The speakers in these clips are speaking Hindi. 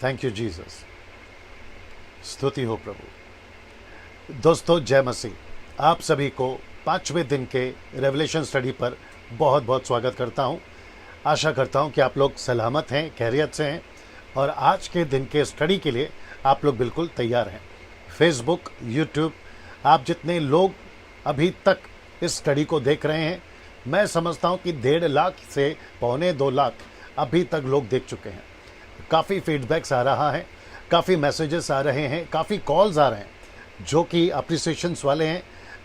Thank you Jesus. स्तुति हो प्रभु। दोस्तों जय मसीह। आप सभी को 5वें दिन के रेवलेशन स्टडी पर बहुत बहुत स्वागत करता हूं। आशा करता हूं कि आप लोग सलामत हैं, खैरियत से हैं और आज के दिन के स्टडी के लिए आप लोग बिल्कुल तैयार हैं। फेसबुक, यूट्यूब, आप जितने लोग अभी तक इस स्टडी को देख रहे हैं, मैं समझता हूं कि 1.5 लाख से 1.25 लाख अभी तक लोग देख चुके हैं। काफ़ी फीडबैक्स आ रहा है, काफ़ी मैसेजेस आ रहे हैं, काफ़ी कॉल्स आ रहे हैं जो कि अप्रिसिएशंस वाले हैं,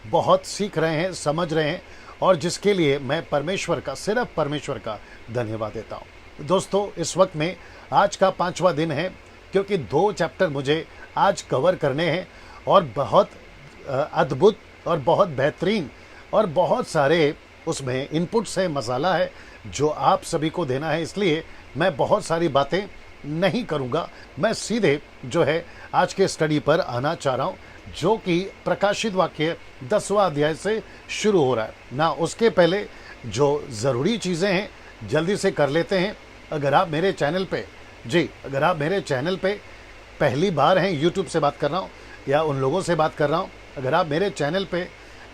बहुत सीख रहे हैं, समझ रहे हैं और जिसके लिए मैं परमेश्वर का, सिर्फ परमेश्वर का धन्यवाद देता हूँ। दोस्तों इस वक्त में आज का 5वां दिन है क्योंकि 2 चैप्टर मुझे आज कवर करने हैं और बहुत अद्भुत और बहुत बेहतरीन और बहुत सारे उसमें इनपुट्स है, मसाला है जो आप सभी को देना है। इसलिए मैं बहुत सारी बातें नहीं करूंगा, मैं सीधे जो है आज के स्टडी पर आना चाह रहा हूं जो कि प्रकाशित वाक्य 10वां अध्याय से शुरू हो रहा है ना। उसके पहले जो ज़रूरी चीज़ें हैं जल्दी से कर लेते हैं। अगर आप मेरे चैनल पे अगर आप मेरे चैनल पे पहली बार हैं, यूट्यूब से बात कर रहा हूँ या उन लोगों से बात कर रहा हूँ, अगर आप मेरे चैनल पे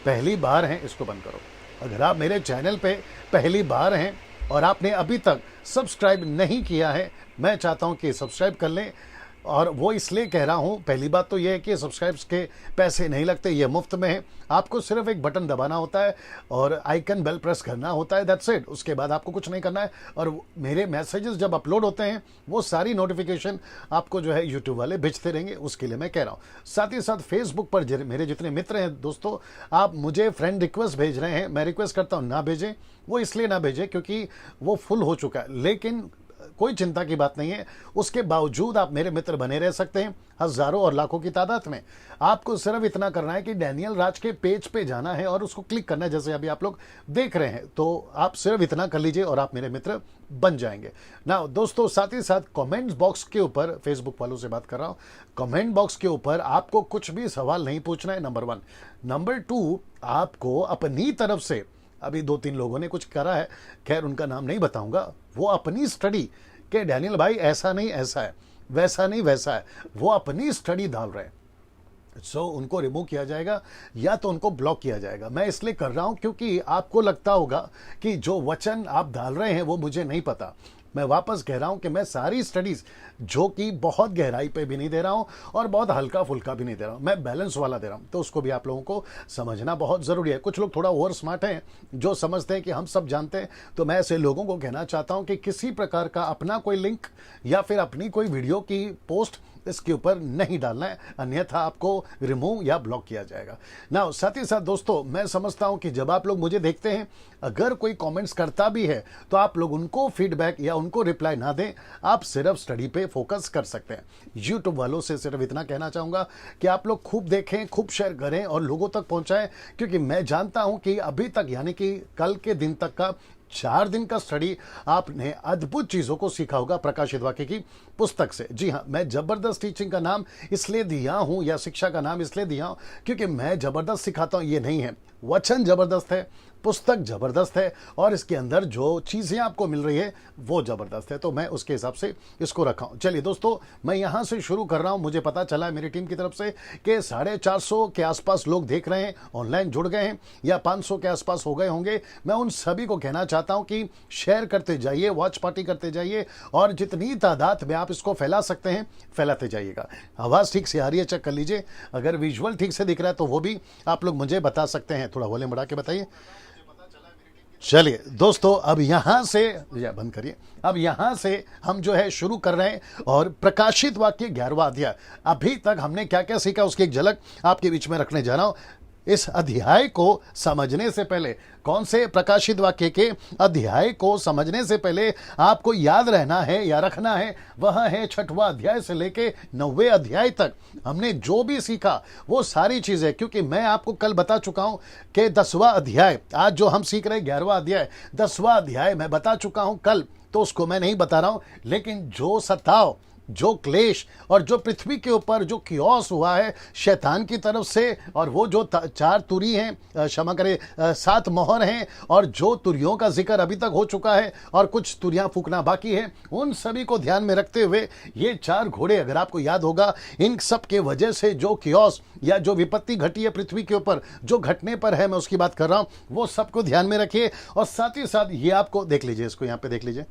पहली बार हैं, इसको बंद करो। अगर आप मेरे चैनल पे पहली बार हैं और आपने अभी तक सब्सक्राइब नहीं किया है, मैं चाहता हूं कि सब्सक्राइब कर लें। और वो इसलिए कह रहा हूं, पहली बात तो ये है कि सब्सक्राइब्स के पैसे नहीं लगते, ये मुफ्त में है। आपको सिर्फ एक बटन दबाना होता है और आइकन बेल प्रेस करना होता है, दैट्स इट। उसके बाद आपको कुछ नहीं करना है और मेरे मैसेजेस जब अपलोड होते हैं वो सारी नोटिफिकेशन आपको जो है यूट्यूब वाले भेजते रहेंगे, उसके लिए मैं कह रहा हूँ। साथ ही साथ फेसबुक पर मेरे जितने मित्र हैं दोस्तों, आप मुझे फ्रेंड रिक्वेस्ट भेज रहे हैं, मैं रिक्वेस्ट करता हूँ ना भेजें। वो इसलिए ना भेजें क्योंकि वो फुल हो चुका है, लेकिन कोई चिंता की बात नहीं है। उसके बावजूद आप मेरे मित्र बने रह सकते हैं हजारों और लाखों की तादाद में। आपको सिर्फ इतना करना है कि डैनियल राज के पेज पे जाना है और उसको क्लिक करना है, जैसे अभी आप लोग देख रहे हैं। तो आप सिर्फ इतना कर लीजिए और आप मेरे मित्र बन जाएंगे ना। दोस्तों साथ ही साथ कमेंट बॉक्स के ऊपर, फेसबुक वालों से बात कर रहा हूं, कमेंट बॉक्स के ऊपर आपको कुछ भी सवाल नहीं पूछना है, नंबर 1। नंबर 2, आपको अपनी तरफ से, अभी 2-3 लोगों ने कुछ करा है, खैर उनका नाम नहीं बताऊंगा, वो अपनी स्टडी के डैनियल भाई ऐसा नहीं ऐसा है, वैसा नहीं वैसा है, वो अपनी स्टडी डाल रहे हैं। सो उनको रिमूव किया जाएगा या तो उनको ब्लॉक किया जाएगा। मैं इसलिए कर रहा हूं क्योंकि आपको लगता होगा कि जो वचन आप डाल रहे हैं वो मुझे नहीं पता। मैं वापस कह रहा हूं कि मैं सारी स्टडीज जो कि बहुत गहराई पे भी नहीं दे रहा हूं और बहुत हल्का फुल्का भी नहीं दे रहा हूं, मैं बैलेंस वाला दे रहा हूं। तो उसको भी आप लोगों को समझना बहुत ज़रूरी है। कुछ लोग थोड़ा ओवर स्मार्ट हैं जो समझते हैं कि हम सब जानते हैं, तो मैं ऐसे लोगों को कहना चाहता हूं कि किसी प्रकार का अपना कोई लिंक या फिर अपनी कोई वीडियो की पोस्ट इसके ऊपर नहीं डालना है, अन्यथा आपको रिमूव या ब्लॉक किया जाएगा ना। साथ ही साथ दोस्तों मैं समझता हूं कि जब आप लोग मुझे देखते हैं, अगर कोई कमेंट्स करता भी है तो आप लोग उनको फीडबैक या उनको रिप्लाई ना दें, आप सिर्फ स्टडी पे फोकस कर सकते हैं। यूट्यूब वालों से सिर्फ इतना कहना चाहूंगा कि आप लोग खूब देखें, खूब शेयर करें और लोगों तक पहुंचाएं, क्योंकि मैं जानता हूं कि अभी तक यानी कि कल के दिन तक का 4 दिन का स्टडी आपने अद्भुत चीजों को सीखा होगा प्रकाशित वाक्य की पुस्तक से। जी हाँ, मैं जबरदस्त टीचिंग का नाम इसलिए दिया हूं या शिक्षा का नाम इसलिए दिया हूं क्योंकि मैं जबरदस्त सिखाता हूं, ये नहीं है। वचन जबरदस्त है, पुस्तक जबरदस्त है और इसके अंदर जो चीज़ें आपको मिल रही है वो ज़बरदस्त है, तो मैं उसके हिसाब से इसको रखा हूँ। चलिए दोस्तों, मैं यहाँ से शुरू कर रहा हूँ। मुझे पता चला है मेरी टीम की तरफ से कि 450 के आसपास लोग देख रहे हैं, ऑनलाइन जुड़ गए हैं या 500 के आसपास हो गए होंगे। मैं उन सभी को कहना चाहता हूँ कि शेयर करते जाइए, वॉच पार्टी करते जाइए और जितनी तादाद में आप इसको फैला सकते हैं फैलाते जाइएगा। आवाज़ ठीक से आ रही है, चेक कर लीजिए। अगर विजुअल ठीक से दिख रहा है तो वो भी आप लोग मुझे बता सकते हैं। थोड़ा वॉल्यूम बढ़ा के बताइए। चलिए दोस्तों, अब यहां से या बंद करिए। अब यहां से हम जो है शुरू कर रहे हैं और प्रकाशित वाक्य 11वां अध्याय। अभी तक हमने क्या क्या सीखा उसकी एक झलक आपके बीच में रखने जा रहा हूं। इस अध्याय को समझने से पहले, कौन से प्रकाशित वाक्य के अध्याय को समझने से पहले आपको याद रहना है या रखना है, वह है 6वां अध्याय से लेके 9वें अध्याय तक हमने जो भी सीखा वो सारी चीजें। क्योंकि मैं आपको कल बता चुका हूं कि 10वां अध्याय, आज जो हम सीख रहे हैं 11वां अध्याय, 10वां अध्याय मैं बता चुका हूं कल, तो उसको मैं नहीं बता रहा हूं। लेकिन जो सताव जो क्लेश और जो पृथ्वी के ऊपर जो कियोस हुआ है शैतान की तरफ से, और वो जो चार तुरी हैं, क्षमा करें, 7 मोहर हैं, और जो तुरियों का जिक्र अभी तक हो चुका है और कुछ तुरियां फूकना बाकी है, उन सभी को ध्यान में रखते हुए ये 4 घोड़े, अगर आपको याद होगा, इन सब के वजह से जो कियोस या जो विपत्ति घटी है पृथ्वी के ऊपर, जो घटने पर है, मैं उसकी बात कर रहा हूं, वो सबको ध्यान में रखिए। और साथ ही साथ ये आपको देख लीजिए, इसको यहां पे देख लीजिए,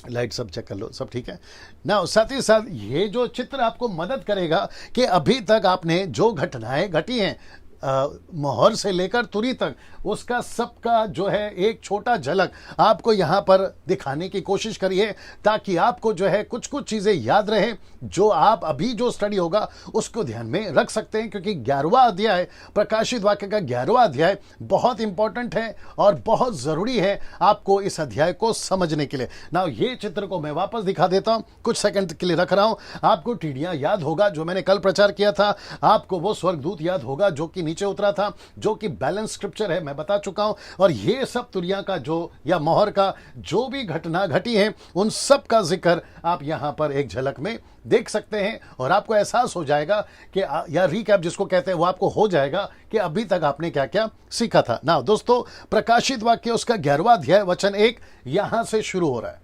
लाइट सब चेक कर लो, सब ठीक है ना। साथ ही साथ ये जो चित्र आपको मदद करेगा कि अभी तक आपने जो घटनाएं घटी हैं मोहर से लेकर तुरी तक, उसका सबका जो है एक छोटा झलक आपको यहां पर दिखाने की कोशिश करिए, ताकि आपको जो है कुछ कुछ चीजें याद रहे, जो आप अभी जो स्टडी होगा उसको ध्यान में रख सकते हैं। क्योंकि 11वां अध्याय, प्रकाशित वाक्य का 11वां अध्याय बहुत इंपॉर्टेंट है और बहुत जरूरी है आपको इस अध्याय को समझने के लिए ना। ये चित्र को मैं वापस दिखा देता हूं, कुछ सेकंड के लिए रख रहा हूं। आपको टिड्डियां याद होगा जो मैंने कल प्रचार किया था, आपको वो स्वर्गदूत याद होगा जो कि नीचे उतरा था, जो कि बैलेंस स्क्रिप्चर है, मैं बता चुका हूं। और ये सब तुरिया का जो या मोहर का जो भी घटना घटी है, उन सब का जिक्र आप यहां पर एक झलक में देख सकते हैं, और आपको एहसास हो जाएगा कि या रिकैप जिसको कहते हैं, वो आपको हो जाएगा कि अभी तक आपने क्या क्या सीखा था ना। दोस्तों, प्रकाशित वाक्य उसका 11वां अध्याय वचन 1 यहां से शुरू हो रहा है।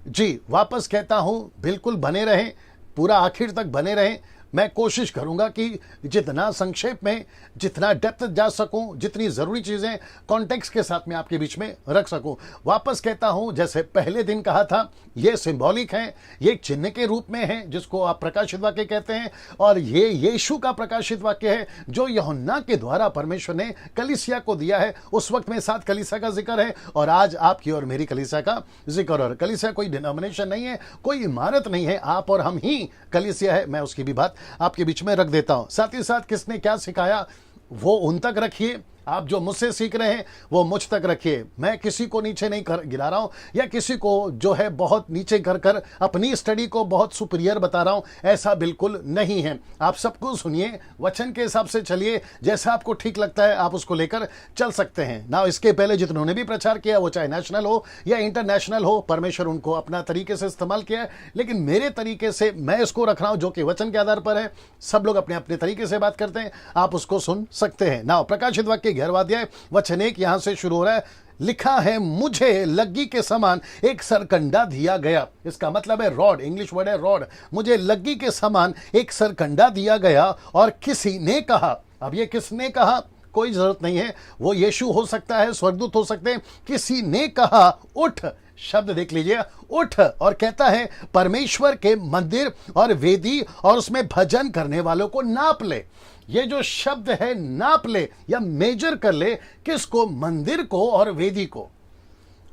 जी वापस कहता हूं, बिल्कुल बने रहें, पूरा आखिर तक बने रहें। मैं कोशिश करूंगा कि जितना संक्षेप में, जितना डेप्थ जा सकूं, जितनी जरूरी चीजें कॉन्टेक्स्ट के साथ में आपके बीच में रख सकूं। वापस कहता हूं, जैसे पहले दिन कहा था, ये सिंबॉलिक है, ये एक चिन्ह के रूप में है जिसको आप प्रकाशित वाक्य कहते हैं, और ये यीशु का प्रकाशित वाक्य है जो यूहन्ना के द्वारा परमेश्वर ने कलीसिया को दिया है। उस वक्त में 7 कलीसिया का जिक्र है, और आज आपकी और मेरी कलीसिया का जिक्र। और कलीसिया कोई डिनोमिनेशन नहीं है, कोई इमारत नहीं है, आप और हम ही कलीसिया है। मैं उसकी भी बात आपके बीच में रख देता हूं। साथ ही साथ किसने क्या सिखाया वो उन तक रखिए, आप जो मुझसे सीख रहे हैं वो मुझ तक रखिए। मैं किसी को नीचे नहीं गिरा रहा हूं, या किसी को जो है बहुत नीचे कर कर अपनी स्टडी को बहुत सुपीरियर बता रहा हूं, ऐसा बिल्कुल नहीं है। आप सबको सुनिए, वचन के हिसाब से चलिए, जैसा आपको ठीक लगता है आप उसको लेकर चल सकते हैं ना। इसके पहले जिन्होंने भी प्रचार किया, वो चाहे नेशनल हो या इंटरनेशनल हो, परमेश्वर उनको अपना तरीके से इस्तेमाल किया है, लेकिन मेरे तरीके से मैं इसको रख रहा हूं जो कि वचन के आधार पर है। सब लोग अपने अपने तरीके से बात करते हैं, आप उसको सुन सकते हैं ना। प्रकाशित वाक्य 11वां अध्याय वचन 1 यहां से शुरू हो रहा है। लिखा है, मुझे लग्गी के समान एक सरकंडा दिया गया। इसका मतलब है रॉड, इंग्लिश वर्ड है रॉड। मुझे लग्गी के समान एक सरकंडा दिया गया, और किसी ने कहा, अब ये किसने कहा कोई जरूरत नहीं है, वो यीशु हो सकता है, स्वर्गदूत हो सकते हैं। किसी ने कहा, उठ, शब्द देख लीजिए, उठ, और कहता है परमेश्वर के मंदिर और वेदी और उसमें भजन करने वालों को नाप ले। ये जो शब्द है नाप ले या मेजर कर ले, किसको? मंदिर को और वेदी को।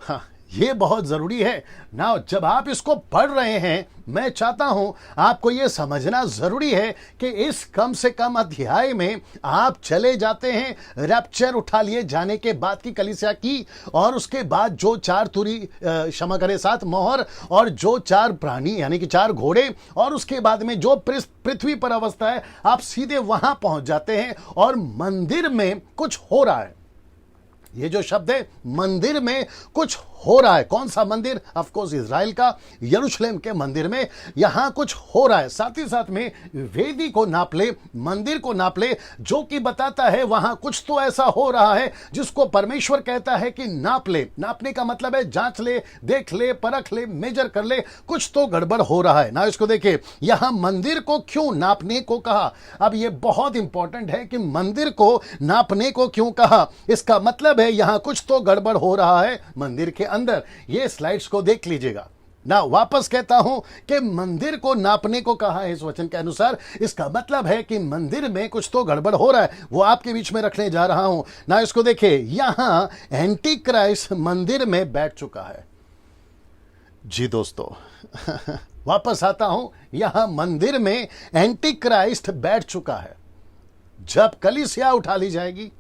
हाँ, ये बहुत जरूरी है ना। जब आप इसको पढ़ रहे हैं, मैं चाहता हूं आपको यह समझना जरूरी है कि इस कम से कम अध्याय में आप चले जाते हैं रैप्चर उठा लिए जाने के बाद की कलीसिया की, और उसके बाद जो 4 तुरी, क्षमा करें 7 मोहर, और जो 4 प्राणी यानी कि 4 घोड़े, और उसके बाद में जो पृथ्वी पर अवस्था है, आप सीधे वहां पहुंच जाते हैं और मंदिर में कुछ हो रहा है। ये जो शब्द है, मंदिर में कुछ हो रहा है। कौन सा मंदिर? ऑफ कोर्स इजराइल का, यरूशलेम के मंदिर में यहां कुछ हो रहा है। साथ ही साथ में वेदी को नाप ले, मंदिर को नाप ले, जो कि बताता है वहां कुछ तो ऐसा हो रहा है जिसको परमेश्वर कहता है कि नाप ले। नापने का मतलब है जांच ले, देख ले, परख ले, मेजर कर ले, कुछ तो गड़बड़ हो रहा है ना। इसको देखिए, यहां मंदिर को क्यों नापने को कहा? अब यह बहुत इंपॉर्टेंट है कि मंदिर को नापने को क्यों कहा। इसका मतलब है यहां कुछ तो गड़बड़ हो रहा है मंदिर के अंदर। ये स्लाइड्स को देख लीजिएगा ना। वापस कहता हूं कि मंदिर को नापने को कहा है इस वचन के अनुसार। इसका मतलब है कि मंदिर में कुछ तो गड़बड़ हो रहा है, वो आपके बीच में रखने जा रहा हूं ना। इसको देखिए, यहां एंटी क्राइस्ट मंदिर में बैठ चुका है। जी दोस्तों, वापस आता हूं, यहां मंदिर में एंटी क्राइस्ट बैठ चुका है। जब कलीसिया उठा ली जाएगी,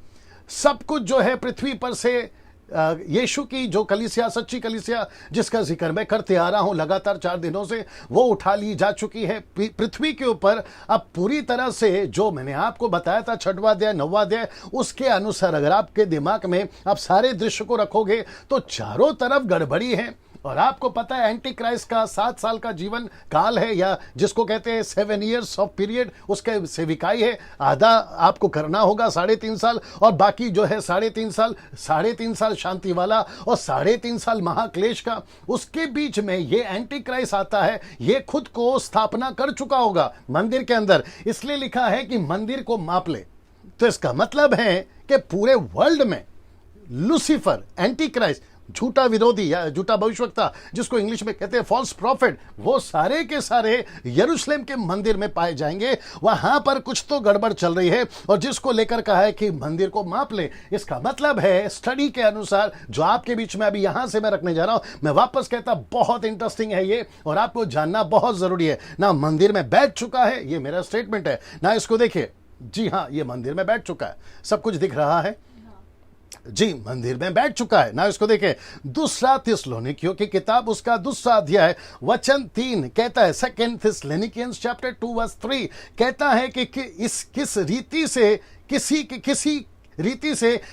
सब कुछ जो है पृथ्वी पर से यीशु की जो कलीसिया, सच्ची कलीसिया जिसका जिक्र मैं करते आ रहा हूं लगातार 4 दिनों से, वो उठा ली जा चुकी है पृथ्वी के ऊपर। अब पूरी तरह से जो मैंने आपको बताया था 6वां अध्याय 9वां अध्याय, उसके अनुसार अगर आपके दिमाग में आप सारे दृश्य को रखोगे तो चारों तरफ गड़बड़ी है। और आपको पता है एंटी क्राइस्ट का 7 साल का जीवन काल है, या जिसको कहते हैं 7 years ऑफ पीरियड, उसके सेविकाई है। आधा आपको करना होगा 3.5 साल, और बाकी जो है 3.5 साल शांति वाला और 3.5 साल महाक्लेश का। उसके बीच में ये एंटी क्राइस्ट आता है, ये खुद को स्थापना कर चुका होगा मंदिर के अंदर, इसलिए लिखा है कि मंदिर को माप ले। तो इसका मतलब है कि पूरे वर्ल्ड में लूसीफर, एंटी क्राइस्ट, झूठा विरोधी या झूठा भविष्यवक्ता, जिसको इंग्लिश में कहते हैं फॉल्स प्रॉफिट, वो सारे के सारे यरूशलेम के मंदिर में पाए जाएंगे। वहां पर कुछ तो गड़बड़ चल रही है, और जिसको लेकर कहा है कि मंदिर को माप ले। इसका मतलब है स्टडी के अनुसार, जो आपके बीच में अभी यहां से मैं रखने जा रहा हूं, मैं वापस कहता बहुत इंटरेस्टिंग है ये, और आपको जानना बहुत जरूरी है ना। मंदिर में बैठ चुका है, ये मेरा स्टेटमेंट है ना। इसको देखिए, जी हां, ये मंदिर में बैठ चुका है, सब कुछ दिख रहा है जी, मंदिर में बैठ चुका है ना। इसको देखें, दूसरा थिस्सलुनीकियों की किताब, उसका दूसरा अध्याय वचन 3 कहता है, 2 Thessalonians chapter 2 verse 3 कहता है कि इस किस रीति से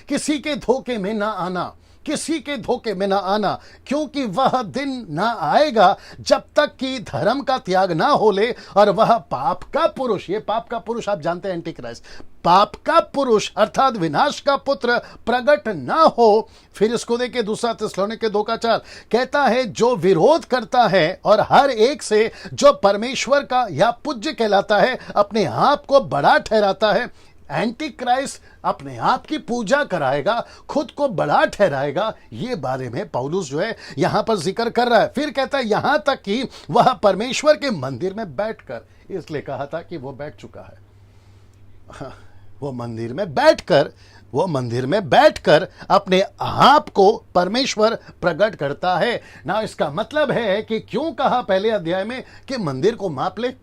किसी के धोखे में ना आना, किसी के धोखे में ना आना, क्योंकि वह दिन ना आएगा जब तक कि धर्म का त्याग ना हो ले, और वह पाप का पुरुष, ये पाप का पुरुष आप जानते हैं एंटी क्राइस्ट, पाप का पुरुष अर्थात विनाश का पुत्र प्रकट ना हो। फिर इसको देखिए, दूसरा थिस्सलुनीके 2:4 कहता है, जो विरोध करता है और हर एक से जो परमेश्वर का या पूज्य कहलाता है अपने आप को बड़ा ठहराता है। एंटी क्राइस्ट अपने आप की पूजा कराएगा, खुद को बड़ा ठहराएगा, ये बारे में पौलुस जो है यहां पर जिक्र कर रहा है। फिर कहता है यहां तक कि वह परमेश्वर के मंदिर में बैठकर, इसलिए कहा था कि वो बैठ चुका है, वो मंदिर में बैठकर अपने आप को परमेश्वर प्रकट करता है ना। इसका मतलब है कि क्यों कहा पहले अध्याय में कि मंदिर को माप ले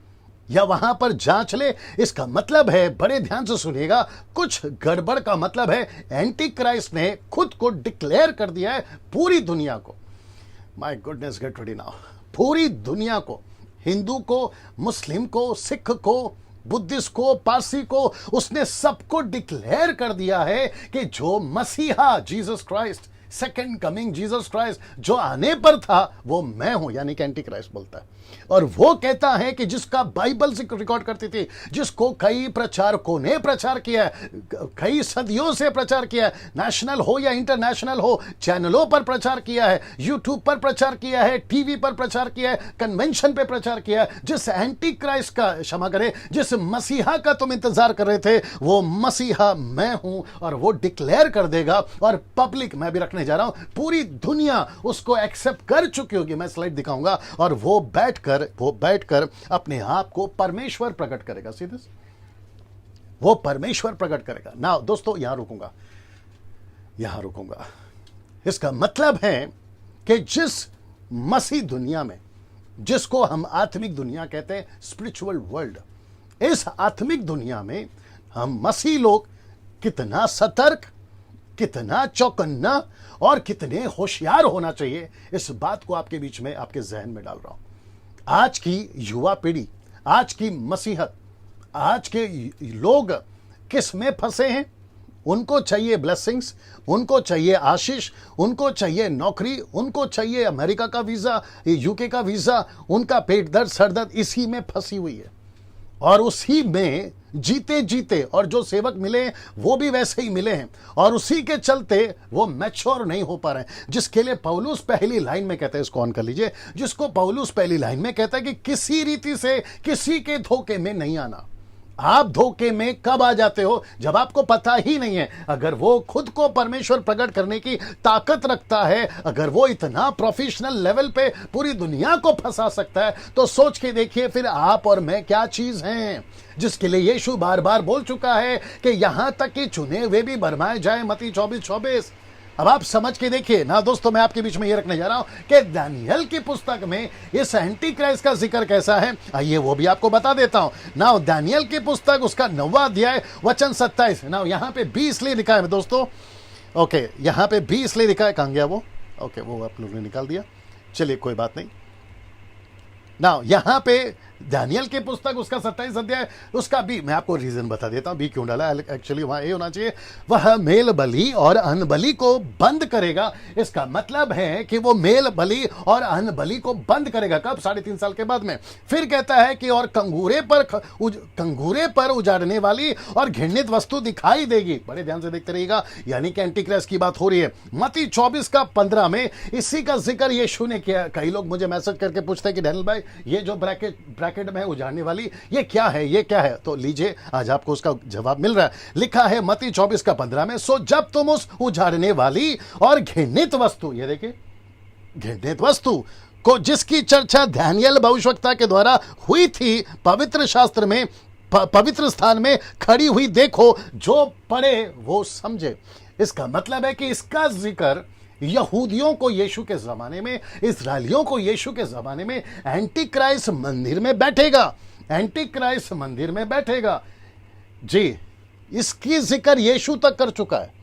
या वहां पर जांच ले। इसका मतलब है, बड़े ध्यान से सुनिएगा, कुछ गड़बड़ का मतलब है एंटी क्राइस्ट ने खुद को डिक्लेयर कर दिया है पूरी दुनिया को। My goodness, get ready now. पूरी दुनिया को, हिंदू को, मुस्लिम को, सिख को, बुद्धिस्ट को, पारसी को, उसने सबको डिक्लेयर कर दिया है कि जो मसीहा Jesus Christ, second coming Jesus Christ जो आने पर था, वो मैं हूं, यानी कि एंटी क्राइस्ट बोलता है। और वो कहता है कि जिसका बाइबल से रिकॉर्ड करती थी, जिसको कई प्रचारकों ने प्रचार किया है, कई सदियों से प्रचार किया है, नेशनल हो या इंटरनेशनल हो, चैनलों पर प्रचार किया है, यूट्यूब पर प्रचार किया है, टीवी पर प्रचार किया है, कन्वेंशन पे प्रचार किया है। जिस एंटी क्राइस्ट का, क्षमा करे, जिस मसीहा का तुम इंतजार कर रहे थे, वो मसीहा मैं हूं, और वो डिक्लेयर कर देगा। और पब्लिक, मैं भी रखने जा रहा हूं, पूरी दुनिया उसको एक्सेप्ट कर चुकी होगी। मैं स्लाइड दिखाऊंगा, और वो बैठकर अपने आप को परमेश्वर प्रकट करेगा। सीधे वो परमेश्वर प्रकट करेगा ना। दोस्तों, यहां रुकूंगा। इसका मतलब है कि जिस मसीह दुनिया में, जिसको हम आत्मिक दुनिया कहते हैं, स्पिरिचुअल वर्ल्ड, इस आत्मिक दुनिया में हम मसीह लोग कितना सतर्क, कितना चौकन्ना और कितने होशियार होना चाहिए, इस बात को आपके बीच में, आपके जहन में डाल रहा हूं। आज की युवा पीढ़ी, आज की मसीहत, आज के लोग किस में फंसे हैं? उनको चाहिए ब्लेसिंग्स, उनको चाहिए आशीष, उनको चाहिए नौकरी, उनको चाहिए अमेरिका का वीजा, यूके का वीजा, उनका पेट दर्द, सर दर्द, इसी में फंसी हुई है। और उसी में जीते जीते, और जो सेवक मिले वो भी वैसे ही मिले हैं, और उसी के चलते वो मैच्योर नहीं हो पा रहे हैं। जिसके लिए पौलुस पहली लाइन में कहता है, इसको ऑन कर लीजिए, जिसको पौलुस पहली लाइन में कहता है कि किसी रीति से किसी के धोखे में नहीं आना। आप धोखे में कब आ जाते हो? जब आपको पता ही नहीं है। अगर वो खुद को परमेश्वर प्रकट करने की ताकत रखता है, अगर वो इतना प्रोफेशनल लेवल पे पूरी दुनिया को फंसा सकता है, तो सोच के देखिए फिर आप और मैं क्या चीज हैं, जिसके लिए यीशु बार बार बोल चुका है कि यहां तक कि चुने हुए भी भरमाए जाए, मत्ती 24:24। अब आप समझ के देखिए ना दोस्तों, मैं आपके बीच में ये रखने जा रहा हूं कि दानियल की पुस्तक में इस एंटी क्राइस्ट का जिक्र कैसा है, आइए वो भी आपको बता देता हूं ना। दानियल की पुस्तक, उसका 9वां अध्याय वचन 27 ना। यहां पे 20 लिए लिखा है दोस्तों, ओके, यहां पे 20 लिए लिखा है, कहां गया वो? ओके, वो आप लोगों ने निकाल दिया, चलिए कोई बात नहीं ना। यहां पे दानियल की पुस्तक उसका 27 अध्याय, उसका बी, मैं आपको रीजन बता देता हूं बी क्यों डाला। एक्चुअली वहां ए होना चाहिए, वह मेल बलि और अन्न बलि को बंद करेगा। इसका मतलब है कि वो मेल बलि और अन्न बलि को बंद करेगा। कब? 3.5 साल के बाद में। फिर कहता है कि और कंगूरे पर उजाड़ने वाली और घृणित वस्तु दिखाई देगी। बड़े ध्यान से देखते रहिएगा, यानी कि एंटीक्राइस्ट की बात हो रही है। मत्ती 24:15 में इसी का जिक्र यीशु ने किया। कई लोग मुझे मैसेज करके पूछते हैं कि डैनियल भाई, ये जो ब्रैकेट में उजाड़ने वाली, ये क्या है, ये क्या है? तो लीजिए, आज आपको उसका जवाब मिल रहा है। लिखा है मत्ती 24:15 में, सो जब तुम उस उजाड़ने वाली और घृणित वस्तु, ये देखिए घृणित वस्तु को, जिसकी चर्चा दानियल भविष्यवक्ता के द्वारा हुई थी, पवित्र शास्त्र में पवित्र स्थान में खड़ी हुई देखो, जो पढ़े वो समझे। इसका मतलब है कि इसका जिक्र यहूदियों को यीशु के जमाने में, इस्राएलियों को यीशु के जमाने में एंटी क्राइस्ट मंदिर में बैठेगा, एंटी क्राइस्ट मंदिर में बैठेगा जी। इसकी जिक्र यीशु तक कर चुका है।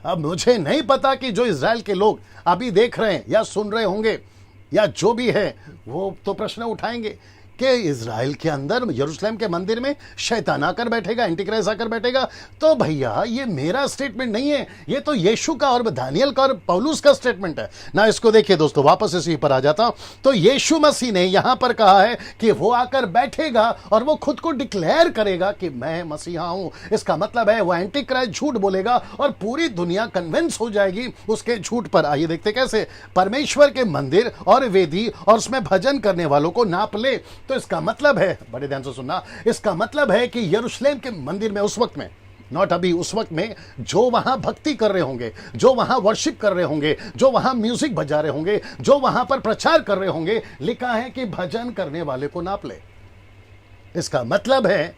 अब मुझे नहीं पता कि जो इजराइल के लोग अभी देख रहे हैं या सुन रहे होंगे या जो भी है, वो तो प्रश्न उठाएंगे कि इजराइल के अंदर यरूशलेम के मंदिर में शैतान आकर बैठेगा, एंटीक्राइस्ट आकर बैठेगा। तो भैया ये मेरा स्टेटमेंट नहीं है, ये तो यीशु का और दानियल का और पौलुस का स्टेटमेंट है ना। इसको देखिए दोस्तों, वापस इसी पर आ जाता हूं। तो यीशु मसीह ने यहां पर कहा है कि वो आकर बैठेगा और वो खुद को डिक्लेयर करेगा कि मैं मसीहा हूं। इसका मतलब है वो एंटीक्राइस्ट झूठ बोलेगा और पूरी दुनिया कन्विंस हो जाएगी उसके झूठ पर। आइए देखते कैसे। परमेश्वर के मंदिर और वेदी और उसमें भजन करने वालों को नाप ले। तो इसका मतलब है, बड़े ध्यान से सुनना, इसका मतलब है कि यरूशलेम के मंदिर में उस वक्त में, नॉट अभी, उस वक्त में जो वहां भक्ति कर रहे होंगे, जो वहां वर्शिप कर रहे होंगे, जो वहां म्यूजिक बजा रहे होंगे, जो वहां पर प्रचार कर रहे होंगे, लिखा है कि भजन करने वाले को नाप ले। इसका मतलब है,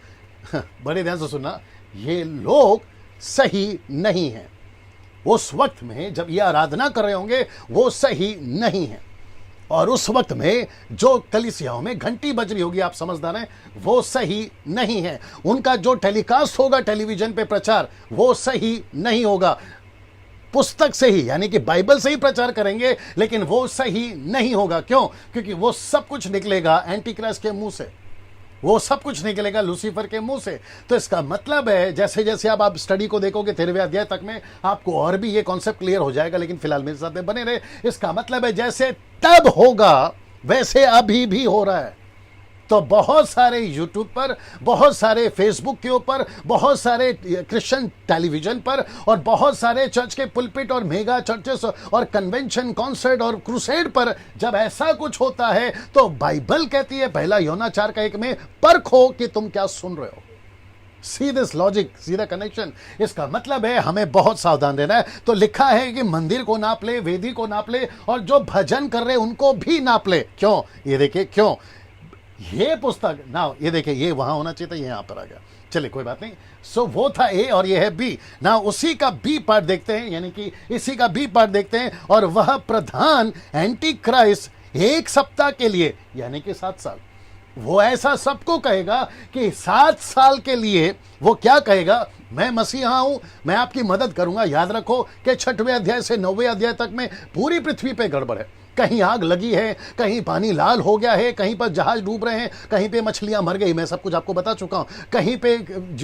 बड़े ध्यान से सुनना, ये लोग सही नहीं हैं। उस वक्त में जब ये आराधना कर रहे होंगे वो सही नहीं है। और उस वक्त में जो कलीसियाओं में घंटी बज रही होगी, आप समझदार हैं, वो सही नहीं है। उनका जो टेलीकास्ट होगा टेलीविजन पे प्रचार, वो सही नहीं होगा। पुस्तक से ही, यानी कि बाइबल से ही प्रचार करेंगे, लेकिन वो सही नहीं होगा। क्यों? क्योंकि वो सब कुछ निकलेगा एंटीक्राइस्ट के मुंह से, वो सब कुछ निकलेगा लूसीफर के मुंह से। तो इसका मतलब है, जैसे जैसे आप स्टडी को देखोगे 13वें अध्याय तक में, आपको और भी ये कॉन्सेप्ट क्लियर हो जाएगा। लेकिन फिलहाल मेरे साथ में बने रहे। इसका मतलब है जैसे तब होगा वैसे अभी भी हो रहा है। तो बहुत सारे यूट्यूब पर, बहुत सारे फेसबुक के ऊपर, बहुत सारे क्रिश्चियन टेलीविजन पर और बहुत सारे चर्च के पुलपिट और मेगा चर्चेस और कन्वेंशन, कॉन्सर्ट और क्रूसेड पर जब ऐसा कुछ होता है तो बाइबल कहती है, पहला यूहन्ना 4:1 में, परखो कि तुम क्या सुन रहे हो। See this logic, see the connection. इसका मतलब है हमें बहुत सावधान रहना है। तो लिखा है कि मंदिर को नाप ले, वेदी को नाप ले और जो भजन कर रहे उनको भी नाप ले। क्यों? ये देखिए क्यों। ये पुस्तक ना, ये देखिए, ये वहां होना चाहिए था, ये यहां पर आ गया। चलिए कोई बात नहीं। सो वो था ए और ये है बी ना। उसी का बी पार्ट देखते हैं, यानी कि इसी का बी पार्ट देखते हैं। और वह प्रधान एंटी क्राइस्ट 1 सप्ताह के लिए, यानी कि 7 साल, वो ऐसा सबको कहेगा कि 7 साल के लिए वो क्या कहेगा, मैं मसीहा हूं, मैं आपकी मदद करूंगा। याद रखो कि 6वें अध्याय से 9वें अध्याय तक में पूरी पृथ्वी पे गड़बड़ है। कहीं आग लगी है, कहीं पानी लाल हो गया है, कहीं पर जहाज डूब रहे हैं, कहीं पे मछलियां मर गई, मैं सब कुछ आपको बता चुका हूं। कहीं पे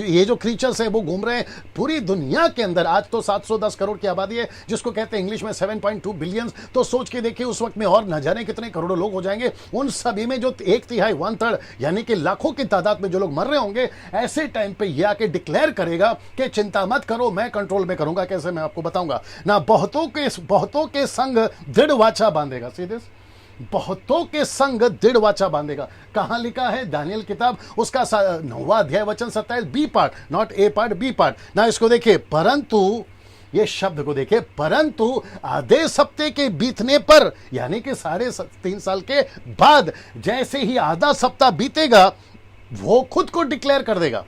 ये जो क्रीचर्स है वो घूम रहे हैं। पूरी दुनिया के अंदर आज तो 710 करोड़ की आबादी है, जिसको कहते हैं इंग्लिश में 7.2 बिलियन। तो सोच के देखिए उस वक्त में और न जाने कितने करोड़ों लोग हो जाएंगे। उन सभी में जो 1/3 1/3 यानी कि लाखों की तादाद में जो लोग मर रहे होंगे, ऐसे टाइम पे ये आके डिक्लेयर करेगा कि चिंता मत करो, मैं कंट्रोल में करूंगा। कैसे? मैं आपको बताऊंगा ना। बहुतों के संग दृढ़ वाचा बांधे, बहुतों के संग दृढ़ वाचा बांधेगा। कहां लिखा है? दानियल किताब उसका 9वां अध्याय वचन 27, B part, not A part, B part ना। इसको देखिए, परंतु, ये शब्द को देखिए, परंतु आधे सप्ताह के बीतने पर, यानी कि 3.5 साल के बाद, जैसे ही आधा सप्ताह बीतेगा वो खुद को डिक्लेयर कर देगा।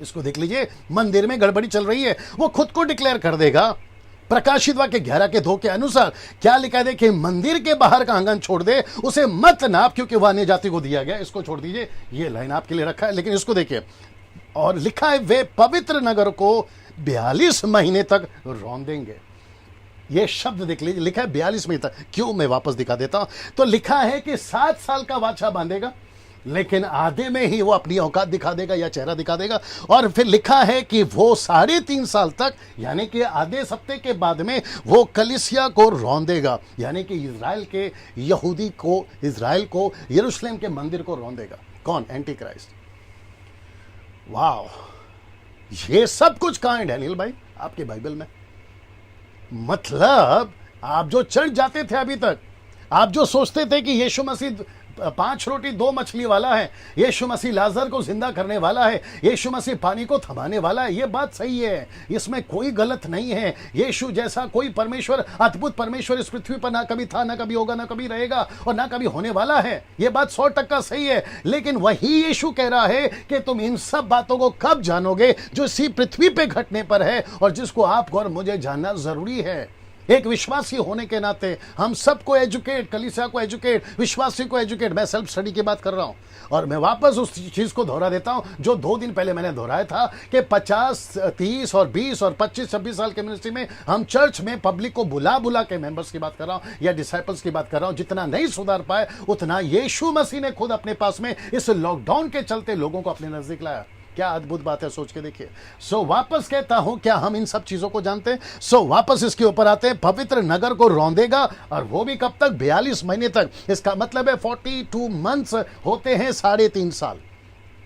इसको देख लीजिए, मंदिर में गड़बड़ी चल रही है, वो खुद को डिक्लेयर कर देगा। प्रकाशित वाक्य 11:2 के अनुसार क्या लिखा है? देखिए, मंदिर के बाहर का आंगन छोड़ दे, उसे मत नाप, क्योंकि वह अन्य जाति को दिया गया। इसको छोड़ दीजिए, ये लाइन आपके लिए रखा है। लेकिन इसको देखिए, और लिखा है वे पवित्र नगर को 42 महीने तक रौंदेंगे। ये शब्द देख लीजिए, लिखा है 42 में तक। क्यों, मैं वापस दिखा देता हूं। तो लिखा है कि 7 साल का वाचा बांधेगा, लेकिन आधे में ही वो अपनी औकात दिखा देगा या चेहरा दिखा देगा। और फिर लिखा है कि वो 3.5 साल तक, यानी कि आधे सप्ते के बाद में वो कलीसिया को रौंदेगा, यानी कि इजराइल के यहूदी को, इजराइल को, यरूशलेम के मंदिर को रौंदेगा। कौन? Anti Christ. वाह, ये सब कुछ कहां है डैनियल भाई आपके बाइबल में? मतलब आप जो चढ़ जाते थे अभी तक, आप जो सोचते थे कि यीशु मसीह 5 रोटी 2 मछली वाला है, यीशु मसीह लाजर को जिंदा करने वाला है, यीशु मसीह पानी को थमाने वाला है, ये बात सही है, इसमें कोई गलत नहीं है। यीशु जैसा कोई परमेश्वर, अद्भुत परमेश्वर इस पृथ्वी पर ना कभी था, ना कभी होगा, ना कभी रहेगा और ना कभी होने वाला है। ये बात 100% सही है। लेकिन वही यीशु कह रहा है कि तुम इन सब बातों को कब जानोगे जो इसी पृथ्वी पे घटने पर है और जिसको आपको और मुझे जानना जरूरी है। एक विश्वासी होने के नाते हम सबको एजुकेट, कलीसिया को एजुकेट, विश्वासी को एजुकेट। मैं सेल्फ स्टडी की बात कर रहा हूं और मैं वापस उस चीज को दोहरा देता हूं जो 2 दिन पहले मैंने दोहराया था कि 50, 30 और 20 और 25, 26 साल के मिनिस्ट्री में हम चर्च में पब्लिक को बुला बुला के, मेंबर्स की बात कर रहा हूं या डिसाइपल्स की बात कर रहा हूं, जितना नहीं सुधार पाए उतना यीशु मसीह ने खुद अपने पास में इस लॉकडाउन के चलते लोगों को अपने नजदीक लाया। क्या अद्भुत बात है, सोच के देखिए। सो वापस कहता हूं, क्या हम इन सब चीजों को जानते हैं? सो वापस इसके ऊपर आते हैं। पवित्र नगर को रौंदेगा, और वो भी कब तक? 42 महीने तक। इसका मतलब है 42 मंथ्स होते हैं 3.5 साल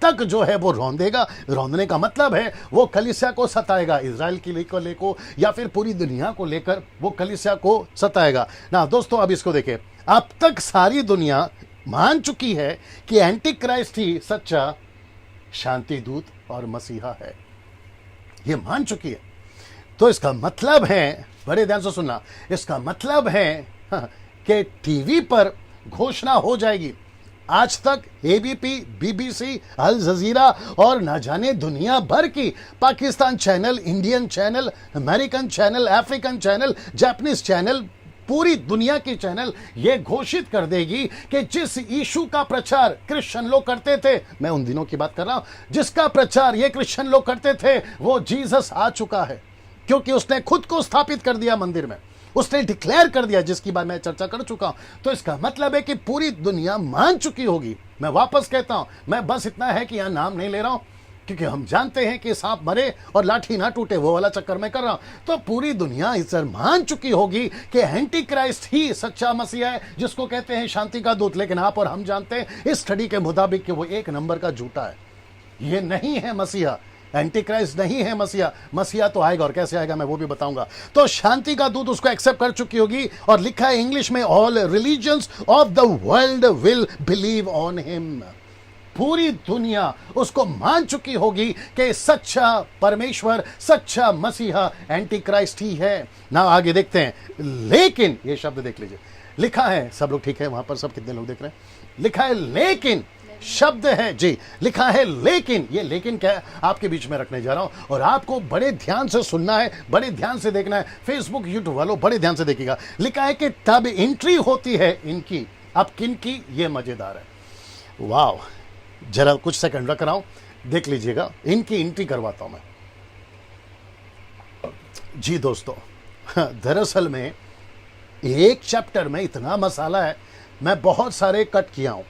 तक जो है वो रौंदेगा। रौंदने का मतलब है वो कलीसिया को सताएगा, इजराइल की लेको या फिर पूरी दुनिया को लेकर वो कलीसिया को सताएगा ना। दोस्तों अब इसको देखिए, अब तक सारी दुनिया मान चुकी है कि एंटी क्राइस्ट ही सच्चा शांति दूत और मसीहा है, ये मान चुकी है। तो इसका मतलब है, बड़े ध्यान से सुनना, इसका मतलब है कि टीवी पर घोषणा हो जाएगी। आज तक एबीपी, बीबीसी, अल जजीरा और ना जाने दुनिया भर की Pakistan channel, Indian channel, American channel, African channel, Japanese channel, पूरी दुनिया की चैनल ये घोषित कर देगी कि जिस यीशु का प्रचार क्रिश्चियन लोग करते थे, मैं उन दिनों की बात कर रहा हूं, जिसका प्रचार ये क्रिश्चियन लोग करते थे, वो जीसस आ चुका है। क्योंकि उसने खुद को स्थापित कर दिया मंदिर में, उसने डिक्लेयर कर दिया, जिसकी बात मैं चर्चा कर चुका हूं। तो इसका मतलब है कि पूरी दुनिया मान चुकी होगी। मैं वापस कहता हूं, मैं बस इतना है कि यहां नाम नहीं ले रहा हूं क्योंकि हम जानते हैं कि सांप मरे और लाठी ना टूटे, वो वाला चक्कर में कर रहा हूं। तो पूरी दुनिया इस पर मान चुकी होगी कि एंटी क्राइस्ट ही सच्चा मसीहा है, जिसको कहते हैं शांति का दूत। लेकिन आप और हम जानते हैं इस स्टडी के मुताबिक कि वो 1 नंबर का झूठा है। ये नहीं है मसीहा, एंटी क्राइस्ट नहीं है मसीहा। मसीहा तो आएगा, और कैसे आएगा मैं वो भी बताऊंगा। तो शांति का दूत उसको एक्सेप्ट कर चुकी होगी, और लिखा है इंग्लिश में, all religions of the world will believe on him. पूरी दुनिया उसको मान चुकी होगी कि सच्चा परमेश्वर, सच्चा मसीहा एंटी क्राइस्ट ही है ना। आगे देखते हैं, लेकिन ये शब्द देख लीजिए, लिखा है, सब लोग ठीक है वहां पर, सब कितने लोग देख रहे हैं? लिखा है लेकिन, शब्द है जी, लिखा है लेकिन। ये लेकिन क्या है आपके बीच में रखने जा रहा हूं, और आपको बड़े ध्यान से सुनना है, बड़े ध्यान से देखना है। फेसबुक, यूट्यूब वालों बड़े ध्यान से देखिएगा। लिखा है कि तब एंट्री होती है इनकी। अब किन की? ये मजेदार है। वाह, जरा कुछ सेकंड रख रहा हूं, देख लीजिएगा। इनकी एंट्री करवाता हूं मैं जी। दोस्तों दरअसल में एक चैप्टर में इतना मसाला है, मैं बहुत सारे कट किया हूं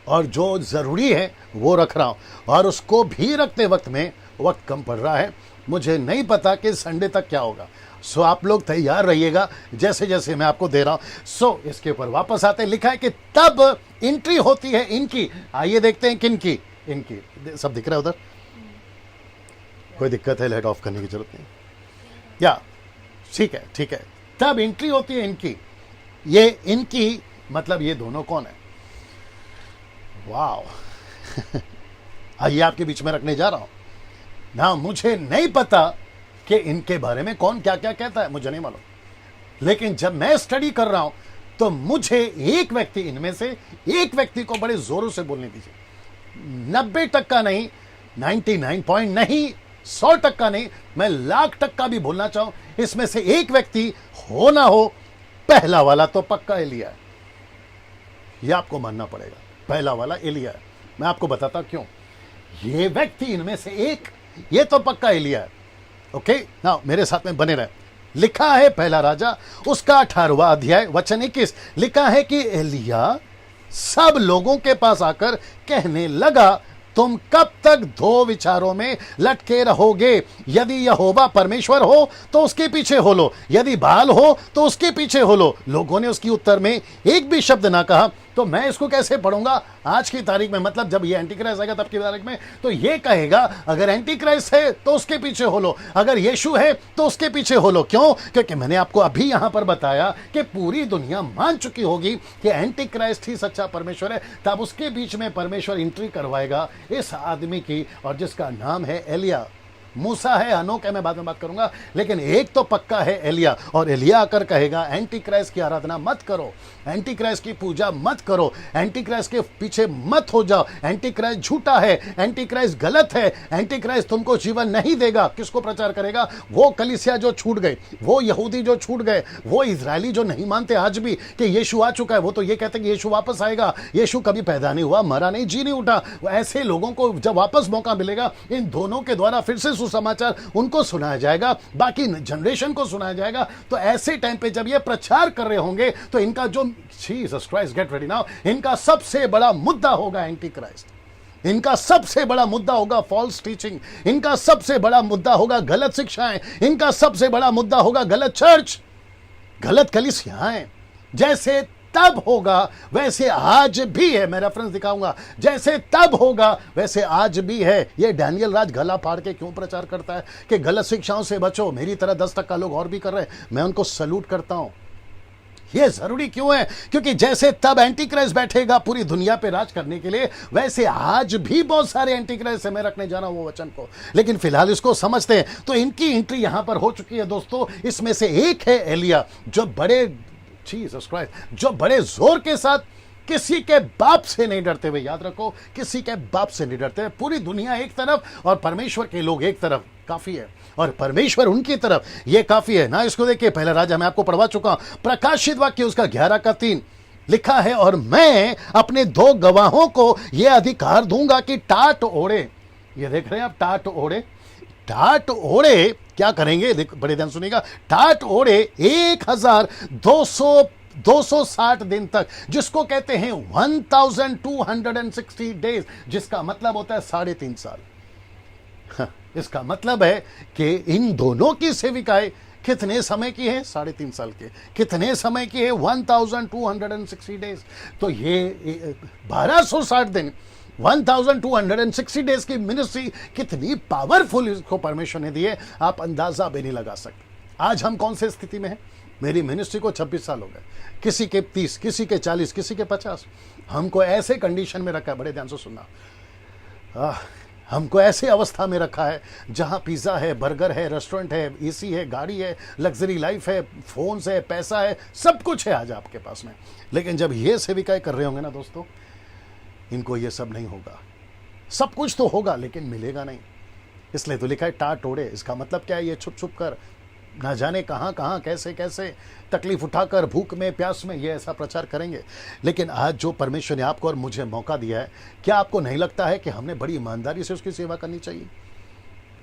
और जो जरूरी है वो रख रहा हूं, और उसको भी रखते वक्त में वक्त कम पड़ रहा है। मुझे नहीं पता कि संडे तक क्या होगा। सो आप लोग तैयार रहिएगा जैसे जैसे मैं आपको दे रहा हूं। सो इसके ऊपर वापस आते हैं। लिखा है कि तब एंट्री होती है इनकी। आइए देखते हैं किन की। इनकी सब दिख रहा है उधर? कोई दिक्कत है? लाइट ऑफ करने की जरूरत नहीं, या ठीक है, ठीक है। तब एंट्री होती है इनकी। ये इनकी मतलब ये दोनों कौन है? वाह आइए आपके बीच में रखने जा रहा हूं ना। मुझे नहीं पता कि इनके बारे में कौन क्या क्या कहता है, मुझे नहीं मालूम, लेकिन जब मैं स्टडी कर रहा हूं तो मुझे एक व्यक्ति, इनमें से एक व्यक्ति को बड़े जोरों से बोलने दीजिए। 90% नहीं, 99 पॉइंट नहीं, 100% नहीं, मैं 1,00,000% भी बोलना चाहूं, इसमें से एक व्यक्ति हो ना हो, पहला वाला तो पक्का एलिया है। यह आपको मानना पड़ेगा, पहला वाला एलिया है। मैं आपको बताता क्यों। ये व्यक्ति इनमें से एक, ये तो पक्का एलिया है। ओके ना, मेरे साथ में बने रहे। लिखा है पहला राजा उसका 18वां अध्याय वचन 21, लिखा है कि एलिया सब लोगों के पास आकर कहने लगा, तुम कब तक दो विचारों में लटके रहोगे? यदि यहोवा परमेश्वर हो तो उसके पीछे हो लो, यदि बाल हो तो उसके पीछे हो लो। लोगों ने उसकी उत्तर में एक भी शब्द ना कहा। तो मैं इसको कैसे पढ़ूंगा आज की तारीख में? मतलब जब ये एंटी क्राइस्ट आएगा तब की तारीख में तो ये कहेगा अगर एंटी क्राइस्ट है तो उसके पीछे हो लो, अगर यीशु है तो उसके पीछे हो लो। क्यों? क्योंकि मैंने आपको अभी यहां पर बताया कि पूरी दुनिया मान चुकी होगी कि एंटी क्राइस्ट ही सच्चा परमेश्वर है। तब उसके बीच में परमेश्वर एंट्री करवाएगा इस आदमी की, और जिसका नाम है एलिया। मूसा है, हनोक है, मैं बाद में बात करूंगा, लेकिन एक तो पक्का है एलिया। और एलिया आकर कहेगा एंटी क्राइस्ट की आराधना मत करो, एंटी क्राइस्ट की पूजा मत करो, एंटी क्राइस्ट के पीछे मत हो जाओ, एंटी क्राइस्ट झूठा है, एंटी क्राइस्ट गलत है, एंटी क्राइस्ट तुमको जीवन नहीं देगा। किसको प्रचार करेगा? वो कलीसिया जो छूट गए, वो यहूदी जो छूट गए, वो इजरायली जो नहीं मानते आज भी कि यीशु आ चुका है। वो तो ये कहते हैं कि यीशु वापस आएगा, यीशु कभी पैदा नहीं हुआ, मरा नहीं, जी नहीं उठा। ऐसे लोगों को जब वापस मौका मिलेगा, इन दोनों के द्वारा फिर से सुसमाचार उनको सुनाया जाएगा, बाकी जनरेशन को सुनाया जाएगा। तो ऐसे टाइम पे जब ये प्रचार कर रहे होंगे तो इनका जो Jesus Christ get ready now, इनका सबसे बड़ा मुद्दा होगा एंटी क्राइस्ट, इनका सबसे बड़ा मुद्दा होगा फॉल्स टीचिंग, इनका सबसे बड़ा मुद्दा होगा गलत शिक्षाएं, इनका सबसे बड़ा मुद्दा होगा गलत चर्च, गलत कलीसियाएं। जैसे तब होगा वैसे आज भी है। मैं रेफरेंस दिखाऊंगा, जैसे तब होगा वैसे आज भी है। ये डैनियल राज गला फाड़ के क्यों प्रचार करता है कि गलत शिक्षाओं से बचो? मेरी तरह 10% लोग और भी कर रहे हैं, मैं उनको सैल्यूट करता हूं। ये जरूरी क्यों है? क्योंकि जैसे तब एंटी क्राइस्ट बैठेगा पूरी दुनिया पे राज करने के लिए, वैसे आज भी बहुत सारे एंटी क्राइस्ट है। मैं रखने जा रहा हूं वो वचन को, लेकिन फिलहाल इसको समझते हैं। तो इनकी एंट्री यहां पर हो चुकी है दोस्तों। इसमें से एक है एलिया, जो बड़े जीसस क्राइस्ट, जो बड़े जोर के साथ किसी के बाप से नहीं डरते हुए, याद रखो, किसी के बाप से नहीं डरते। पूरी दुनिया एक तरफ और परमेश्वर के लोग एक तरफ, काफी है, और परमेश्वर उनकी तरफ, ये काफी है ना। इसको देखिए, पहला राजा मैं आपको पढ़वा चुका हूं, प्रकाशित वाक्य उसका 11 लिखा है, और मैं अपने 2 गवाहों को यह अधिकार दूंगा कि टाट ओढ़े। ये देख रहे हैं आप, टाट ओढ़े, टाट ओढ़े क्या करेंगे? देखो बड़े ध्यान सुनिएगा, टाट ओढ़े 1260 दिन तक, जिसको कहते हैं 1260 डेज, जिसका मतलब होता है 3.5 साल। इसका मतलब है कि इन दोनों की सेविकाएं कितने समय की है? 3.5 साल के। कितने समय की है? 1260 डेज। तो ये 1260 दिन, 1260 डेज की मिनिस्ट्री कितनी पावरफुल इसको परमेश्वर ने दी है, आप अंदाजा भी नहीं लगा सकते। आज हम कौन से स्थिति में हैं? मेरी मिनिस्ट्री को 26 साल हो गए, किसी के 30, किसी के 40, किसी के 50। हमको ऐसे कंडीशन में रखा है, बड़े ध्यान से सुनना, हमको ऐसे अवस्था में रखा है जहां पिज्जा है, बर्गर है, रेस्टोरेंट है, एसी है, गाड़ी है, लग्जरी लाइफ है, फोन्स है, पैसा है, सब कुछ है आज आपके पास में। लेकिन जब ये सेविकाएं कर रहे होंगे ना दोस्तों, इनको ये सब नहीं होगा। सब कुछ तो होगा लेकिन मिलेगा नहीं। इसलिए तो लिखा है टाट ओढ़े। इसका मतलब क्या है? ये छुप छुप कर, ना जाने कहां कहां, कैसे कैसे तकलीफ उठाकर, भूख में, प्यास में, ये ऐसा प्रचार करेंगे। लेकिन आज जो परमेश्वर ने आपको और मुझे मौका दिया है, क्या आपको नहीं लगता है कि हमने बड़ी ईमानदारी से उसकी सेवा करनी चाहिए?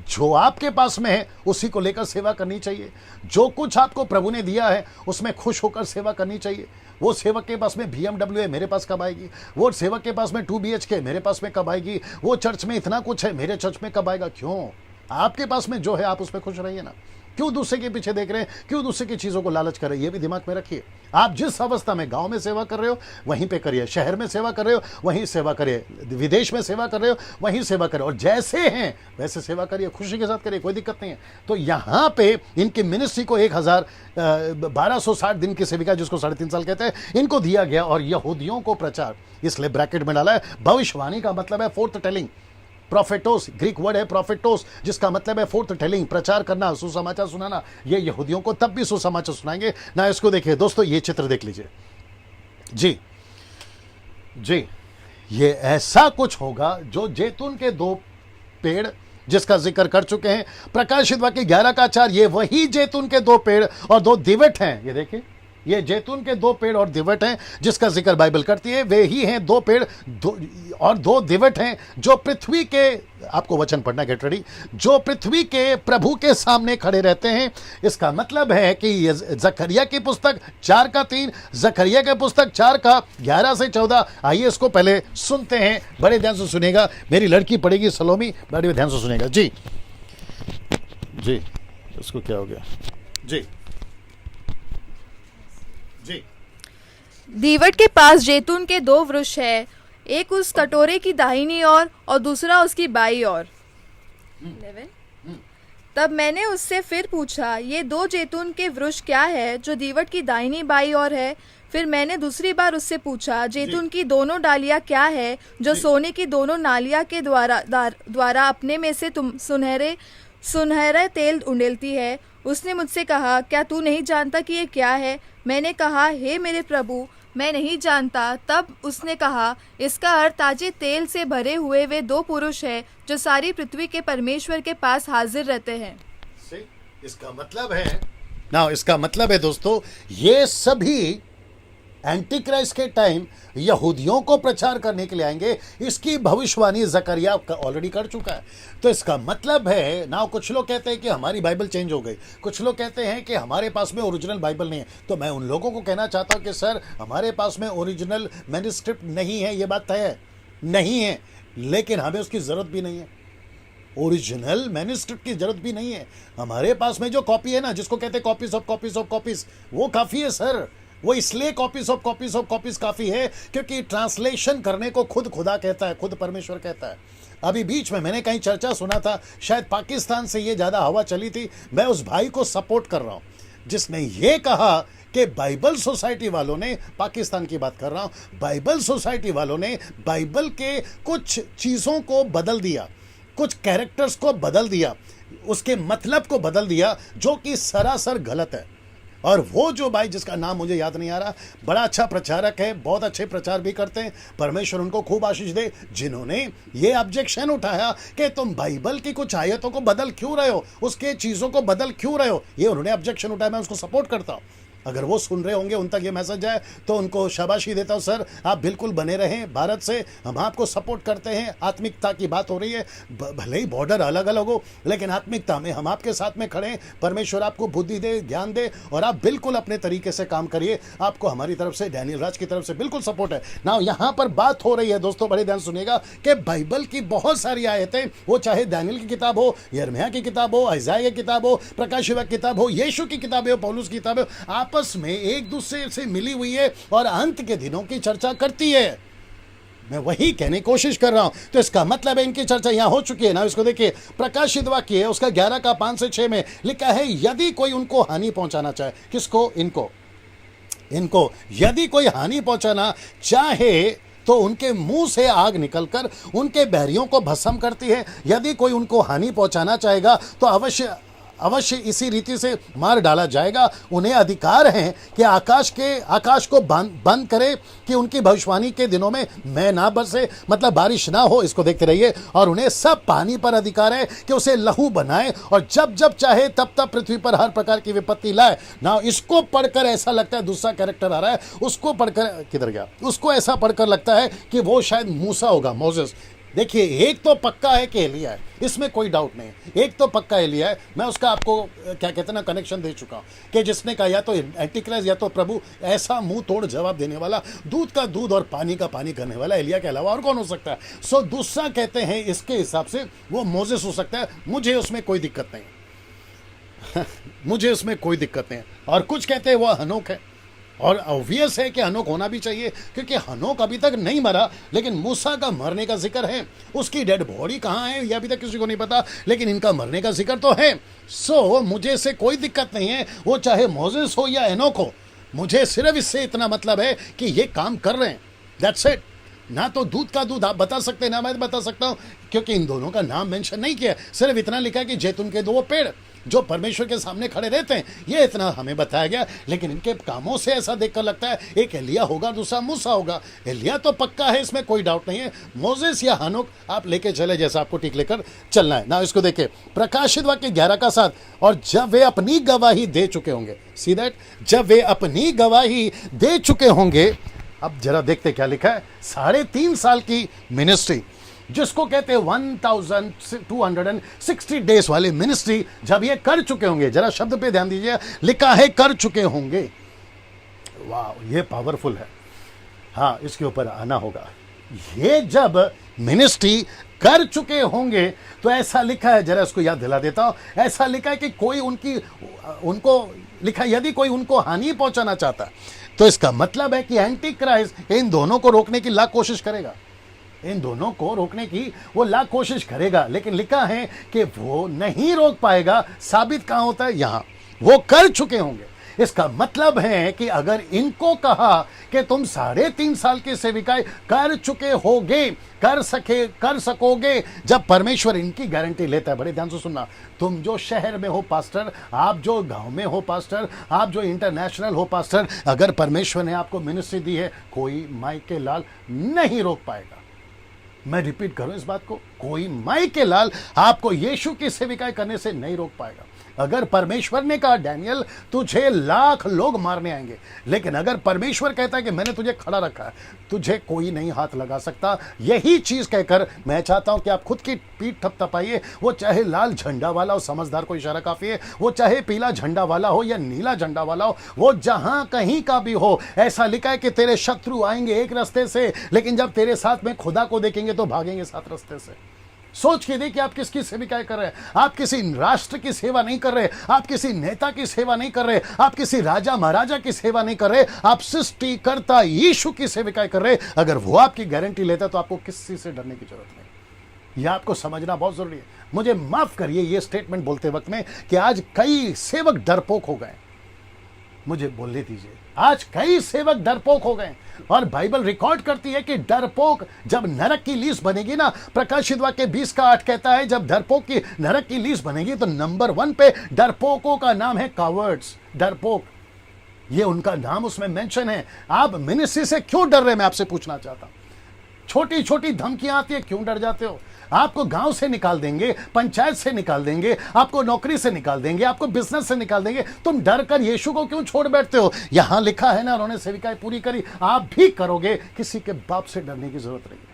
जो आपके पास में है उसी को लेकर सेवा करनी चाहिए। जो कुछ आपको प्रभु ने दिया है उसमें खुश होकर सेवा करनी चाहिए। वो सेवक के पास में BMW है, मेरे पास कब आएगी? वो सेवक के पास में 2 BHK, मेरे पास में कब आएगी? वो चर्च में इतना कुछ है, मेरे चर्च में कब आएगा? क्यों? आपके पास में जो है आप उसमें खुश रहिए ना। क्यों दूसरे के पीछे देख रहे हैं? क्यों दूसरे की चीजों को लालच कर रहे हैं? ये भी दिमाग में रखिए। आप जिस अवस्था में, गांव में सेवा कर रहे हो वहीं पे करिए, शहर में सेवा कर रहे हो वहीं सेवा करिए, विदेश में सेवा कर रहे हो वहीं सेवा करिए, और जैसे हैं वैसे सेवा करिए, खुशी के साथ करिए, कोई दिक्कत नहीं है। तो यहाँ पे इनकी मिनिस्ट्री को 1260 दिन की सेविका, जिसको 3.5 साल कहते हैं, इनको दिया गया। और यहूदियों को प्रचार, इसलिए ब्रैकेट में डाला है, भविष्यवाणी का मतलब है फोर्थ टेलिंग। प्रोफेटोस ग्रीक वर्ड है, प्रोफेटोस, जिसका मतलब है फोर्थ टेलिंग, प्रचार करना, सुसमाचार सुनाना। ये यहूदियों को तब भी सुसमाचार सुनाएंगे ना। इसको देखिए दोस्तों, ये चित्र देख लीजिए जी जी, ये ऐसा कुछ होगा जो जैतून के 2 पेड़, जिसका जिक्र कर चुके हैं प्रकाशित वाक्य 11 का 4, ये वही जैतून के 2 पेड़ और 2 दिवट हैं। ये देखिए, ये जैतून के दो पेड़ और दिवट हैं जिसका जिक्र बाइबल करती है। वे ही हैं दो पेड़ और दो दिवट हैं जो पृथ्वी के, आपको वचन पढ़ना गेट रेडी, जो पृथ्वी के प्रभु के सामने खड़े रहते हैं। इसका मतलब है कि जकरिया की पुस्तक 4:3, जकरिया की पुस्तक 4:11 से 14। आइए इसको पहले सुनते हैं, बड़े ध्यान से सुनिएगा। मेरी लड़की पढ़ेगी सलोमी, बड़े ध्यान से सुनिएगा जी। जी इसको क्या हो गया जी जी। दीवट के पास जैतून के दो वृक्ष है, एक उस कटोरे की दाहिनी ओर और दूसरा उसकी बाईं ओर। 11। तब मैंने उससे फिर पूछा, ये दो जैतून के वृक्ष क्या है जो दीवट की दाहिनी बाईं ओर है? फिर मैंने दूसरी बार उससे पूछा, जैतून की दोनों डालियां क्या है जो सोने की दोनों नालियां के द्वारा अपने में से तुम सुनहरा तेल उंडेलती है? उसने मुझसे कहा, क्या तू नहीं जानता कि ये क्या है? मैंने कहा, हे मेरे प्रभु, मैं नहीं जानता। तब उसने कहा, इसका अर्थ ताजे तेल से भरे हुए वे दो पुरुष हैं जो सारी पृथ्वी के परमेश्वर के पास हाजिर रहते हैं। इसका मतलब है इसका मतलब है दोस्तों, ये सभी एंटी क्राइस्ट के टाइम यहूदियों को प्रचार करने के लिए आएंगे। इसकी भविष्यवाणी जकरिया ऑलरेडी कर चुका है। तो इसका मतलब है कुछ लोग कहते हैं कि हमारी बाइबल चेंज हो गई, कुछ लोग कहते हैं कि हमारे पास में ओरिजिनल बाइबल नहीं है। तो मैं उन लोगों को कहना चाहता हूं कि सर, हमारे पास में ओरिजिनल मैन्युस्क्रिप्ट नहीं है, ये बात तय है, नहीं है, लेकिन हमें उसकी जरूरत भी नहीं है। ओरिजिनल मैन्युस्क्रिप्ट की जरूरत भी नहीं है। हमारे पास में जो कॉपी है जिसको कहते हैं copies of copies of copies, वो काफी है सर। वो इसलिए copies of copies of copies काफी है क्योंकि ट्रांसलेशन करने को खुद खुदा कहता है, खुद परमेश्वर कहता है। अभी बीच में मैंने कहीं चर्चा सुना था, शायद पाकिस्तान से ये ज्यादा हवा चली थी। मैं उस भाई को सपोर्ट कर रहा हूं जिसने ये कहा कि बाइबल सोसाइटी वालों ने, पाकिस्तान की बात कर रहा हूं, बाइबल सोसाइटी वालों ने बाइबल के कुछ चीजों को बदल दिया, कुछ कैरेक्टर्स को बदल दिया, उसके मतलब को बदल दिया, जो कि सरासर गलत है। और वो जो भाई जिसका नाम मुझे याद नहीं आ रहा, बड़ा अच्छा प्रचारक है, बहुत अच्छे प्रचार भी करते हैं, परमेश्वर उनको खूब आशीष दे, जिन्होंने ये ऑब्जेक्शन उठाया कि तुम बाइबल की कुछ आयतों को बदल क्यों रहे हो, उसके चीज़ों को बदल क्यों रहे हो, ये उन्होंने ऑब्जेक्शन उठाया। मैं उसको सपोर्ट करता हूँ। अगर वो सुन रहे होंगे, उन तक ये मैसेज जाए, तो उनको शाबाशी देता हूँ। सर, आप बिल्कुल बने रहें भारत से, हम आपको सपोर्ट करते हैं। आत्मिकता की बात हो रही है, भले ही बॉर्डर अलग अलग हो, लेकिन आत्मिकता में हम आपके साथ में खड़े हैं। परमेश्वर आपको बुद्धि दे, ज्ञान दे, और आप बिल्कुल अपने तरीके से काम करिए। आपको हमारी तरफ से, डैनियल राज की तरफ से बिल्कुल सपोर्ट है। ना यहाँ पर बात हो रही है दोस्तों, बड़े ध्यान सुनिएगा, कि बाइबल की बहुत सारी आयतें, वो चाहे डैनियल की किताब हो, यिर्मयाह की किताब हो, इसाइया की किताब हो, प्रकाशित वाक्य की किताब हो, यीशु की किताब हो, पौलुस की किताब हो, आपस में एक दूसरे से मिली हुई है और अंत के दिनों की चर्चा करती है। मैं वही कहने की कोशिश कर रहा हूं। तो इसका मतलब है इनकी चर्चा यहां हो चुकी है इसको देखिए, प्रकाशित वाक्य है उसका 11:5-6 में लिखा है, यदि कोई उनको हानि पहुंचाना चाहे, किसको? इनको यदि कोई हानि पहुंचाना चाहे तो उनके मुंह से आग निकलकर उनके बैरियों को भस्म करती है। यदि कोई उनको हानि पहुंचाना चाहेगा तो अवश्य इसी रीति से मार डाला जाएगा। उन्हें अधिकार है कि आकाश को बंद करे कि उनकी भविष्यवाणी के दिनों में मैं ना बरसे, मतलब बारिश ना हो। इसको देखते रहिए। और उन्हें सब पानी पर अधिकार है कि उसे लहू बनाए और जब जब चाहे तब तब पृथ्वी पर हर प्रकार की विपत्ति लाए। ना इसको पढ़कर ऐसा लगता है, दूसरा कैरेक्टर आ रहा है, उसको पढ़कर किधर गया, उसको ऐसा पढ़कर लगता है कि वो शायद मूसा होगा, मोसेस। देखिए, एक तो पक्का है कि एलिया है, इसमें कोई डाउट नहीं। एक तो पक्का एलिया है। मैं उसका आपको क्या कहते हैं ना कनेक्शन दे चुका हूं कि जिसने कहा या तो एंटीक्राइस्ट या तो प्रभु, ऐसा मुंह तोड़ जवाब देने वाला, दूध का दूध और पानी का पानी करने वाला एलिया के अलावा और कौन हो सकता है? सो दूसरा कहते हैं इसके हिसाब से वो मोसेस हो सकता है। मुझे उसमें कोई दिक्कत नहीं मुझे उसमें कोई दिक्कत नहीं। और कुछ कहते हैं वो हनोक है, और ऑब्वियस है कि हनोक होना भी चाहिए क्योंकि हनोक अभी तक नहीं मरा, लेकिन मूसा का मरने का जिक्र है। उसकी डेड बॉडी कहाँ है ये अभी तक किसी को नहीं पता, लेकिन इनका मरने का जिक्र तो है। सो मुझे इससे कोई दिक्कत नहीं है, वो चाहे मोसेस हो या एनोक हो। मुझे सिर्फ इससे इतना मतलब है कि ये काम कर रहे हैं, दैट्स इट। ना तो दूध का दूध आप बता सकते हैं, ना मैं बता सकता हूं, क्योंकि इन दोनों का नाम मेंशन नहीं किया, सिर्फ इतना लिखा कि जैतून के दो पेड़। जो परमेश्वर के सामने खड़े रहते हैं, ये इतना हमें बताया गया। लेकिन इनके कामों से ऐसा देखकर लगता है एक एलिया होगा, दूसरा मूसा होगा। एलिया तो पक्का है, इसमें कोई डाउट नहीं है। मोसेस या हनोक आप लेके चले जैसा आपको ठीक लेकर चलना है ना। इसको देखिए प्रकाशित वाक्य 11 का 7, और जब वे अपनी गवाही दे चुके होंगे, सी दैट, जब वे अपनी गवाही दे चुके होंगे। अब जरा देखते क्या लिखा है, 3.5 साल की मिनिस्ट्री, जिसको कहते हैं 1260 डेज वाली मिनिस्ट्री, जब ये कर चुके होंगे, जरा शब्द पे ध्यान दीजिए, लिखा है कर चुके होंगे। वाह, ये पावरफुल है। हाँ, इसके ऊपर आना होगा। ये जब मिनिस्ट्री कर चुके होंगे तो ऐसा लिखा है, जरा इसको याद दिला देता हूं, ऐसा लिखा है कि कोई उनको लिखा है, यदि कोई उनको हानि पहुंचाना चाहता है तो इसका मतलब है कि एंटी क्राइस्ट इन दोनों को रोकने की लाख कोशिश करेगा, इन दोनों को रोकने की वो लाख कोशिश करेगा। लेकिन लिखा है कि वो नहीं रोक पाएगा। साबित कहां होता है? यहां, वो कर चुके होंगे। इसका मतलब है कि अगर इनको कहा कि तुम 3.5 साल की सेविकाएं कर चुके होगे, कर सकोगे, जब परमेश्वर इनकी गारंटी लेता है, बड़े ध्यान से सुनना, तुम जो शहर में हो पास्टर, आप जो गांव में हो पास्टर, आप जो इंटरनेशनल हो पास्टर, अगर परमेश्वर ने आपको मिनिस्ट्री दी है, कोई माई के लाल नहीं रोक पाएगा। मैं रिपीट करूं इस बात को, कोई माई के लाल आपको यीशु की सेविकाएं करने से नहीं रोक पाएगा। अगर परमेश्वर ने कहा डैनियल तुझे लाख लोग मारने आएंगे, लेकिन अगर परमेश्वर कहता है कि मैंने तुझे खड़ा रखा है, तुझे कोई नहीं हाथ लगा सकता। यही चीज कहकर मैं चाहता हूं कि आप खुद की पीठ थपथपाइए। वो चाहे लाल झंडा वाला हो, समझदार को इशारा काफी है, वो चाहे पीला झंडा वाला हो या नीला झंडा वाला हो, वो जहां कहीं का भी हो। ऐसा लिखा है कि तेरे शत्रु आएंगे एक रास्ते से, लेकिन जब तेरे साथ में खुदा को देखेंगे तो भागेंगे 7 रास्ते से। सोच के देखिए आप किसकी सेविकाएं कर रहे हैं। आप किसी राष्ट्र की सेवा नहीं कर रहे, आप किसी नेता की सेवा नहीं कर रहे, आप किसी राजा महाराजा की सेवा नहीं कर रहे, आप सृष्टिकर्ता यीशु की सेविकाएं कर रहे। अगर वो आपकी गारंटी लेता तो आपको किसी से डरने की जरूरत नहीं। यह आपको समझना बहुत जरूरी है। मुझे माफ करिए ये स्टेटमेंट बोलते वक्त में कि आज कई सेवक डरपोक हो गए, मुझे बोलने दीजिए, आज कई सेवक डरपोक हो गए। और बाइबल रिकॉर्ड करती है कि डरपोक जब नरक की लीस्ट बनेगी ना, प्रकाशित वाक्य 20 का 8 कहता है, जब डरपोक की नरक की लीस्ट बनेगी तो नंबर 1 पे डरपोकों का नाम है कावर्ड्स, डरपोक, ये उनका नाम उसमें मेंशन है। आप मिनिस्ट्री से क्यों डर रहे, मैं आपसे पूछना चाहता हूं। छोटी छोटी धमकियां आती है, क्यों डर जाते हो? आपको गांव से निकाल देंगे, पंचायत से निकाल देंगे, आपको नौकरी से निकाल देंगे, आपको बिजनेस से निकाल देंगे, तुम डर कर यीशु को क्यों छोड़ बैठते हो? यहां लिखा है ना, उन्होंने सेविकाएं पूरी करी, आप भी करोगे। किसी के बाप से डरने की जरूरत नहीं है।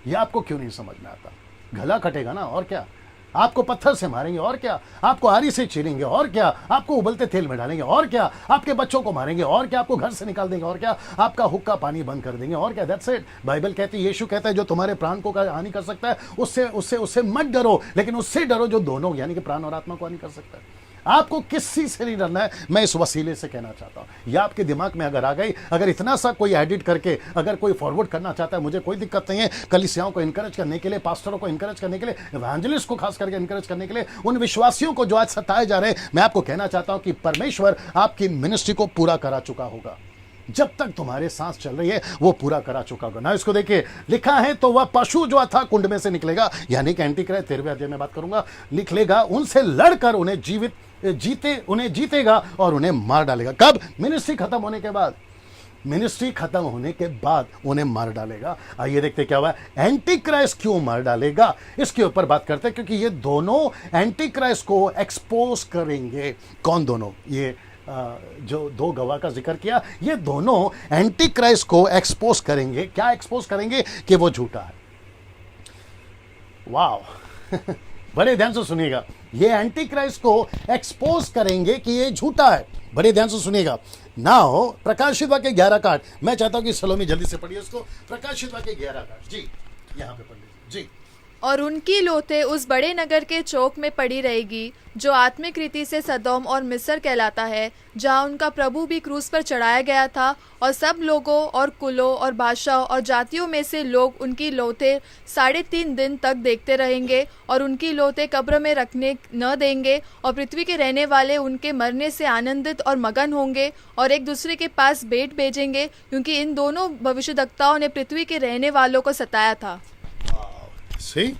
यह आपको क्यों नहीं समझ में आता? गला कटेगा ना, और क्या? आपको पत्थर से मारेंगे, और क्या? आपको आरी से चीरेंगे, और क्या? आपको उबलते तेल में डालेंगे, और क्या? आपके बच्चों को मारेंगे, और क्या? आपको घर से निकाल देंगे, और क्या? आपका हुक्का पानी बंद कर देंगे, और क्या? That's it. बाइबल कहती है, यीशु कहता है, जो तुम्हारे प्राण को हानि कर सकता है उससे मत डरो, लेकिन उससे डरो जो दोनों यानी कि प्राण और आत्मा को हानि कर सकता है। आपको किसी से नहीं डरना है। मैं इस वसीले से कहना चाहता हूं, यह आपके दिमाग में अगर आ गई, अगर इतना सा कोई एडिट करके अगर कोई फॉरवर्ड करना चाहता है, मुझे कोई दिक्कत नहीं है। कलीसियाओं को इनकरेज करने के लिए, पास्टरों को इनकरेज करने के लिए, इवेंजलिस्ट को खास करके इनकरेज करने के लिए, उन विश्वासियों को जो आज सताए जा रहे हैं, मैं आपको कहना चाहता हूं कि परमेश्वर आपकी मिनिस्ट्री को पूरा करा चुका होगा। जब तक तुम्हारे सांस चल रही है वो पूरा करा चुका होगा ना। इसको देखिए, लिखा है, तो वह पशु जो था कुंड में से निकलेगा, यानी कि एंटी क्राइस्ट, 13वें अध्याय में बात करूंगा, निकलेगा, उनसे लड़कर उन्हें जीतेगा और उन्हें मार डालेगा। कब? मिनिस्ट्री खत्म होने के बाद। मिनिस्ट्री खत्म होने के बाद उन्हें मार डालेगा। आइए देखते क्या हुआ। एंटी क्राइस्ट क्यों मार डालेगा, इसके ऊपर बात करते हैं, क्योंकि ये दोनों एंटी क्राइस्ट को एक्सपोज करेंगे। कौन दोनों? ये जो 2 गवाह का जिक्र किया, ये दोनों एंटी क्राइस्ट को एक्सपोज करेंगे। क्या एक्सपोज करेंगे? कि वो झूठा है। वाह बड़े ध्यान से सुनिएगा, ये एंटी क्राइस्ट को एक्सपोज करेंगे कि ये झूठा है। बड़े ध्यान से सुनिएगा। नाउ प्रकाशित वाक्य 11 का 8, मैं चाहता हूं कि सलोमी जल्दी से पढ़िए उसको। प्रकाशित वाक्य 11 का 8 जी, यहां पे पढ़ लीजिए जी। और उनकी लोथें उस बड़े नगर के चौक में पड़ी रहेगी, जो आत्मिक रीति से सदोम और मिस्र कहलाता है, जहाँ उनका प्रभु भी क्रूस पर चढ़ाया गया था। और सब लोगों और कुलों और भाषाओं और जातियों में से लोग उनकी लोथें 3.5 दिन तक देखते रहेंगे, और उनकी लोथें कब्र में रखने न देंगे। और पृथ्वी के रहने वाले उनके मरने से आनंदित और मगन होंगे, और एक दूसरे के पास भेंट भेजेंगे, क्योंकि इन दोनों भविष्यद्वक्ताओं ने पृथ्वी के रहने वालों को सताया था। See?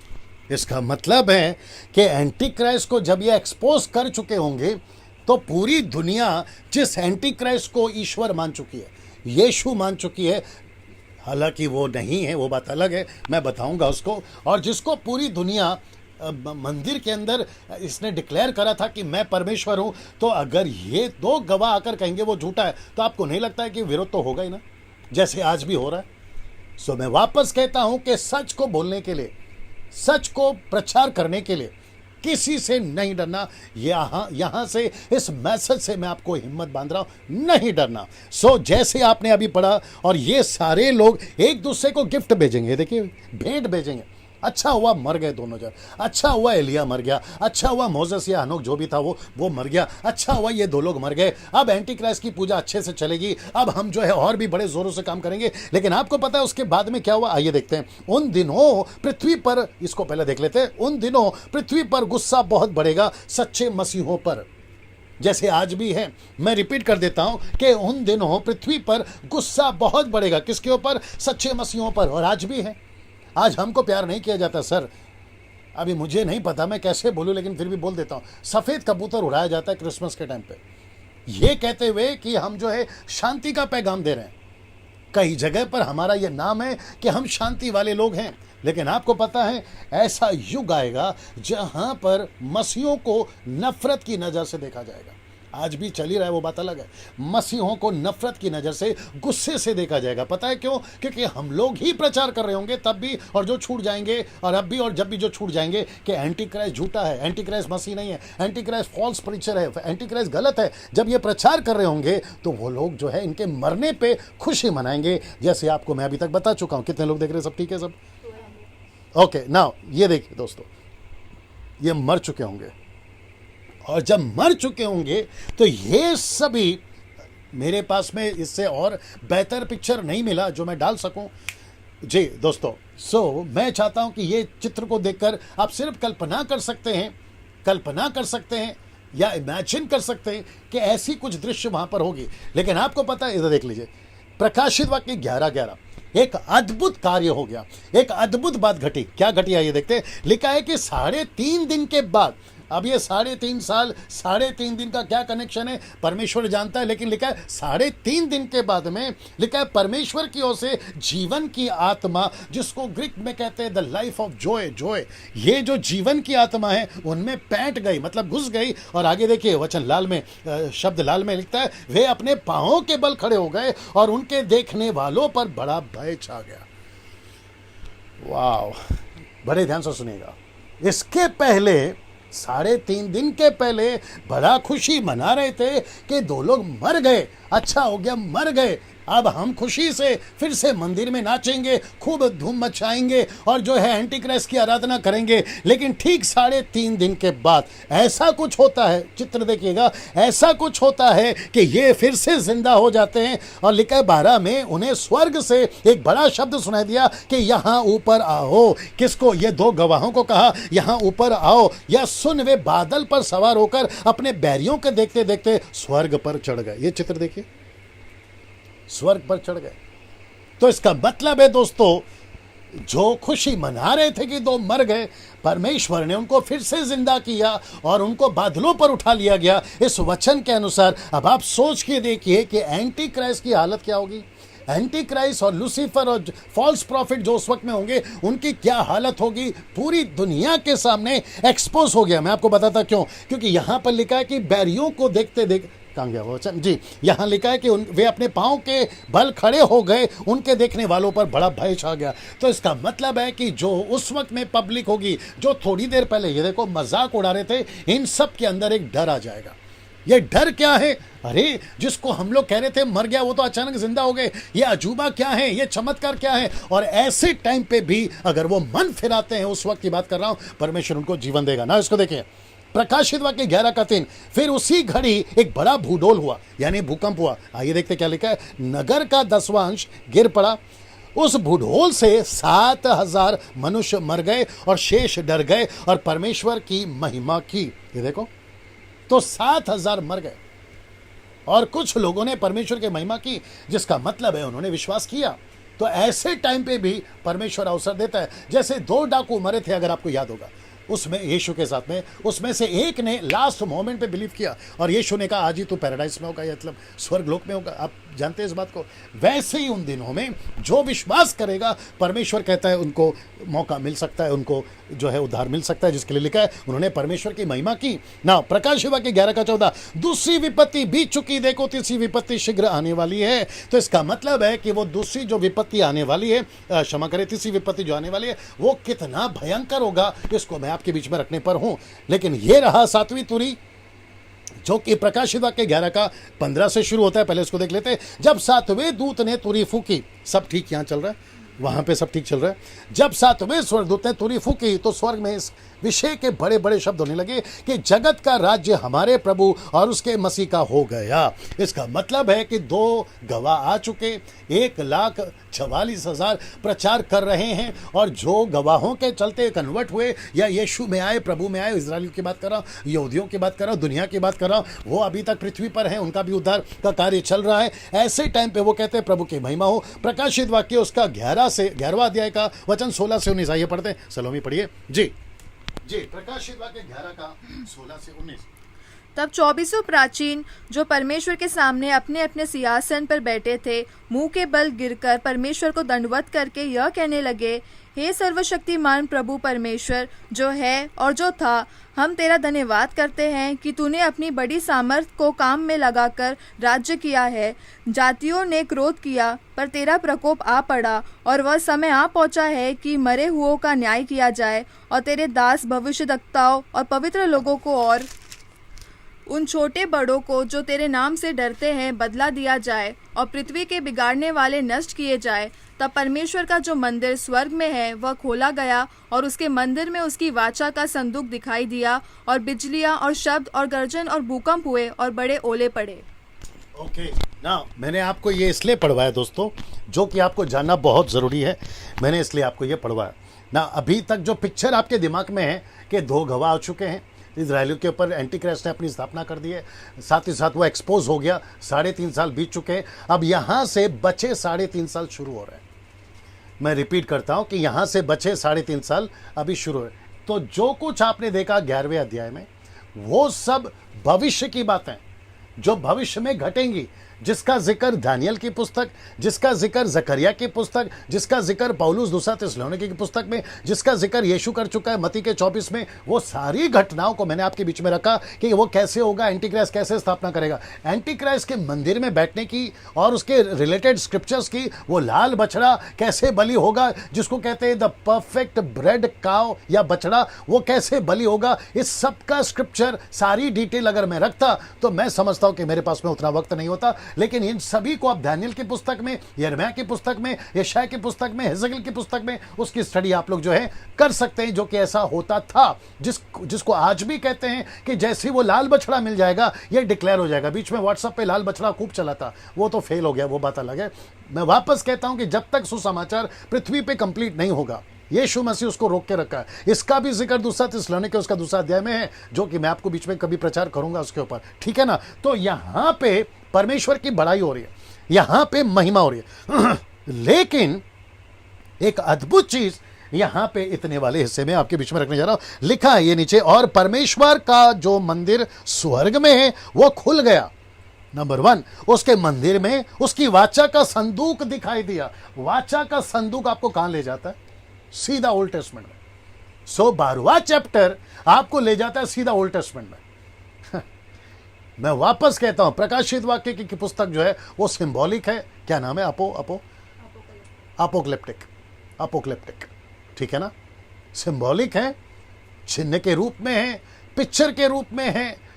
इसका मतलब है कि एंटी क्राइस्ट को जब ये एक्सपोज कर चुके होंगे तो पूरी दुनिया जिस एंटी क्राइस्ट को ईश्वर मान चुकी है, यीशु मान चुकी है, हालांकि वो नहीं है, वो बात अलग है, मैं बताऊंगा उसको, और जिसको पूरी दुनिया मंदिर के अंदर इसने डिक्लेयर करा था कि मैं परमेश्वर हूं, तो अगर ये दो गवाह आकर कहेंगे वो झूठा है, तो आपको नहीं लगता है कि विरोध तो होगा ही ना, जैसे आज भी हो रहा है। सो मैं वापस कहता हूं कि सच को बोलने के लिए, सच को प्रचार करने के लिए किसी से नहीं डरना। यहां से इस मैसेज से मैं आपको हिम्मत बांध रहा हूं, नहीं डरना। सो जैसे आपने अभी पढ़ा, और ये सारे लोग एक दूसरे को गिफ्ट भेजेंगे, देखिए भेंट भेजेंगे। अच्छा हुआ मर गए दोनों जन, अच्छा हुआ एलिया मर गया, अच्छा हुआ मोसेस या हनोक जो भी था वो मर गया, अच्छा हुआ ये दो लोग मर गए। अब एंटी क्राइस्ट की पूजा अच्छे से चलेगी, अब हम जो है और भी बड़े जोरों से काम करेंगे। लेकिन आपको पता है उसके बाद में क्या हुआ, आइए देखते हैं। उन दिनों पृथ्वी पर, इसको पहले देख लेते हैं, उन दिनों पृथ्वी पर गुस्सा बहुत बढ़ेगा सच्चे मसीहों पर, जैसे आज भी है। मैं रिपीट कर देता हूं कि उन दिनों पृथ्वी पर गुस्सा बहुत बढ़ेगा, किसके ऊपर, सच्चे मसीहों पर, और आज भी है। आज हमको प्यार नहीं किया जाता सर, अभी मुझे नहीं पता मैं कैसे बोलूं, लेकिन फिर भी बोल देता हूं। सफेद कबूतर उड़ाया जाता है क्रिसमस के टाइम पे, ये कहते हुए कि हम जो है शांति का पैगाम दे रहे हैं। कई जगह पर हमारा ये नाम है कि हम शांति वाले लोग हैं, लेकिन आपको पता है ऐसा युग आएगा जहां पर मसीहों को नफरत की नजर से देखा जाएगा। आज भी चल ही रहा है, वो बात अलग है। मसीहों को नफरत की नज़र से, गुस्से से देखा जाएगा। पता है क्यों? क्योंकि हम लोग ही प्रचार कर रहे होंगे तब भी, और जो छूट जाएंगे, और अब भी और जब भी जो छूट जाएंगे कि एंटी क्राइस्ट झूठा है, एंटी क्राइस्ट मसीह नहीं है, एंटी क्राइस्ट फॉल्स प्रीचर है, एंटी क्राइस्ट गलत है। जब ये प्रचार कर रहे होंगे तो वो लोग जो है इनके मरने पे खुशी मनाएंगे, जैसे आपको मैं अभी तक बता चुका हूँ। कितने लोग देख रहे हैं? सब ठीक है सब? ओके, नाउ ये देखिए दोस्तों, ये मर चुके होंगे, और जब मर चुके होंगे तो ये सभी, मेरे पास में इससे और बेहतर पिक्चर नहीं मिला जो मैं डाल सकूं जी दोस्तों। सो मैं चाहता हूं कि ये चित्र को देखकर आप सिर्फ कल्पना कर सकते हैं या इमेजिन कर सकते हैं कि ऐसी कुछ दृश्य वहां पर होगी। लेकिन आपको पता है, इधर देख लीजिए, प्रकाशित वाक्य 11:11, एक अद्भुत कार्य हो गया, एक अद्भुत बात घटी। क्या घटी है ये देखते हैं। लिखा है कि 3.5 दिन के बाद, अब ये 3.5 साल, 3.5 दिन का क्या कनेक्शन है परमेश्वर जानता है, लेकिन लिखा है 3.5 दिन के बाद में, लिखा है परमेश्वर की ओर से जीवन की आत्मा, जिसको ग्रीक में कहते हैं द लाइफ ऑफ जॉय, ये जो जीवन की आत्मा है उनमें पैंट गई, मतलब घुस गई। और आगे देखिए वचन लाल में, शब्द लाल में लिखता है, वे अपने पांवों के बल खड़े हो गए और उनके देखने वालों पर बड़ा भय छा गया। वाह, बड़े ध्यान से सुनिएगा। इसके पहले 3.5 दिन के पहले बड़ा खुशी मना रहे थे कि 2 लोग मर गए, अच्छा हो गया मर गए, अब हम खुशी से फिर से मंदिर में नाचेंगे, खूब धूम मचाएंगे और जो है एंटी क्राइस्ट की आराधना करेंगे। लेकिन ठीक 3.5 दिन के बाद ऐसा कुछ होता है, चित्र देखिएगा, ऐसा कुछ होता है कि ये फिर से जिंदा हो जाते हैं। और लिखा है 12 में, उन्हें स्वर्ग से एक बड़ा शब्द सुनाई दिया कि यहाँ ऊपर आओ। किसको? ये 2 गवाहों को कहा यहाँ ऊपर आओ। या सुन, वे बादल पर सवार होकर अपने बैरियों के देखते देखते स्वर्ग पर चढ़ गए। ये चित्र देखिए, स्वर्ग पर चढ़ गए। तो इसका मतलब है दोस्तों, जो खुशी मना रहे थे कि 2 मर गए, परमेश्वर ने उनको फिर से जिंदा किया और उनको बादलों पर उठा लिया गया इस वचन के अनुसार। अब आप सोच के देखिए कि एंटी क्राइस्ट की हालत क्या होगी। एंटी क्राइस्ट और लूसीफर और फॉल्स प्रॉफिट जो उस वक्त में होंगे, उनकी क्या हालत होगी, पूरी दुनिया के सामने एक्सपोज हो गया। मैं आपको बताता क्यों, क्योंकि यहां पर लिखा है कि बैरियों को देखते देख, कहाँ गया वचन जी, यहाँ लिखा है कि वे अपने पांव के बल खड़े हो गए, उनके देखने वालों पर बड़ा भय छा गया। तो इसका मतलब है कि जो उस वक्त में पब्लिक होगी, जो थोड़ी देर पहले ये देखो मजाक उड़ा रहे थे, इन सब के अंदर एक डर आ जाएगा। ये डर क्या है? अरे, जिसको हम लोग कह रहे थे मर गया वो तो अचानक जिंदा हो गए, ये अजूबा क्या है, ये चमत्कार क्या है। और ऐसे टाइम पे भी अगर वो मन फिराते हैं, उस वक्त की बात कर रहा हूं, परमेश्वर उनको जीवन देगा ना। इसको देखिए, प्रकाशित वाक्य 11:3, फिर उसी घड़ी एक बड़ा भूडोल हुआ, यानी भूकंप हुआ। आइए देखते क्या लिखा है। नगर का 10वां अंश गिर पड़ा, उस भूडोल से 7,000 मनुष्य मर गए और शेष डर गए और परमेश्वर की महिमा की। ये देखो, तो 7,000 मर गए और कुछ लोगों ने परमेश्वर की महिमा की, जिसका मतलब है उन्होंने विश्वास किया। तो ऐसे टाइम पे भी परमेश्वर अवसर देता है। जैसे 2 डाकू मरे थे, अगर आपको याद होगा, उसमें यीशु के साथ में, उसमें से एक ने लास्ट मोमेंट पे बिलीव किया और यीशु ने कहा आज ही तू पैराडाइस में होगा, या मतलब स्वर्ग लोक में होगा। आप जानते हैं इस बात को। वैसे ही उन दिनों में जो विश्वास करेगा, परमेश्वर कहता है उनको मौका मिल सकता है, उनको जो है उद्धार मिल सकता है, जिसके लिए लिखा है उन्होंने परमेश्वर की महिमा की। ना प्रकाश वाक्य 11:14, दूसरी विपत्ति बीत चुकी, देखो तीसरी विपत्ति शीघ्र आने वाली है। तो इसका मतलब है कि वो दूसरी जो विपत्ति आने वाली है, क्षमा करें, तीसरी विपत्ति जो आने वाली है वो कितना भयंकर होगा, इसको मैं आपके बीच में रखने पर हूं। लेकिन ये रहा 7वीं तुरी, जो कि प्रकाशित वाक्य 11:15 से शुरू होता है। पहले इसको देख लेते हैं। जब 7वें दूत ने तुरी फूकी, सब ठीक यहाँ चल रहा है, वहां पे सब ठीक चल रहा है। जब 7वें स्वर्गदूत ने तुरी फूकी तो स्वर्ग में इस विषय के बड़े बड़े शब्द होने लगे कि जगत का राज्य हमारे प्रभु और उसके मसीह का हो गया। इसका मतलब है कि 2 गवाह आ चुके, 1,44,000 प्रचार कर रहे हैं, और जो गवाहों के चलते कन्वर्ट हुए या यीशु में आए, प्रभु में आए, इजरायलियों की बात कर रहा हूँ, यहूदियों की बात कर रहा हूँ, दुनिया की बात कर रहा हूँ, वो अभी तक पृथ्वी पर हैं, उनका भी उद्धार का कार्य चल रहा है। ऐसे टाइम पे वो कहते हैं प्रभु की महिमा हो। प्रकाशित वाक्य उसका 11वां अध्याय का वचन 16 से 19, आइए पढ़ते हैं। सलोमी पढ़िए जी। प्रकाशित वाक्य 11 का 16 से 19। तब 24 प्राचीन जो परमेश्वर के सामने अपने अपने सिंहासन पर बैठे थे, मुंह के बल गिरकर परमेश्वर को दंडवत करके यह कहने लगे, हे सर्वशक्तिमान प्रभु परमेश्वर जो है और जो था, हम तेरा धन्यवाद करते हैं कि तूने अपनी बड़ी सामर्थ को काम में लगाकर राज्य किया है। जातियों ने क्रोध किया पर तेरा प्रकोप आ पड़ा, और वह समय आ पहुंचा है कि मरे हुओं का न्याय किया जाए, और तेरे दास भविष्यद्वक्ताओं और पवित्र लोगों को और उन छोटे बड़ों को जो तेरे नाम से डरते हैं बदला दिया जाए, और पृथ्वी के बिगाड़ने वाले नष्ट किए जाए। तब परमेश्वर का जो मंदिर स्वर्ग में है वह खोला गया, और उसके मंदिर में उसकी वाचा का संदूक दिखाई दिया, और बिजलियां और शब्द और गर्जन और भूकंप हुए और बड़े ओले पड़े। ओके ना, मैंने आपको ये इसलिए पढ़वाया दोस्तों, जो कि आपको जानना बहुत ज़रूरी है। मैंने इसलिए आपको ये पढ़वाया ना। अभी तक जो पिक्चर आपके दिमाग में है कि 2 गवाह आ चुके हैं, इजरायलियों के ऊपर एंटी क्राइस्ट ने अपनी स्थापना कर दी है, साथ ही साथ वो एक्सपोज हो गया, 3.5 साल बीत चुके हैं। अब यहाँ से बचे 3.5 साल शुरू हो रहे हैं। मैं रिपीट करता हूँ कि यहाँ से बचे 3.5 साल अभी शुरू हो रहे हैं। तो जो कुछ आपने देखा 11वें अध्याय में, वो सब भविष्य की बातें जो भविष्य में घटेंगी, जिसका जिक्र दानियल की पुस्तक, जिसका जिक्र जकरिया की पुस्तक, जिसका जिक्र पौलुस दूसरा थिस्सलुनीके की पुस्तक में, जिसका जिक्र यीशु कर चुका है मत्ती के 24 में, वो सारी घटनाओं को मैंने आपके बीच में रखा कि वो कैसे होगा, एंटी क्राइस्ट कैसे स्थापना करेगा। एंटी क्राइस्ट के मंदिर में बैठने की और उसके रिलेटेड स्क्रिप्चर्स की, वो लाल बछड़ा कैसे बलि होगा, जिसको कहते हैं द परफेक्ट ब्रेड काव या बछड़ा, वो कैसे बलि होगा, इस सब का स्क्रिप्चर सारी डिटेल अगर मैं रखता तो मैं समझता हूं कि मेरे पास में उतना वक्त नहीं होता। लेकिन इन सभी को आप दानियल की पुस्तक में, यिर्मयाह की पुस्तक में, यशायाह की पुस्तक में, हिजकिय्याह की पुस्तक में उसकी स्टडी आप लोग जो है कर सकते हैं, जो कि ऐसा होता था, जिसको आज भी कहते हैं कि जैसे ही वो लाल बछड़ा मिल जाएगा ये डिक्लेयर हो जाएगा। बीच में व्हाट्सएप पे लाल बछड़ा खूब चला था, वो तो फेल हो गया, वो बात अलग है। मैं वापस कहता हूं कि जब तक सुसमाचार पृथ्वी पे कंप्लीट नहीं होगा, यीशु मसीह उसको रोक के रखा है। इसका भी जिक्र दूसरा थिस्सलुनीके उसका दूसरा अध्याय में है, जो कि मैं आपको बीच में कभी प्रचार करूंगा उसके ऊपर, ठीक है ना। तो यहां पे परमेश्वर की बड़ाई हो रही है, यहां पे महिमा हो रही है। लेकिन एक अद्भुत चीज यहां पे इतने वाले हिस्से में आपके बीच में रखने जा रहा हूं। लिखा है ये नीचे, और परमेश्वर का जो मंदिर स्वर्ग में है वो खुल गया। नंबर 1, उसके मंदिर में उसकी वाचा का संदूक दिखाई दिया। वाचा का संदूक आपको कहां ले जाता है? सीधा ओल्ड टेस्टमेंट में। 12वां चैप्टर आपको ले जाता है सीधा ओल्ड टेस्टमेंट में। मैं वापस कहता हूं, प्रकाशित वाक्य की पुस्तक जो है वो सिंबॉलिक है। क्या नाम है? अपोक्लिप्टिक, ठीक है ना। सिंबॉलिक है, चिन्ह के रूप में है, पिक्चर के रूप में है।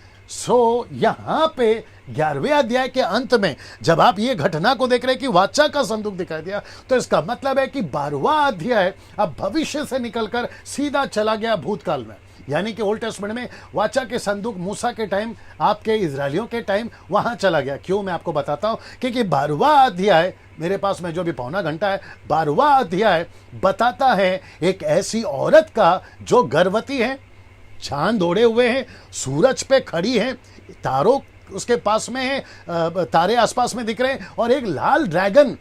यहां पे 11वें अध्याय के अंत में जब आप ये घटना को देख रहे हैं कि वाचा का संदूक दिखाई दिया, तो इसका मतलब है कि 12वां अध्याय अब भविष्य से निकलकर सीधा चला गया भूतकाल में। यानी कि ओल्ड टेस्टमेंट में वाचा के संदूक मूसा के टाइम, आपके इजरायलियों के टाइम वहां चला गया। क्यों? मैं आपको बताता हूं, क्योंकि 12वां अध्याय मेरे पास में जो भी पौना घंटा है, 12वां अध्याय बताता है एक ऐसी औरत का जो गर्भवती है, चांद ओढ़े हुए हैं, सूरज पे खड़ी है, तारों उसके पास में है, तारे आसपास में दिख रहे हैं, और एक लाल ड्रैगन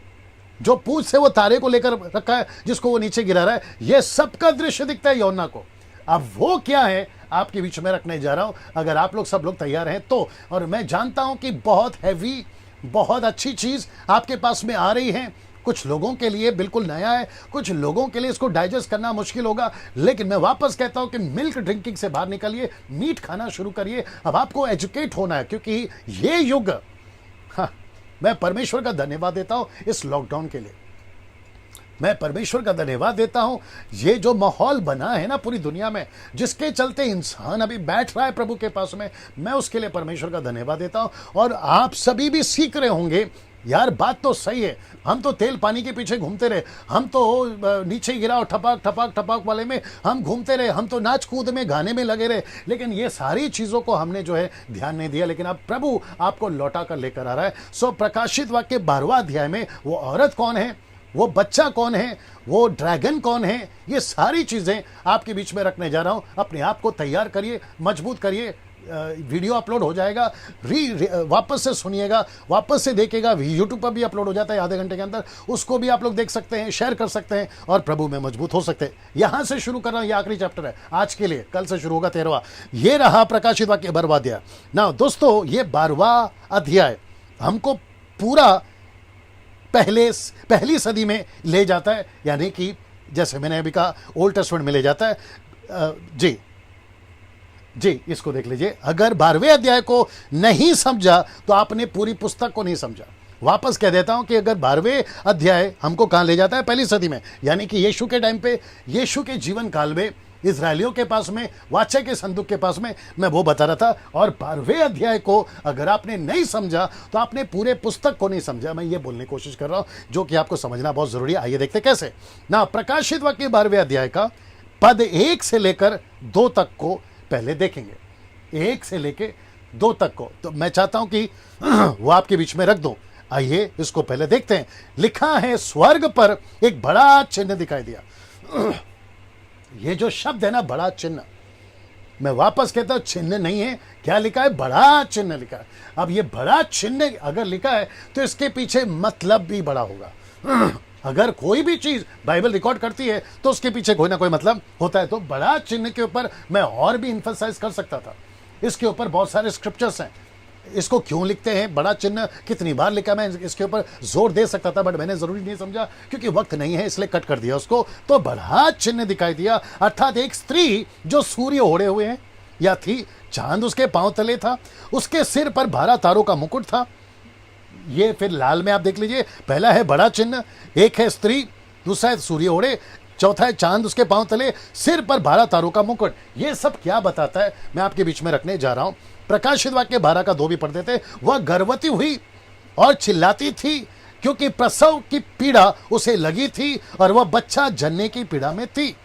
जो पूंछ से वो तारे को लेकर रखा है जिसको वो नीचे गिरा रहा है, ये सबका दृश्य दिखता है यूहन्ना को। अब वो क्या है आपके बीच में रखने जा रहा हूं, अगर आप लोग सब लोग तैयार हैं तो। और मैं जानता हूं कि बहुत हैवी, बहुत अच्छी चीज आपके पास में आ रही है। कुछ लोगों के लिए बिल्कुल नया है, कुछ लोगों के लिए इसको डाइजेस्ट करना मुश्किल होगा, लेकिन मैं वापस कहता हूं कि मिल्क ड्रिंकिंग से बाहर निकलिए, मीट खाना शुरू करिए। अब आपको एजुकेट होना है, क्योंकि ये युग, हाँ, मैं परमेश्वर का धन्यवाद देता हूं इस लॉकडाउन के लिए। मैं परमेश्वर का धन्यवाद देता हूं, ये जो माहौल बना है ना पूरी दुनिया में, जिसके चलते इंसान अभी बैठ रहा है प्रभु के पास में, मैं उसके लिए परमेश्वर का धन्यवाद देता हूं। और आप सभी भी सीख रहे होंगे, यार बात तो सही है, हम तो तेल पानी के पीछे घूमते रहे, हम तो नीचे गिराओ ठपाक ठपाक ठपाक वाले में हम घूमते रहे, हम तो नाच कूद में गाने में लगे रहे, लेकिन ये सारी चीज़ों को हमने जो है ध्यान नहीं दिया। लेकिन अब प्रभु आपको लौटा कर लेकर आ रहा है। सो प्रकाशित वाक्य 12वां अध्याय में वो औरत कौन है, वो बच्चा कौन है, वो ड्रैगन कौन है, ये सारी चीज़ें आपके बीच में रखने जा रहा हूँ। अपने आप को तैयार करिए, मजबूत करिए। वीडियो अपलोड हो जाएगा, वापस से सुनिएगा, वापस से देखिएगा। यूट्यूब पर भी अपलोड हो जाता है आधे घंटे के अंदर, उसको भी आप लोग देख सकते हैं, शेयर कर सकते हैं और प्रभु में मजबूत हो सकते हैं। यहां से शुरू कर रहा हूं, ये आखिरी चैप्टर है आज के लिए, कल से शुरू होगा 13वां। ये रहा प्रकाशित वाक्य 12वां अध्याय। ना दोस्तों, ये 12वां अध्याय हमको पूरा पहली सदी में ले जाता है, यानी कि जैसे मैंने अभी कहा ओल्ड टेस्टमेंट में ले जाता है। जी, इसको देख लीजिए। अगर 12वें अध्याय को नहीं समझा तो आपने पूरी पुस्तक को नहीं समझा। वापस कह देता हूं कि अगर 12वें अध्याय हमको कहां ले जाता है, पहली सदी में, यानी कि यीशु के टाइम पे, यीशु के जीवन काल में, इजराइलियों के पास में, वाचा के संदूक के पास में, मैं वो बता रहा था। और 12वें अध्याय को अगर आपने नहीं समझा तो आपने पूरे पुस्तक को नहीं समझा। मैं ये बोलने की कोशिश कर रहा हूं, जो कि आपको समझना बहुत जरूरी है। आइए देखते कैसे। ना प्रकाशित वाक्य 12वें अध्याय का पद 1 से लेकर 2 तक को पहले देखेंगे, 1 से लेकर 2 तक को। तो मैं चाहता हूं कि वो आपके बीच में रख दो। आइए इसको पहले देखते हैं। लिखा है, स्वर्ग पर एक बड़ा चिन्ह दिखाई दिया। ये जो शब्द है ना, बड़ा चिन्ह, मैं वापस कहता हूं चिन्ह नहीं है, क्या लिखा है, बड़ा चिन्ह लिखा है। अब ये बड़ा चिन्ह अगर लिखा है तो इसके पीछे मतलब भी बड़ा होगा। अगर कोई भी चीज बाइबल रिकॉर्ड करती है तो उसके पीछे कोई ना कोई मतलब होता है। तो बड़ा चिन्ह के ऊपर मैं और भी इन्फोसाइज कर सकता था, इसके ऊपर बहुत सारे स्क्रिप्चर्स हैं। इसको क्यों लिखते हैं, बड़ा चिन्ह कितनी बार लिखा, मैं इसके ऊपर जोर दे सकता था, बट मैंने जरूरी नहीं समझा क्योंकि वक्त नहीं है, इसलिए कट कर दिया उसको। तो बड़ा चिन्ह दिखाई दिया, अर्थात एक स्त्री जो सूर्य ओढ़े हुए हैं या थी, चांद उसके पांव तले था, उसके सिर पर 12 तारों का मुकुट था। ये फिर लाल में आप देख लीजिए, पहला है बड़ा चिन्ह, एक है स्त्री, दूसरा है सूर्य ओढ़े, चौथा है चांद उसके पांव तले, सिर पर 12 तारों का मुकुट। ये सब क्या बताता है, मैं आपके बीच में रखने जा रहा हूं। प्रकाशित वाक्य 12 का 2 भी पढ़ देते। वह गर्भवती हुई और चिल्लाती थी क्योंकि प्रसव की पीड़ा उसे लगी थी और वह बच्चा जनने की पीड़ा में थी।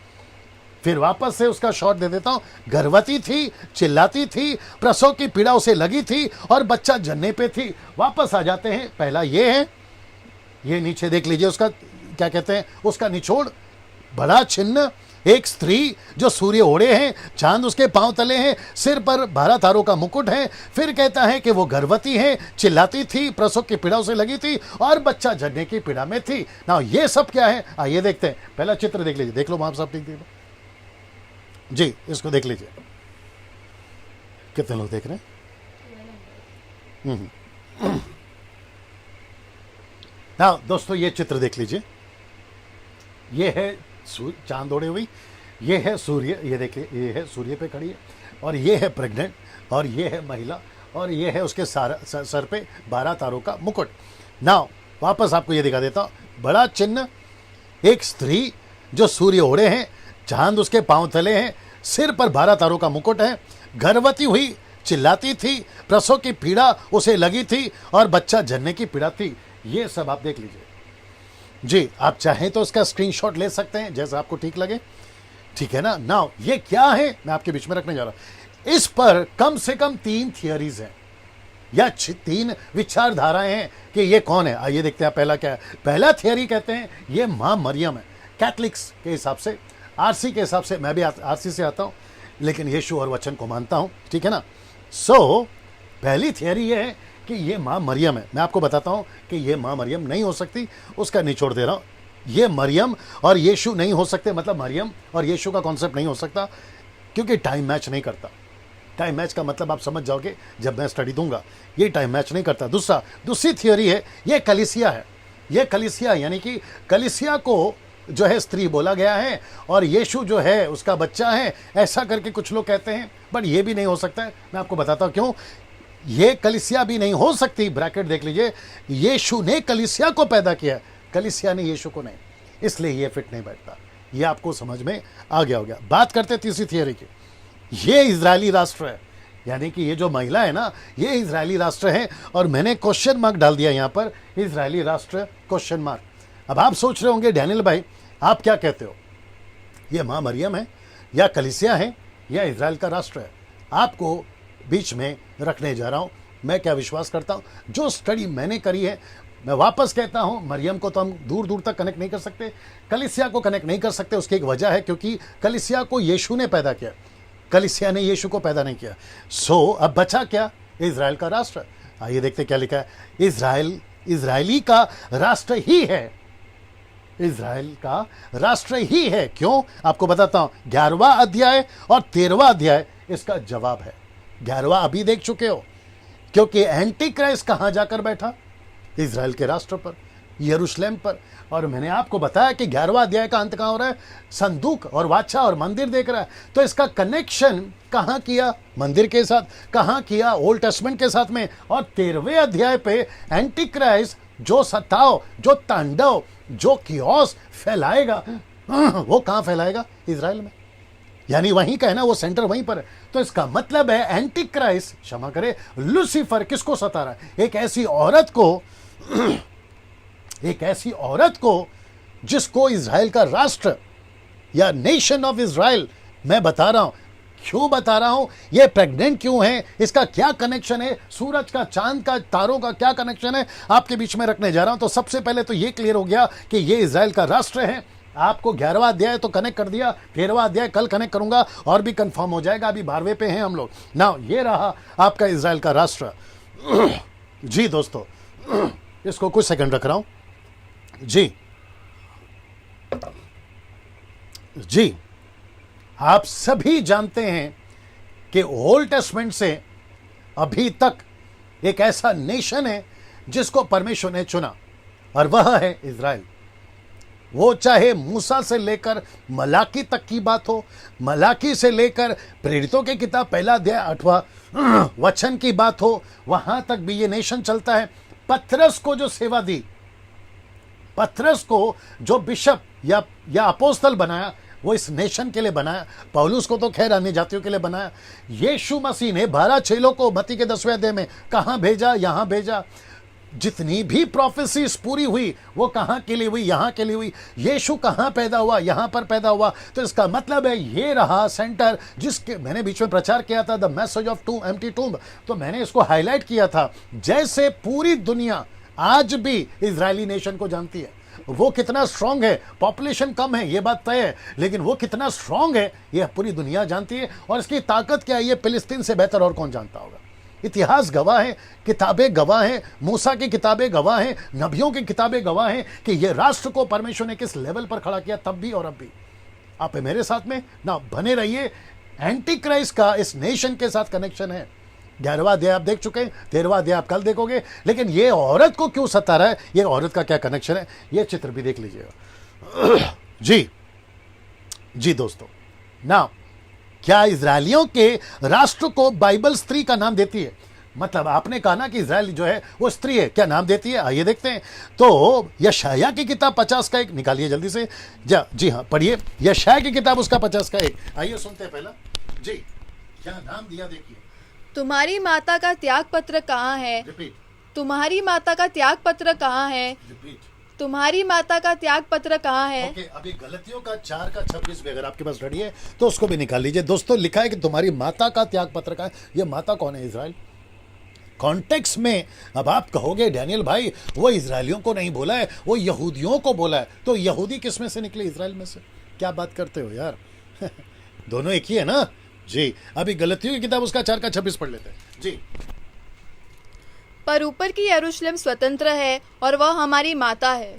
फिर वापस से उसका शॉर्ट दे देता हूं। गर्भवती थी, चिल्लाती थी, प्रसव की पीड़ा उसे लगी थी और बच्चा जनने पे थी। वापस आ जाते हैं, पहला ये है, ये नीचे देख लीजिए, उसका क्या कहते हैं, उसका निचोड़, बड़ा चिन्ह, एक स्त्री जो सूर्य ओढ़े हैं, चांद उसके पांव तले हैं, सिर पर 12 तारों का मुकुट है। फिर कहता है कि वो गर्भवती है, चिल्लाती थी, प्रसव की पीड़ा उसे लगी थी और बच्चा जनने की पीड़ा में थी। ना ये सब क्या है, आइए देखते हैं। पहला चित्र देख लीजिए, देख लो वहां सब देख जी, इसको देख लीजिए। कितने लोग देख रहे हैं? ना दोस्तों, ये चित्र देख लीजिए, ये है चांद ओढ़े हुई, ये है सूर्य, ये देखिए, ये है सूर्य पे खड़ी है, और ये है प्रेग्नेंट, और ये है महिला, और ये है उसके सर पे 12 तारों का मुकुट। नाउ वापस आपको ये दिखा देता हूं। बड़ा चिन्ह, एक स्त्री जो सूर्य ओढ़े हैं, चांद उसके पांव तले हैं, सिर पर 12 तारों का मुकुट है, गर्भवती हुई, चिल्लाती थी, प्रसव की पीड़ा उसे लगी थी और बच्चा जनने की पीड़ा थी। ये सब आप देख लीजिए जी। आप चाहें तो इसका स्क्रीनशॉट ले सकते हैं, जैसा आपको ठीक लगे, ठीक है ना। नाउ ये क्या है, मैं आपके बीच में रखने जा रहा हूं। इस पर कम से कम 3 थियरीज हैं या 3 विचारधाराएं हैं कि ये कौन है। आइए देखते हैं। पहला क्या है, पहला थियरी कहते हैं ये मां मरियम है, कैथलिक्स के हिसाब से, आरसी के हिसाब से, मैं भी आरसी से आता हूं, लेकिन यीशु और वचन को मानता हूं, ठीक है ना। सो पहली थियरी ये है कि ये माँ मरियम है। मैं आपको बताता हूँ कि ये माँ मरियम नहीं हो सकती, उसका निचोड़ दे रहा हूँ। ये मरियम और यीशु नहीं हो सकते, मतलब मरियम और यीशु का कॉन्सेप्ट नहीं हो सकता, क्योंकि टाइम मैच नहीं करता। टाइम मैच का मतलब आप समझ जाओगे जब मैं स्टडी दूंगा। ये टाइम मैच नहीं करता। दूसरी थियोरी है, ये कलीसिया है। ये कलीसिया यानी कि कलीसिया को जो है स्त्री बोला गया है और यीशु जो है उसका बच्चा है, ऐसा करके कुछ लोग कहते हैं। बट ये भी नहीं हो सकता है। मैं आपको बताता हूँ क्यों। ये कलीसिया भी नहीं हो सकती। ब्रैकेट देख लीजिए, यीशु ने कलीसिया को पैदा किया, कलीसिया ने यीशु को नहीं, इसलिए ये फिट नहीं बैठता। ये आपको समझ में आ गया होगा। बात करते तीसरी थियोरी की। ये इजरायली राष्ट्र है, यानी कि ये जो महिला है ना, ये इजरायली राष्ट्र है। और मैंने क्वेश्चन मार्क डाल दिया यहाँ पर, इजरायली राष्ट्र क्वेश्चन मार्क। अब आप सोच रहे होंगे डैनियल भाई आप क्या कहते हो, ये माँ मरियम है या कलीसिया है या इजराइल का राष्ट्र है? आपको बीच में रखने जा रहा हूँ। मैं क्या विश्वास करता हूँ, जो स्टडी मैंने करी है, मैं वापस कहता हूँ, मरियम को तो हम दूर दूर तक कनेक्ट नहीं कर सकते, कलीसिया को कनेक्ट नहीं कर सकते। उसकी एक वजह है, क्योंकि कलीसिया को यीशु ने पैदा किया, कलीसिया ने यीशु को पैदा नहीं किया। अब बचा क्या? इजराइल का राष्ट्र। आइए देखते क्या लिखा है। इजरायली का राष्ट्र ही है, इजराइल का राष्ट्र ही है। क्यों? आपको बताता हूं। 11वां अध्याय और 13वां अध्याय इसका जवाब है। 11वां अभी देख चुके हो, क्योंकि एंटी क्राइस्ट कहां जाकर बैठा? इजराइल के राष्ट्र पर, यरूशलेम पर। और मैंने आपको बताया कि 11वां अध्याय का अंत कहां हो रहा है? संदूक और वाचा और मंदिर देख रहा है। तो इसका कनेक्शन कहां किया? मंदिर के साथ। कहां किया? ओल्ड टेस्टमेंट के साथ में। और 13वें अध्याय पे एंटी क्राइस्ट जो सताव, जो तांडव, जो कियोस फैलाएगा, वो कहां फैलाएगा? इजराइल में। यानी वहीं का है ना, वो सेंटर वहीं पर है। तो इसका मतलब है एंटी क्राइस्ट, क्षमा करे, लूसीफर किसको सता रहा है? एक ऐसी औरत को जिसको इजराइल का राष्ट्र या नेशन ऑफ इजराइल, मैं बता रहा हूं। क्यों बता रहा हूं? ये प्रेग्नेंट क्यों है? इसका क्या कनेक्शन है? सूरज का, चांद का, तारों का क्या कनेक्शन है? आपके बीच में रखने जा रहा हूं। तो सबसे पहले तो ये क्लियर हो गया कि ये इजराइल का राष्ट्र है। आपको 11वां अध्याय तो कनेक्ट कर दिया, 13वां अध्याय कल कनेक्ट करूंगा और भी कंफर्म हो जाएगा। अभी 12वें पे हैं हम लोग ना। ये रहा आपका इजराइल का राष्ट्र। जी दोस्तों, इसको कुछ सेकंड रख रहा हूं। जी, आप सभी जानते हैं कि ओल्ड टेस्टमेंट से अभी तक एक ऐसा नेशन है जिसको परमेश्वर ने चुना, और वह है इजराइल। वो चाहे मूसा से लेकर मलाकी तक की बात हो, मलाकी से लेकर प्रेरितों की किताब पहला अध्याय 8वां वचन की बात हो, वहां तक भी ये नेशन चलता है। पतरस को जो सेवा दी, पतरस को जो बिशप या अपोस्तल बनाया, वो इस नेशन के लिए बनाया। पौलुस को तो खैर अन्य जातियों के लिए बनाया। यीशु मसीह ने 12 चेलों को मत्ती के 10वें अध्याय में कहां भेजा? यहां भेजा। जितनी भी प्रोफेसीज पूरी हुई वो कहां के लिए हुई? यहां के लिए हुई। यीशु कहां पैदा हुआ? यहां पर पैदा हुआ। तो इसका मतलब है ये रहा सेंटर, जिसके मैंने बीच में प्रचार किया था, the message of empty tomb. तो मैंने इसको हाईलाइट किया था, जैसे पूरी दुनिया आज भी इजरायली नेशन को जानती है। वो कितना स्ट्रांग है, पॉपुलेशन कम है ये बात तय है, लेकिन वो कितना स्ट्रांग है ये पूरी दुनिया जानती है। और इसकी ताकत क्या है ये फिलिस्तीन से बेहतर और कौन जानता होगा। इतिहास गवाह है, किताबें गवाह हैं, मूसा की किताबें गवाह हैं, नबियों की किताबें गवाह हैं कि ये राष्ट्र को परमेश्वर ने किस लेवल पर खड़ा किया, तब भी और अब भी। आप मेरे साथ में ना बने रहिए। एंटी क्राइस्ट का इस नेशन के साथ कनेक्शन है। 11वां अध्याय आप देख चुके हैं, 13वां अध्याय आप कल देखोगे। लेकिन ये औरत को क्यों सता रहा है, ये औरत का क्या कनेक्शन है, ये चित्र भी देख लीजिएगा। जी दोस्तों, ना क्या इजरायलियों के राष्ट्र को बाइबल स्त्री का नाम देती है? मतलब आपने कहा ना कि इजराइल जो है वो स्त्री है, क्या नाम देती है? आइए देखते हैं। तो यशाया की किताब 50 का 1 निकालिए जल्दी से। जी हाँ, पढ़िए यशाया की किताब उसका 50 का 1। आइए सुनते हैं पहला। जी, क्या नाम दिया देखिए। तुम्हारी माता का त्याग पत्र कहाँ है? रिपीट। तुम्हारी माता का त्याग पत्र कहाँ है? रिपीट। तुम्हारी माता का त्याग पत्र कहाँ है? ओके, अभी गलतियों का 4 का 26 भी अगर आपके पास रेडी है तो उसको भी निकाल लीजिए। दोस्तों लिखा है कि तुम्हारी माता का त्याग पत्र का है। ये माता कौन है? इजराइल। कॉन्टेक्स्ट में अब आप कहोगे डैनियल भाई वो इजरायलियों को नहीं बोला है, वो यहूदियों को बोला है। तो यहूदी किस में से निकले? इजराइल में से। क्या बात करते हो यार। दोनों एक ही है ना। जी, अभी गलतियों की किताब उसका 4 का 26 पढ़ लेते हैं। जी, पर ऊपर की यरूशलेम स्वतंत्र है और वह हमारी माता है।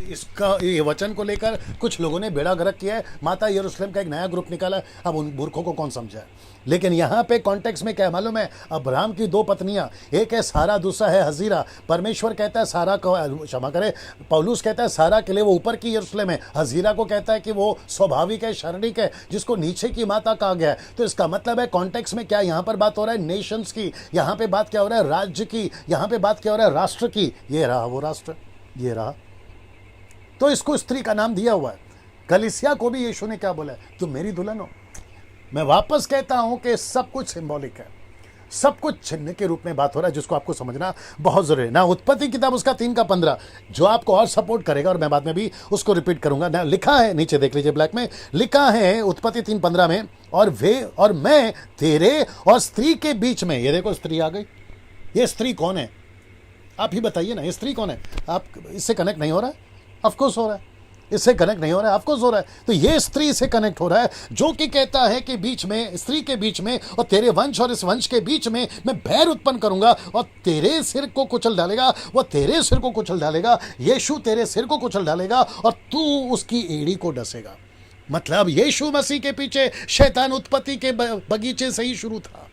इसका ये वचन को लेकर कुछ लोगों ने बेड़ा गर्क किया है, माता यरूशलेम का एक नया ग्रुप निकाला है। अब उन मूर्खों को कौन समझाए। लेकिन यहाँ पे कॉन्टेक्स्ट में क्या है मालूम है, अब्राहम की दो पत्नियां, एक है सारा, दूसरा है हजीरा। परमेश्वर कहता है सारा को, क्षमा करे, पौलुस कहता है सारा के लिए वो ऊपर की यरूशलेम है, हजीरा को कहता है कि वो स्वाभाविक है, शारीरिक है, जिसको नीचे की माता कहा गया है। तो इसका मतलब है कॉन्टेक्स्ट में क्या, यहाँ पर बात हो रहा है नेशंस की, यहाँ पे बात क्या हो रहा है राज्य की, यहाँ पे बात क्या हो रहा है राष्ट्र की। ये रहा वो राष्ट्र, ये रहा। तो इसको स्त्री का नाम दिया हुआ है। कलीसिया को भी यीशु ने क्या बोला है, तुम मेरी दुल्हन हो। मैं वापस कहता हूं कि सब कुछ सिंबॉलिक है, सब कुछ चिन्ह के रूप में बात हो रहा है, जिसको आपको समझना बहुत जरूरी है ना। उत्पत्ति किताब उसका 3:15 जो आपको और सपोर्ट करेगा, और मैं बाद में भी उसको रिपीट करूंगा ना। लिखा है, नीचे देख लीजिए ब्लैक में लिखा है उत्पत्ति 3:15 में, और वे और मैं तेरे और स्त्री के बीच में। ये देखो स्त्री आ गई। ये स्त्री कौन है आप ही बताइए ना, ये स्त्री कौन है। आप इससे कनेक्ट नहीं हो रहा है? ऑफकोर्स हो रहा है, इससे कनेक्ट नहीं हो रहा है, ऑफकोर्स हो रहा है। तो ये स्त्री से कनेक्ट हो रहा है, जो कि कहता है कि बीच में, स्त्री के बीच में और तेरे वंश और इस वंश के बीच में मैं बैर उत्पन्न करूंगा और तेरे सिर को कुचल डालेगा, वो तेरे सिर को कुचल डालेगा। यीशु तेरे सिर को कुचल डालेगा और तू उसकी एड़ी को डसेगा। मतलब यीशु मसीह के पीछे शैतान उत्पत्ति के बगीचे से ही शुरू था,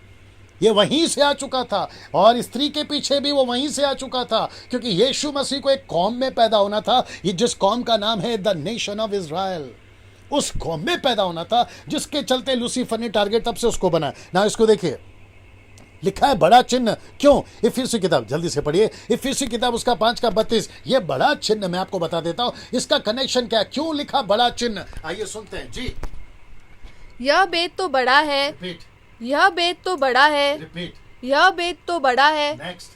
ये वहीं से आ चुका था, और स्त्री के पीछे भी वो वहीं से आ चुका था, क्योंकि यीशु मसीह को एक कौम में पैदा होना था, ये जिस कौम का नाम है द नेशन ऑफ इज़राइल। उस कौम में पैदा होना था, जिसके चलते लूसीफर ने टारगेट तब से उसको बनाया ना। इसको देखिए, लिखा है बड़ा चिन्ह। क्यों? इफिसी किताब जल्दी से पढ़िए, इफिसी किताब उसका 5:32। ये बड़ा चिन्ह मैं आपको बता देता हूं, इसका कनेक्शन क्या है, क्यों लिखा बड़ा चिन्ह। आइए सुनते हैं जी। यह बेद तो बड़ा है, रिपीट, यह बेद तो बड़ा है, रिपीट, यह बेद तो बड़ा है, नेक्स्ट।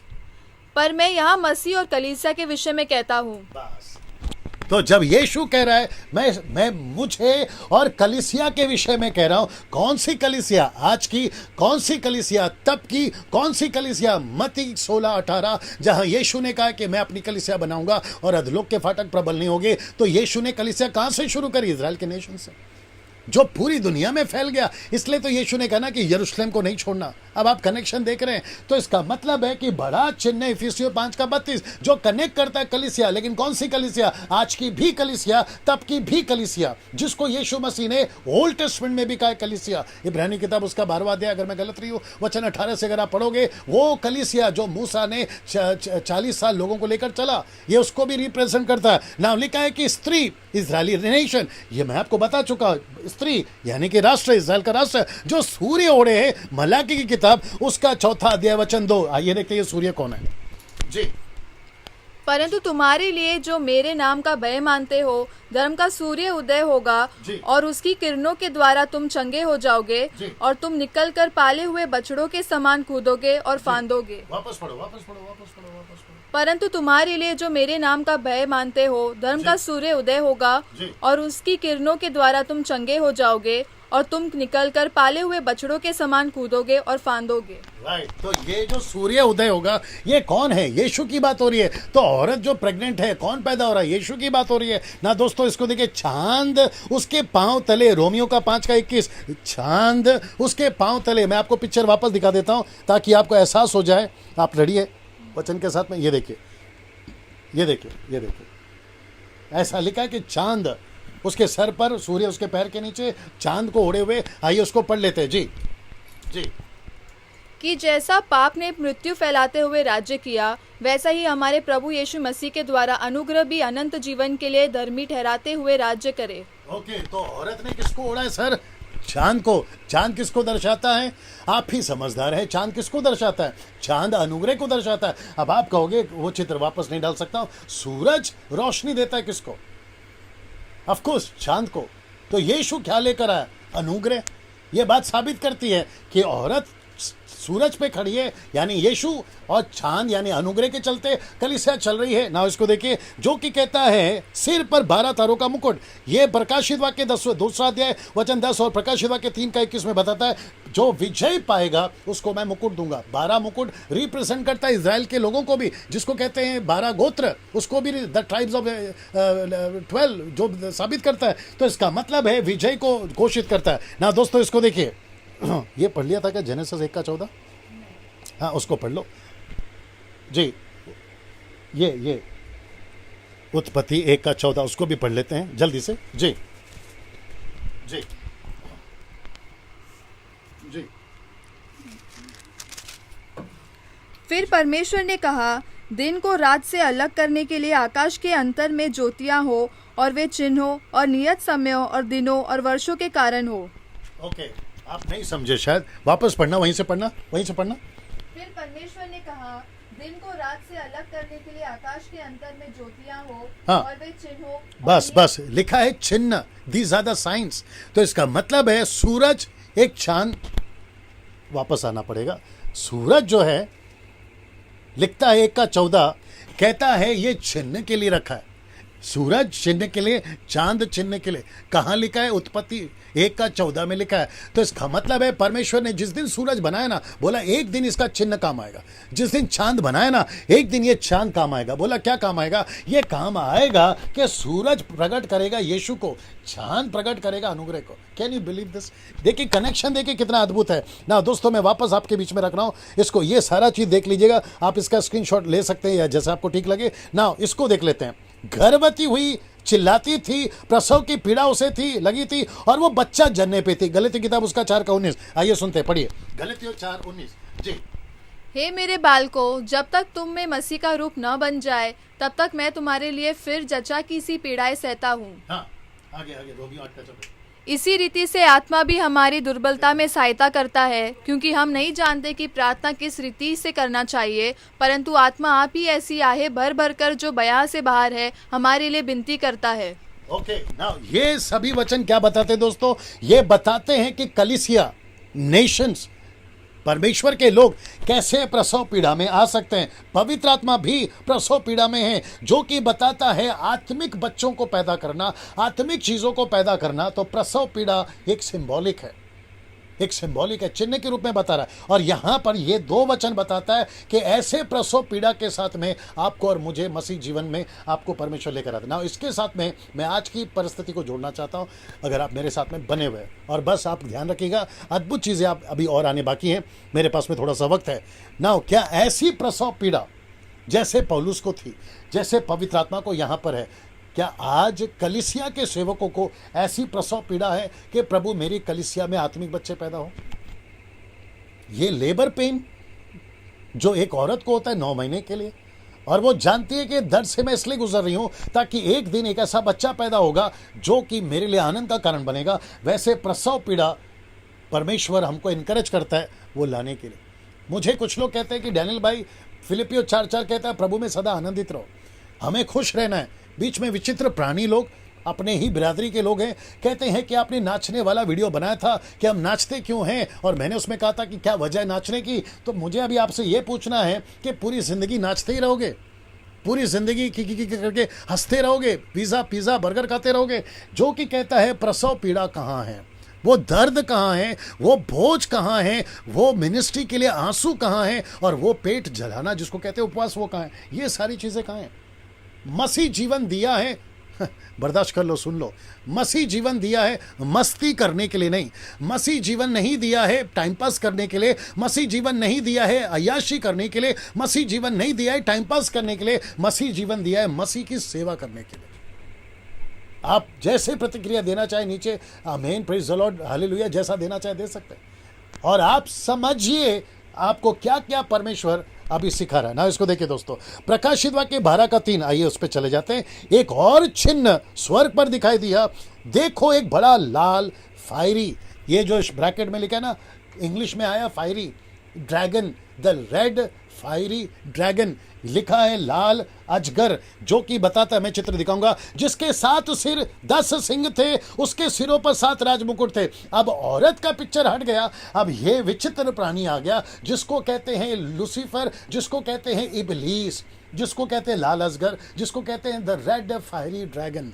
पर मैं यहाँ मसीह और कलीसिया के विषय में कहता हूँ। बस। तो जब यीशु कह रहा है मैं मुझे और कलीसिया के विषय में कह रहा हूं, कौन सी कलीसिया? आज की कौन सी कलीसिया? तब की कौन सी कलीसिया? मत्ती 16:18, जहां यीशु ने कहा कि मैं अपनी कलीसिया बनाऊंगा और अधलोक के फाटक प्रबल नहीं होंगे। तो यीशु ने कलीसिया कहां से शुरू करी? इजराइल के नेशन से, जो पूरी दुनिया में फैल गया। इसलिए तो यीशु ने कहा ना कि यरूशलेम को नहीं छोड़ना। अब आप कनेक्शन देख रहे हैं, तो इसका मतलब है कि बड़ा चिन्ह इफिसियों 5:32 जो कनेक्ट करता है कलीसिया। लेकिन कौन सी कलीसिया? आज की भी कलीसिया, तब की भी कलीसिया, जिसको यीशु मसीह ने ओल्ड टेस्टमेंट में भी कहा है कलीसिया। इब्रानी किताब उसका 12वां अध्याय, अगर मैं गलत रही हूँ, वचन 18 से अगर आप पढ़ोगे, वो कलीसिया जो मूसा ने 40 साल लोगों को लेकर चला, ये उसको भी रिप्रेजेंट करता है। नाम लिखा है कि स्त्री, इजरायली नेशन, ये मैं आपको बता चुका, स्त्री यानी कि राष्ट्र, इजराइल का राष्ट्र जो सूर्य ओढ़े है। मलाकी की किताब उसका 4 अध्याय वचन 2। आइए देखते हैं ये सूर्य कौन है जी। परंतु तुम्हारे लिए जो मेरे नाम का भय मानते हो, धर्म का सूर्य उदय होगा जी। और उसकी किरणों के द्वारा तुम चंगे हो जाओगे जी। और तुम निकल कर पाले हुए बछड़ों के समान कूदोगे और फांदोगे। वापस पढ़ो, वापस पढ़ो, वापस पढ़ो, वापस पढ़ो। परंतु तुम्हारे लिए जो मेरे नाम का भय मानते हो, धर्म का सूर्य उदय होगा जी। और उसकी किरणों के द्वारा तुम चंगे हो जाओगे और तुम निकल कर पाले हुए बछड़ों के समान कूदोगे और फांदोगे। राइट। तो ये जो सूर्य उदय होगा, ये कौन है? यीशु की बात हो रही है। तो औरत जो प्रेग्नेंट है, कौन पैदा हो रहा है? यीशु की बात हो रही है ना। दोस्तों इसको देखिए, चांद उसके पांव तले, रोमियो का 5:21, चांद उसके पांव तले। मैं आपको पिक्चर वापस दिखा देता हूं ताकि आपको एहसास हो जाए। आप रेडी है वचन के साथ में? ये देखिए, ये देखिए, ये देखिए, ऐसा लिखा है कि चांद उसके सर पर, सूर्य उसके पैर के नीचे, चांद को ओढ़े हुए। आइए उसको पढ़ लेते हैं जी। जी। कि जैसा पाप ने मृत्यु फैलाते हुए राज्य किया, वैसा ही हमारे प्रभु यीशु मसीह के द्वारा अनुग्रह भी अनंत जीवन के लिए धर्मी ठहराते हुए राज्य करे। ओके, तो औरत ने किसको ओढ़ा है सर? चांद को। चांद किसको दर्शाता है? आप ही समझदार है। चांद किसको दर्शाता है? चांद अनुग्रह को दर्शाता है। अब आप कहोगे वो चित्र वापस नहीं डाल सकता हूं। सूरज रोशनी देता है किसको? ऑफ कोर्स चांद को। तो यीशु क्या लेकर आया? अनुग्रह। ये बात साबित करती है कि औरत सूरज पे खड़ी है, यानी यीशु, और चांद यानी अनुग्रह के चलते कलीसिया चल रही है ना। इसको देखिए, जो कि कहता है सिर पर 12 तारों का मुकुट। ये प्रकाशित वाक्य 2 अध्याय वचन 10 और प्रकाशित वाक्य 3:21 में बताता है, जो विजय पाएगा उसको मैं मुकुट दूंगा। 12 मुकुट रिप्रेजेंट करता है इजराइल के लोगों को भी, जिसको कहते हैं 12 गोत्र, उसको भी द ट्राइब्स ऑफ 12 जो साबित करता है। तो इसका मतलब है विजय को घोषित करता है ना। दोस्तों इसको देखिए, ये पढ़ लिया था क्या जेनेसिस 1:14? हाँ, उसको पढ़ लो। जी, ये उत्पत्ति 1:14 उसको भी पढ़ लेते हैं जल्दी से। जी जी जी। फिर परमेश्वर ने कहा, दिन को रात से अलग करने के लिए आकाश के अंतर में ज्योतियां हो, और वे चिन्हों और नियत समयों और दिनों और वर्षों के कारण हो। ओके, आप नहीं समझे शायद, वापस पढ़ना, वहीं से पढ़ना। फिर परमेश्वर ने कहा, दिन को रात से अलग करने के लिए आकाश के अंतर में ज्योतियां हो, हाँ। और वे चिन्हों। बस लिखा है चिन्ह, दीज आर द साइंस। तो इसका मतलब है सूरज, एक चांद, वापस आना पड़ेगा। सूरज जो है लिखता है 1:14, कहता है ये चिन्ह के लिए रखा है। सूरज चिन्ह के लिए, चांद चिन्ह के लिए। कहाँ लिखा है? उत्पत्ति 1:14 में लिखा है। तो इसका मतलब है परमेश्वर ने जिस दिन सूरज बनाया ना, बोला एक दिन इसका चिन्ह काम आएगा। जिस दिन चांद बनाया ना, एक दिन ये चांद काम आएगा। बोला क्या काम आएगा? ये काम आएगा कि सूरज प्रकट करेगा यीशु को, चांद प्रकट करेगा अनुग्रह को। Can you believe this? देखिए कनेक्शन, देखिए कितना अद्भुत है ना। दोस्तों मैं वापस आपके बीच में रख रहा हूँ इसको, ये सारा चीज देख लीजिएगा। आप इसका स्क्रीनशॉट ले सकते हैं या जैसे आपको ठीक लगे ना। इसको देख लेते हैं। गर्भवती हुई, चिल्लाती थी, प्रसव की पीड़ा उसे थी लगी थी, और वो बच्चा जनने पे थी। गलती किताब उसका 4:19। आइए सुनते हैं, पढ़िए गलतियों 4:19। जी। हे मेरे बालकों, जब तक तुम में मसीह का रूप न बन जाए, तब तक मैं तुम्हारे लिए फिर जचा की सी पीड़ाएं सहता हूँ। हाँ, आगे रोमियो 8:14। इसी रीति से आत्मा भी हमारी दुर्बलता में सहायता करता है, क्योंकि हम नहीं जानते कि प्रार्थना किस रीति से करना चाहिए, परंतु आत्मा आप ही ऐसी आहें भर भर कर जो बयां से बाहर है हमारे लिए विनती करता है। ओके, नाउ ये सभी वचन क्या बताते हैं दोस्तों? ये बताते हैं कि कलीसिया, नेशंस, परमेश्वर के लोग कैसे प्रसव पीड़ा में आ सकते हैं। पवित्र आत्मा भी प्रसव पीड़ा में है, जो कि बताता है आत्मिक बच्चों को पैदा करना, आत्मिक चीजों को पैदा करना। तो प्रसव पीड़ा एक सिंबॉलिक है, एक सिंबॉलिक है, चिन्ह के रूप में बता रहा है। और यहां पर ये 2 वचन बताता है कि ऐसे प्रसव पीड़ा के साथ में आपको और मुझे मसीह जीवन में आपको परमेश्वर लेकर आता है। इसके साथ में मैं आज की परिस्थिति को जोड़ना चाहता हूं, अगर आप मेरे साथ में बने हुए हैं। और बस आप ध्यान रखिएगा, अद्भुत चीजें आप अभी और आने बाकी हैं, मेरे पास में थोड़ा सा वक्त है ना। क्या ऐसी प्रसव पीड़ा जैसे पौलुस को थी, जैसे पवित्र आत्मा को यहां पर है, क्या आज कलीसिया के सेवकों को ऐसी प्रसव पीड़ा है कि प्रभु मेरी कलीसिया में आत्मिक बच्चे पैदा हो? ये लेबर पेन जो एक औरत को होता है 9 महीने के लिए, और वो जानती है कि दर्द से मैं इसलिए गुजर रही हूं ताकि एक दिन एक ऐसा बच्चा पैदा होगा जो कि मेरे लिए आनंद का कारण बनेगा। वैसे प्रसव पीड़ा परमेश्वर हमको इनकरेज करता है वो लाने के लिए। मुझे कुछ लोग कहते हैं कि डैनियल भाई, फिलिपियो 4:4 कहता है प्रभु में सदा आनंदित रहो, हमें खुश रहना है। बीच में विचित्र प्राणी लोग, अपने ही बिरादरी के लोग हैं, कहते हैं कि आपने नाचने वाला वीडियो बनाया था कि हम नाचते क्यों हैं, और मैंने उसमें कहा था कि क्या वजह है नाचने की। तो मुझे अभी आपसे ये पूछना है कि पूरी जिंदगी नाचते ही रहोगे? पूरी जिंदगी की करके हंसते रहोगे? पिज़्ज़ा बर्गर खाते रहोगे? जो कि कहता है प्रसव पीड़ा कहाँ है, वो दर्द कहाँ है, वो बोझ कहाँ है, वो मिनिस्ट्री के लिए आंसू कहाँ है, और वो पेट जलाना जिसको कहते हैं उपवास, वो कहाँ है? ये सारी चीज़ें कहाँ हैं? मसीह जीवन दिया है, बर्दाश्त कर लो, सुन लो, मसीह जीवन दिया है मस्ती करने के लिए नहीं। मसीह जीवन नहीं दिया है टाइम पास करने के लिए। मसीह जीवन नहीं दिया है अय्याशी करने के लिए। मसीह जीवन नहीं दिया है टाइम पास करने के लिए। मसीह जीवन दिया है मसीह की सेवा करने के लिए। आप जैसे प्रतिक्रिया देना चाहे नीचे आमीन, प्रेज द लॉर्ड, हालेलुया, जैसा देना चाहे दे सकते हैं। और आप समझिए आपको क्या क्या परमेश्वर अभी सिखा रहा है ना। इसको देखिए दोस्तों, प्रकाशित वाक्य 12:3, आइए उस पर चले जाते हैं। एक और चिन्ह स्वर्ग पर दिखाई दिया, देखो एक बड़ा लाल फायरी, ये जो ब्रैकेट में लिखा है ना, इंग्लिश में आया fiery dragon, the red fiery dragon, लिखा है लाल अजगर, जो कि बताता है, मैं चित्र दिखाऊंगा, जिसके 7 सिर 10 सिंग थे, उसके सिरों पर 7 राजमुकुट थे। अब औरत का पिक्चर हट गया, अब ये विचित्र प्राणी आ गया जिसको कहते हैं लूसीफर, जिसको कहते हैं इबलीस, जिसको कहते हैं लाल अजगर, जिसको कहते हैं द रेड फायरी ड्रैगन।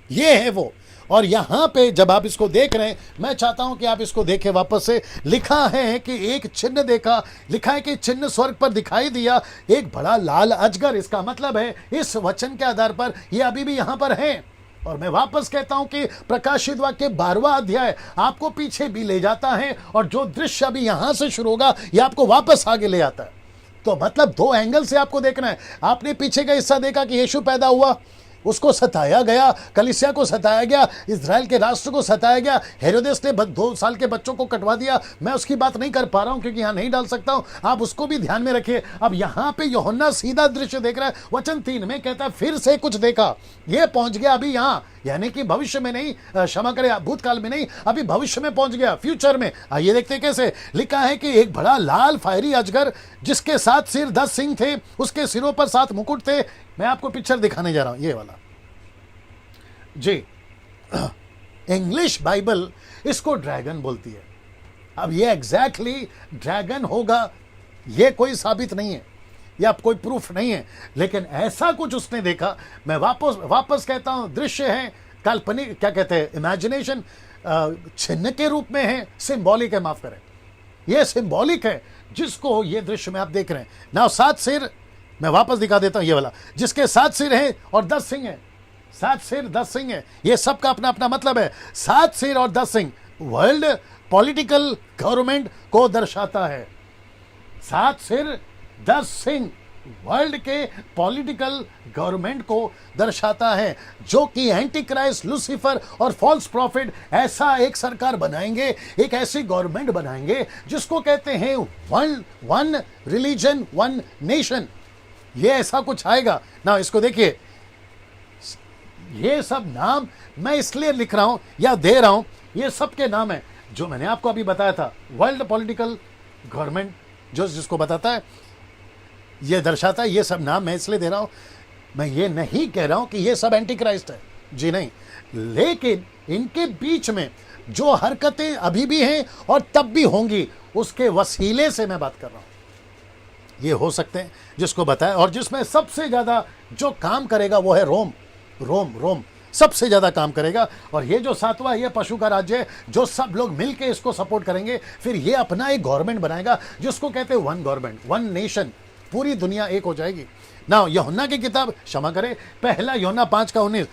ये है वो। और यहां पे जब आप इसको देख रहे हैं, मैं चाहता हूं कि आप इसको देखें वापस से। लिखा है कि एक चिन्ह देखा, लिखा है कि चिन्ह स्वर्ग पर दिखाई दिया, एक बड़ा लाल अजगर। इसका मतलब है इस वचन के आधार पर ये अभी भी यहां पर है। और मैं वापस कहता हूं कि प्रकाशित वाक्य 12वां अध्याय आपको पीछे भी ले जाता है, और जो दृश्य अभी यहां से शुरू होगा ये आपको वापस आगे ले आता है। तो मतलब दो एंगल से आपको देखना है। आपने पीछे का हिस्सा देखा कि यीशु पैदा हुआ, उसको सताया गया, कलीसिया को सताया गया, इजराइल के राष्ट्र को सताया गया, हेरोदेस ने 2 साल के बच्चों को कटवा दिया। मैं उसकी बात नहीं कर पा रहा हूं क्योंकि यहां नहीं डाल सकता हूं, आप उसको भी ध्यान में रखिए। अब यहां पे यूहन्ना सीधा दृश्य देख रहा है। वचन 3 में कहता है फिर से कुछ देखा, ये पहुंच गया अभी यहां, यानी कि भविष्य में नहीं, क्षमा करें भूतकाल में नहीं, अभी भविष्य में पहुंच गया, फ्यूचर में। आइए देखते हैं कैसे लिखा है कि एक बड़ा लाल फायरी अजगर जिसके 7 सिर 10 सिंग थे, उसके सिरों पर 7 मुकुट थे। मैं आपको पिक्चर दिखाने जा रहा हूं, ये वाला जी। इंग्लिश बाइबल इसको ड्रैगन बोलती है। अब ये एग्जैक्टली ड्रैगन होगा ये कोई साबित नहीं है, या कोई प्रूफ नहीं है, लेकिन ऐसा कुछ उसने देखा। मैं वापस कहता हूं, दृश्य है, काल्पनिक, क्या कहते हैं, इमेजिनेशन, चिन्ह के रूप में है, सिंबॉलिक है, माफ करें, ये सिंबॉलिक है जिसको ये दृश्य में आप देख रहे हैं ना। 7 सिर, मैं वापस दिखा देता हूं, ये वाला जिसके 7 सिर हैं और 10 सिंह हैं। 7 सिर 10 सिंह है, ये सबका अपना अपना मतलब है। 7 सिर और 10 सिंह वर्ल्ड पॉलिटिकल गवर्नमेंट को दर्शाता है। 7 सिर 10 सिंह वर्ल्ड के पॉलिटिकल गवर्नमेंट को दर्शाता है, जो कि एंटी क्राइस्ट, लूसीफर और फॉल्स प्रॉफिट ऐसा एक सरकार बनाएंगे, एक ऐसी गवर्नमेंट बनाएंगे जिसको कहते हैं वन रिलीजन वन नेशन। ये ऐसा कुछ आएगा ना। इसको देखिए, ये सब नाम मैं इसलिए लिख रहा हूं या दे रहा हूं, ये सब के नाम है जो मैंने आपको अभी बताया था। वर्ल्ड पॉलिटिकल गवर्नमेंट जो जिसको बताता है, ये दर्शाता है, ये सब नाम मैं इसलिए दे रहा हूं। मैं ये नहीं कह रहा हूं कि ये सब एंटी क्राइस्ट है, जी नहीं, लेकिन इनके बीच में जो हरकतें अभी भी हैं और तब भी होंगी, उसके वसीले से मैं बात कर रहा हूं। ये हो सकते हैं जिसको बताया, और जिसमें सबसे ज्यादा जो काम करेगा वो है रोम सबसे ज्यादा काम करेगा। और ये जो 7वां, ये पशु का राज्य है, जो सब लोग मिलके इसको सपोर्ट करेंगे। फिर ये अपना एक गवर्नमेंट बनाएगा जिसको कहते हैं वन गवर्नमेंट वन नेशन, पूरी दुनिया एक हो जाएगी ना। यूहन्ना की किताब, क्षमा करें, पहला यूहन्ना 5:19,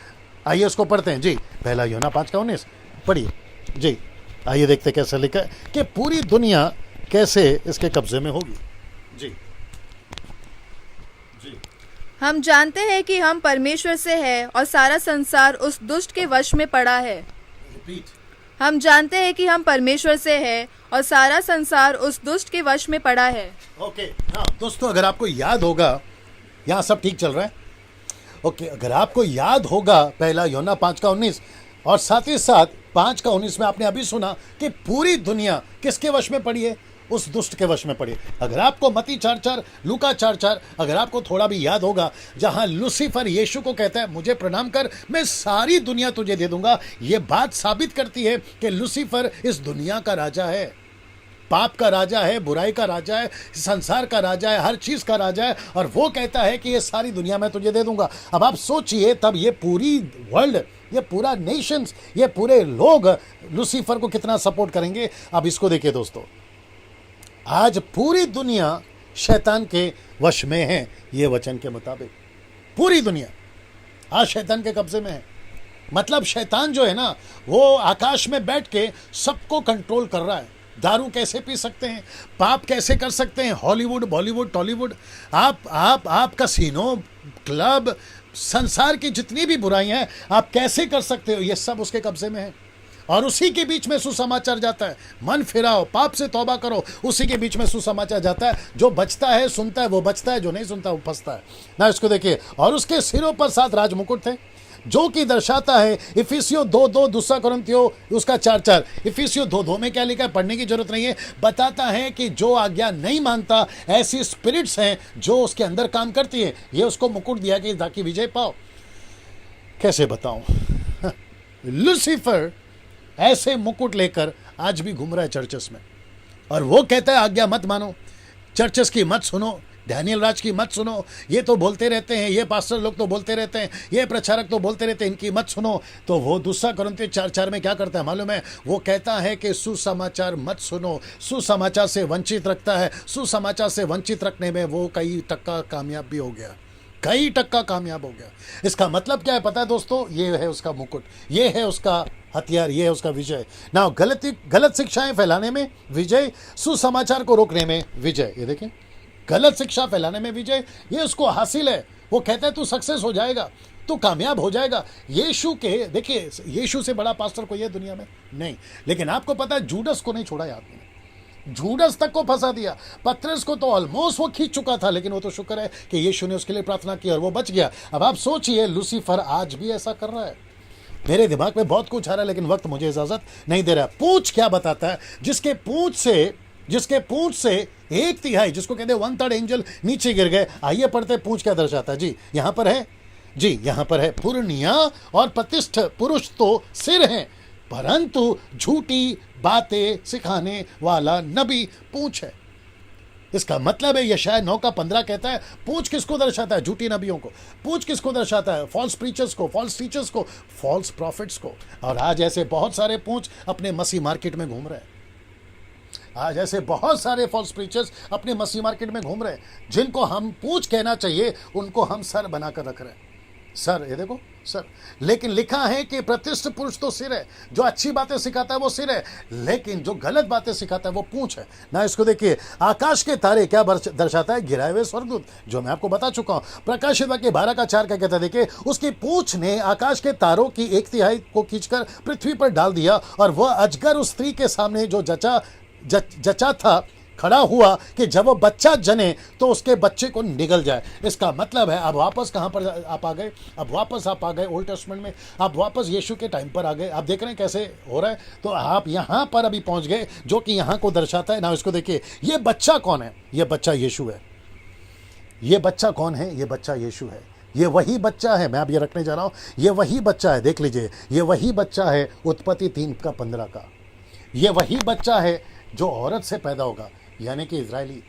आइए उसको पढ़ते हैं जी। पहला यूहन्ना 5:19 पढ़िए जी। आइए देखते कैसे लिखा है कि पूरी दुनिया कैसे इसके कब्जे में होगी जी। हम जानते हैं कि हम परमेश्वर से हैं और सारा संसार उस दुष्ट के वश में पड़ा है। हम जानते हैं कि हम परमेश्वर से हैं और सारा संसार उस दुष्ट के वश में पड़ा है। ओके हाँ दोस्तों, अगर आपको याद होगा, यहाँ सब ठीक चल रहा है। ओके, अगर आपको याद होगा पहला यूहन्ना 5:19 और साथ ही साथ 5:19 में आपने अभी सुना कि पूरी दुनिया किसके वश में पड़ी है, उस दुष्ट के वश में पड़ी। अगर आपको मत्ती 4:4, लूका 4:4, अगर आपको थोड़ा भी याद होगा, जहां लूसीफर यीशु को कहता है मुझे प्रणाम कर, मैं सारी दुनिया तुझे दे दूंगा, यह बात साबित करती है कि लूसीफर इस दुनिया का राजा है, पाप का राजा है, बुराई का राजा है, संसार का राजा है, हर चीज का राजा है, और वो कहता है कि ये सारी दुनिया मैं तुझे दे दूंगा। अब आप सोचिए, तब ये पूरी वर्ल्ड, ये पूरा नेशंस, ये पूरे लोग लूसीफर को कितना सपोर्ट करेंगे। अब इसको देखिए दोस्तों, आज पूरी दुनिया शैतान के वश में है। ये वचन के मुताबिक पूरी दुनिया आज शैतान के कब्जे में है। मतलब शैतान जो है ना, वो आकाश में बैठ के सबको कंट्रोल कर रहा है। दारू कैसे पी सकते हैं, पाप कैसे कर सकते हैं, हॉलीवुड, बॉलीवुड, टॉलीवुड, आप कसिनो, क्लब, संसार की जितनी भी बुराइयां हैं आप कैसे कर सकते हो, ये सब उसके कब्जे में है। और उसी के बीच में सुसमाचार जाता है, मन फिराओ, पाप से तौबा करो, उसी के बीच में सुसमाचार जाता है। जो बचता है सुनता है वो बचता है, जो नहीं सुनता वो फंसता है ना। इसको देखिए, और उसके सिरों पर 7 राजमुकुट थे, जो कि दर्शाता है इफिसियों 2:2, दूसरा कुरिन्थियों उसका 4:4। इफिसियों 2:2 में क्या लिखा है, पढ़ने की जरूरत नहीं है, बताता है कि जो आज्ञा नहीं मानता, ऐसी स्पिरिट्स हैं जो उसके अंदर काम करती है, ये उसको मुकुट दिया कि ताकि विजय पाओ। कैसे बताऊं लूसीफर ऐसे मुकुट लेकर आज भी घूम रहा है चर्चेस में, और वो कहता है आज्ञा मत मानो, चर्चेस की मत सुनो, डैनियल राज की मत सुनो, ये तो बोलते रहते हैं, ये पास्टर लोग तो बोलते रहते हैं, ये प्रचारक तो बोलते रहते हैं, इनकी मत सुनो। तो वो दूसरा कुरिन्थियों 4:4 में क्या करता है मालूम है, वो कहता है कि सुसमाचार मत सुनो, सुसमाचार से वंचित रखता है। सुसमाचार से वंचित रखने में वो कई टक्का कामयाब भी हो गया, कई टक्का कामयाब हो गया। इसका मतलब क्या है पता है दोस्तों, ये है उसका मुकुट, ये है उसका हथियार, ये है उसका विजय ना। गलत शिक्षाएं फैलाने में विजय, सुसमाचार को रोकने में विजय। ये देखें गलत शिक्षा फैलाने में विजय, ये उसको हासिल है। वो कहता है तू सक्सेस हो जाएगा, तू कामयाब हो जाएगा। यीशु के, देखिए यीशु से बड़ा पास्टर कोई है दुनिया में नहीं। लेकिन आपको पता है जूडस को नहीं छोड़ा है आदमी ने, जूडस तक को फंसा दिया। पतरस को तो ऑलमोस्ट वो खींच चुका था, लेकिन वो तो शुक्र है कि यीशु ने उसके लिए प्रार्थना की और वो बच गया। अब आप सोचिए लूसीफर आज भी ऐसा कर रहा है। मेरे दिमाग में बहुत कुछ आ रहा है, लेकिन वक्त मुझे इजाजत नहीं दे रहा। पूंछ क्या बताता है? जिसके पूंछ से 1/3, जिसको कहते हैं 1/3 एंजल नीचे गिर गए। आइए पढ़ते पूंछ क्या दर्शाता है। जी यहां पर है, जी यहां पर है, पुरनिया और प्रतिष्ठ पुरुष तो सिर हैं, परंतु झूठी बातें सिखाने वाला नबी पूंछ है। इसका मतलब है यशायाह 9:15 कहता है पूंछ किसको दर्शाता है? झूठी नबियों को। पूंछ किसको दर्शाता है? फॉल्स प्रीचर्स को, फॉल्स टीचर्स को, फॉल्स प्रॉफिट्स को। और आज ऐसे बहुत सारे पूंछ अपने मसीह मार्केट में घूम रहे हैं। आज ऐसे बहुत सारे फॉल्स प्रीचर्स अपने मसीह मार्केट में घूम रहे हैं। जिनको हम पूंछ कहना चाहिए उनको हम सर बनाकर रख रहे हैं। सर, ये देखो सर। लेकिन लिखा है कि प्रतिष्ठित पुरुष तो सिर है, जो अच्छी बातें सिखाता है वो सिर है, लेकिन जो गलत बातें सिखाता है वो पूंछ है ना। इसको देखिए, आकाश के तारे क्या दर्शाता है? गिराए हुए स्वर्गदूत, जो मैं आपको बता चुका हूं। प्रकाशित वाक्य 12:4 क्या कहता है? देखिए, उसकी पूंछ ने आकाश के तारों की 1/3 को खींचकर पृथ्वी पर डाल दिया, और वह अजगर उस स्त्री के सामने जो जचा था खड़ा हुआ कि जब वो बच्चा जने तो उसके बच्चे को निगल जाए। इसका मतलब है अब वापस कहां पर आप आ गए? अब वापस आप आ गए ओल्ड टेस्टमेंट में, आप वापस यीशु के टाइम पर आ गए। आप देख रहे हैं कैसे हो रहा है। तो आप यहां पर अभी पहुंच गए, जो कि यहां को दर्शाता है ना। इसको देखिए, ये बच्चा कौन है? ये बच्चा यीशु है। ये बच्चा कौन है? ये बच्चा यीशु है। ये वही बच्चा है, मैं अब ये रखने जा रहा हूं। ये वही बच्चा है, देख लीजिए, ये वही बच्चा है उत्पत्ति 3:15 का। ये वही बच्चा है जो औरत से पैदा होगा, यानी कि इजरायली।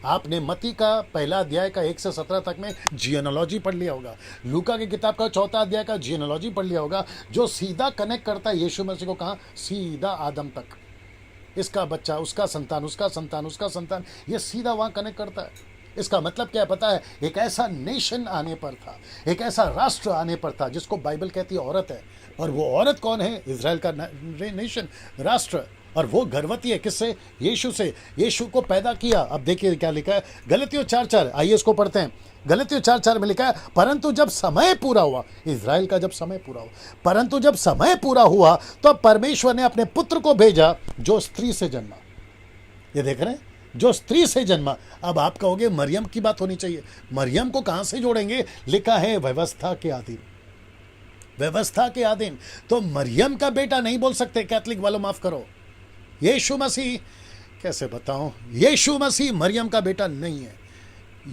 आपने मत्ती का 1 अध्याय का 1 से 17 तक में जियोनोलॉजी पढ़ लिया होगा। लूका की किताब का 4 अध्याय का जियोनोलॉजी पढ़ लिया होगा, जो सीधा कनेक्ट करता है यीशु मसीह को कहाँ? सीधा आदम तक। इसका बच्चा, उसका संतान, उसका संतान, उसका संतान, ये सीधा वहाँ कनेक्ट करता है। इसका मतलब क्या पता है? एक ऐसा नेशन आने पर था, एक ऐसा राष्ट्र आने पर था जिसको बाइबल कहती है औरत है। और वो औरत कौन है? इजराइल का नेशन, राष्ट्र। और वो गर्भवती है किससे? यीशु से। यीशु को पैदा किया। अब देखिए क्या लिखा है गलतियों 4:4। आइए इसको पढ़ते हैं। गलतियों 4:4 में लिखा है, परंतु जब समय पूरा हुआ, इजराइल का जब समय पूरा हुआ, परंतु जब समय पूरा हुआ तो परमेश्वर ने अपने पुत्र को भेजा जो स्त्री से जन्मा। ये देख रहे हैं, जो स्त्री से जन्मा। अब आप कहोगे मरियम की बात होनी चाहिए। मरियम को कहां से जोड़ेंगे? लिखा है व्यवस्था के अधीन, व्यवस्था के अधीन। तो मरियम का बेटा नहीं बोल सकते कैथलिक वालों, माफ करो। यीशु मसीह, कैसे बताऊं, यीशु मसीह मरियम का बेटा नहीं है।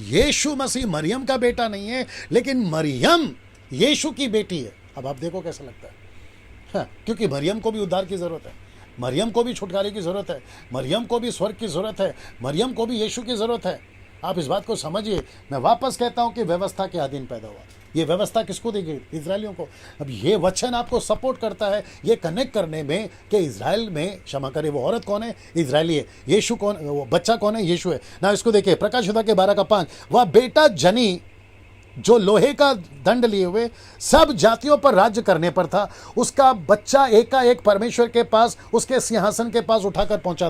यीशु मसीह मरियम का बेटा नहीं है, लेकिन मरियम यीशु की बेटी है। अब आप देखो कैसा लगता है। हाँ, क्योंकि मरियम को भी उद्धार की जरूरत है, मरियम को भी छुटकारे की जरूरत है, मरियम को भी स्वर्ग की जरूरत है, मरियम को भी यीशु की जरूरत है। आप इस बात को समझिए। मैं वापस कहता हूं कि व्यवस्था के अधीन पैदा हुआ। ये व्यवस्था किसको दी गई? इजरायलियों को। अब ये वचन आपको सपोर्ट करता है ये कनेक्ट करने में कि इजराइल में, क्षमा करें, वो औरत कौन है? इजरायली है। यीशु कौन? वो बच्चा कौन है? यीशु है ना। इसको देखिए, प्रकाशित वाक्य 12:5, वह बेटा जनी जो लोहे का दंड लिए हुए सब जातियों पर राज्य करने पर था। उसका बच्चा एकाएक परमेश्वर के पास, उसके सिंहासन के पास उठाकर पहुंचा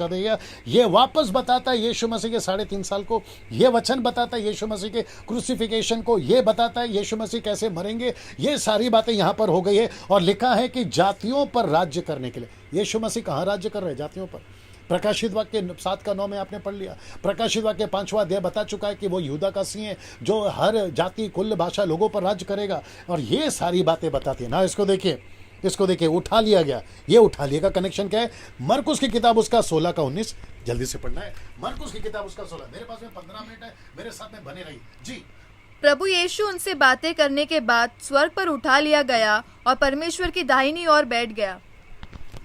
देगा। ये वापस बताता है यीशु मसीह के 3.5 साल को। ये वचन बताता है यीशु मसीह के क्रूसिफिकेशन को। ये बताता है यीशु मसीह कैसे मरेंगे। ये सारी बातें यहाँ पर हो गई है। और लिखा है कि जातियों पर राज्य करने के लिए। यीशु मसीह कहाँ राज्य कर रहे हैं? जातियों पर। प्रकाशित वाक्य 7:9 में आपने पढ़ लिया। प्रकाशित वाक्य 5वां अध्याय बता चुका है कि वो यहूदा का सिंह है जो हर जाति, कुल, भाषा लोगों पर राज्य करेगा। और ये सारी बातें बताती है ना। इसको देखिए, उठा लिया गया। ये उठा लिया का कनेक्शन क्या है? मरकुस की किताब उसका 16:19, जल्दी से पढ़ना है। मरकुस की किताब उसका 16। मेरे पास में 15 मिनट है, मेरे साथ में बने रही जी। प्रभु यीशु उनसे बातें करने के बाद स्वर्ग पर उठा लिया गया और परमेश्वर की दाहिनी ओर बैठ गया।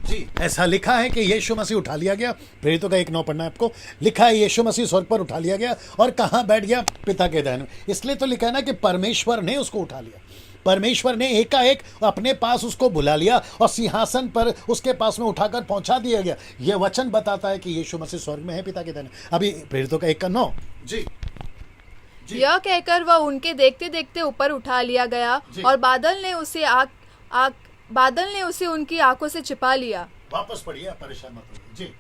जी, ऐसा लिखा है कि यीशु मसीह उठा लिया गया। प्रेरितों का 1:9 पढ़ना है आपको। लिखा है यीशु मसीह स्वर्ग पर उठा लिया गया और कहाँ बैठ गया? पिता के दाहिने। इसलिए तो लिखा है ना कि परमेश्वर ने उसको उठा लिया। परमेश्वर ने एकाएक अपने पास उसको बुला लिया और सिंहासन पर उसके पास में उठाकर पहुंचा दिया गया। यह वचन बताता है कि यीशु मसीह स्वर्ग में है पिता के दाहिने। अभी प्रेरितों का 1:9 जी। यह कहकर वह उनके देखते देखते ऊपर उठा लिया गया और बादल ने उसे उनकी आंखों से छिपा लिया। वापस पढ़िए, परेशान मत होइए जी।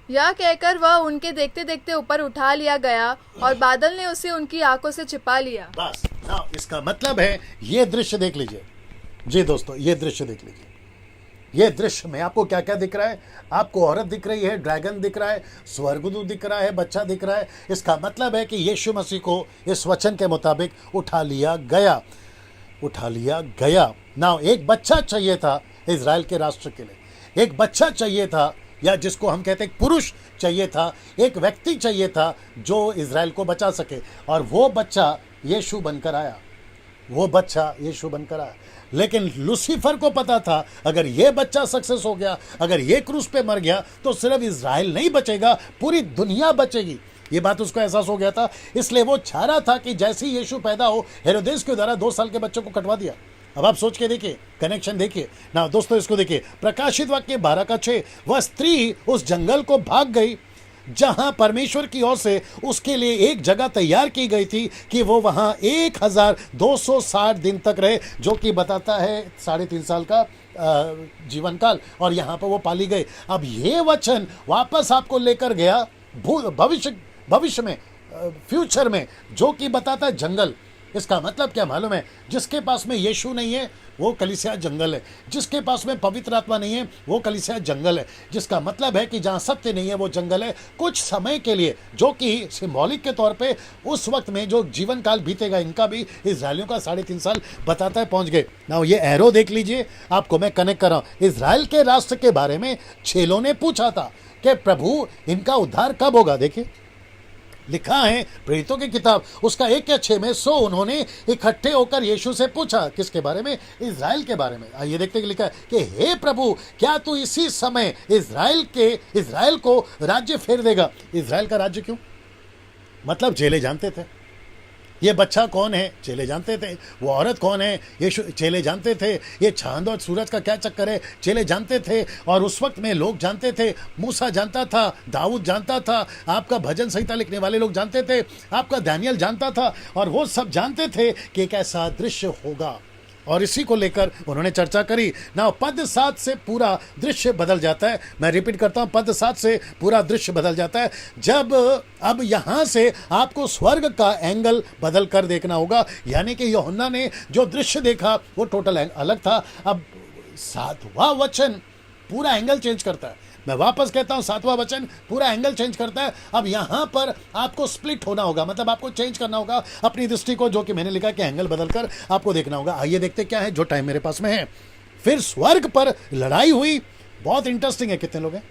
यह कहकर वह उनके देखते देखते ऊपर उठा लिया गया और बादल ने उसे उनकी आंखों से छिपा लिया। बस ना, इसका मतलब है ये दृश्य देख लीजिए जी दोस्तों, ये दृश्य देख लीजिए। ये दृश्य में आपको क्या क्या दिख रहा है? आपको औरत दिख रही है, ड्रैगन दिख रहा है, स्वर्गदूत दिख रहा है, बच्चा दिख रहा है। इसका मतलब है कि यीशु मसीह को इस वचन के मुताबिक उठा लिया गया, उठा लिया गया। ना, एक बच्चा चाहिए था इजराइल के राष्ट्र के लिए, एक बच्चा चाहिए था, या जिसको हम कहते हैं पुरुष चाहिए था, एक व्यक्ति चाहिए था जो इजराइल को बचा सके, और वो बच्चा यीशु बनकर आया, वो बच्चा यीशु बनकर आया। लेकिन लूसीफर को पता था अगर ये बच्चा सक्सेस हो गया, अगर ये क्रूस पे मर गया तो सिर्फ इजराइल नहीं बचेगा, पूरी दुनिया बचेगी। ये बात उसको एहसास हो गया था, इसलिए वो चाह रहा था कि जैसे ही यीशु पैदा हो, हेरोदेस के द्वारा 2 साल के बच्चे को कटवा दिया। अब आप सोच के देखिए, कनेक्शन देखिए ना दोस्तों, इसको देखिए। प्रकाशित वाक्य 12:6, वह स्त्री उस जंगल को भाग गई जहां परमेश्वर की ओर से उसके लिए एक जगह तैयार की गई थी कि वो वहां 1260 दिन तक रहे, जो कि बताता है 3.5 साल का जीवन काल, और यहां पर वो पाली गई। अब ये वचन वापस आपको लेकर गया भविष्य में, फ्यूचर में, जो कि बताता है जंगल। इसका मतलब क्या मालूम है? जिसके पास में यीशु नहीं है वो कलीसिया जंगल है, जिसके पास में पवित्र आत्मा नहीं है वो कलीसिया जंगल है। जिसका मतलब है कि जहाँ सत्य नहीं है वो जंगल है, कुछ समय के लिए, जो कि सिंबॉलिक के तौर पे उस वक्त में जो जीवन काल बीतेगा, इनका भी इजराइलियों का 3.5 साल बताता है पहुंच गए ना। ये एरो देख लीजिए, आपको मैं कनेक्ट कर रहा हूँ। इजराइल के राष्ट्र के बारे में चेलों ने पूछा था कि प्रभु इनका उद्धार कब होगा। देखिए लिखा है प्रेरितों की किताब उसका 1 में 100 उन्होंने इकट्ठे होकर यीशु से पूछा, किसके बारे में? इजराइल के बारे में। आइए देखते हैं, लिखा है कि हे प्रभु, क्या तू इसी समय इजराइल को राज्य फेर देगा? इजराइल का राज्य क्यों? मतलब चेले जानते थे ये बच्चा कौन है, चेले जानते थे। वो औरत कौन है, ये चेले जानते थे। ये चांद और सूरज का क्या चक्कर है, चेले जानते थे। और उस वक्त में लोग जानते थे, मूसा जानता था, दाऊद जानता था, आपका भजन संहिता लिखने वाले लोग जानते थे, आपका दानियल जानता था, और वो सब जानते थे कि एक ऐसा दृश्य होगा। और इसी को लेकर उन्होंने चर्चा करी ना। पद 7 से पूरा दृश्य बदल जाता है। मैं रिपीट करता हूं, पद 7 से पूरा दृश्य बदल जाता है जब अब यहां से आपको स्वर्ग का एंगल बदल कर देखना होगा। यानी कि यूहन्ना ने जो दृश्य देखा वो टोटल अलग था। अब 7वां वचन पूरा एंगल चेंज करता है। मैं वापस कहता हूं, 7वां वचन पूरा एंगल चेंज करता है। अब यहां पर आपको स्प्लिट होना होगा, मतलब आपको चेंज करना होगा अपनी दृष्टि को, जो कि मैंने लिखा कि एंगल बदलकर आपको देखना होगा। आइए देखते क्या है, जो टाइम मेरे पास में है। फिर स्वर्ग पर लड़ाई हुई। बहुत इंटरेस्टिंग है। कितने लोग हैं?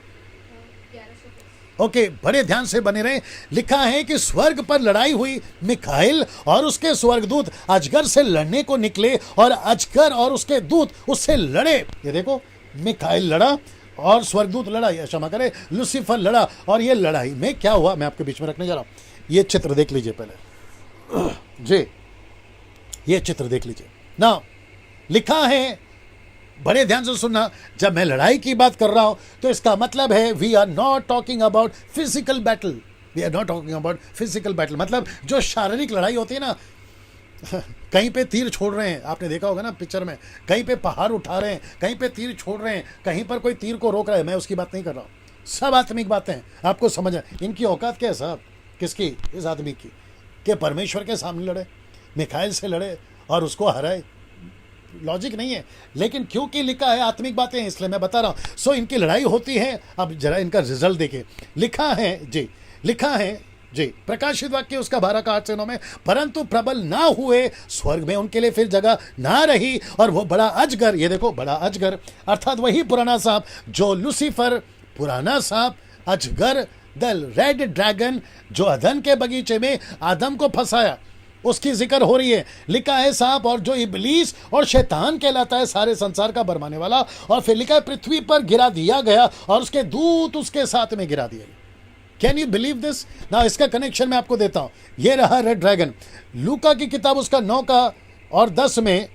ओके, बड़े ध्यान से बने रहे। लिखा है कि स्वर्ग पर लड़ाई हुई। मिखाइल और उसके स्वर्गदूत अजगर से लड़ने को निकले और अजगर और उसके दूत उससे लड़े। ये देखो, मिखाइल लड़ा और स्वर्गदूत लड़ा, या क्षमा करे लूसीफर लड़ा। और ये लड़ाई में क्या हुआ मैं आपके बीच में रखने जा रहा हूं। ये चित्र देख लीजिए पहले जी, ये चित्र देख लीजिए ना। लिखा है, बड़े ध्यान से सुनना, जब मैं लड़ाई की बात कर रहा हूं तो इसका मतलब है we are not talking about physical battle. We are not talking about physical battle, मतलब जो शारीरिक लड़ाई होती है ना, कहीं पे तीर छोड़ रहे हैं, आपने देखा होगा ना पिक्चर में, कहीं पे पहाड़ उठा रहे हैं, कहीं पे तीर छोड़ रहे हैं, कहीं पर कोई तीर को रोक रहा है। मैं उसकी बात नहीं कर रहा हूँ, सब आत्मिक बातें हैं। आपको समझ है इनकी औकात क्या है साहब? किसकी? इस आदमी की, कि परमेश्वर के सामने लड़े, मिखाइल से लड़े और उसको हराए। लॉजिक नहीं है, लेकिन क्योंकि लिखा है आत्मिक बातें हैं इसलिए मैं बता रहा हूँ। सो इनकी लड़ाई होती है। अब जरा इनका रिजल्ट देखिए। लिखा है जी, लिखा है जी, प्रकाशित वाक्य उसका 12:8-9 में, परंतु प्रबल ना हुए, स्वर्ग में उनके लिए फिर जगह ना रही, और वो बड़ा अजगर, ये देखो बड़ा अजगर अर्थात वही पुराना सांप जो लूसीफर, पुराना सांप, अजगर, द रेड ड्रैगन, जो अदन के बगीचे में आदम को फंसाया, उसकी जिक्र हो रही है। लिखा है सांप, और जो इबलीस और शैतान कहलाता है, सारे संसार का भरमाने वाला। और फिर लिखा है पृथ्वी पर गिरा दिया गया और उसके दूत उसके साथ में गिरा दिए गए। Can you believe this? ना, इसका कनेक्शन मैं आपको देता हूं। ये रहा रेड ड्रैगन। लूका की किताब उसका 9 और 10 में,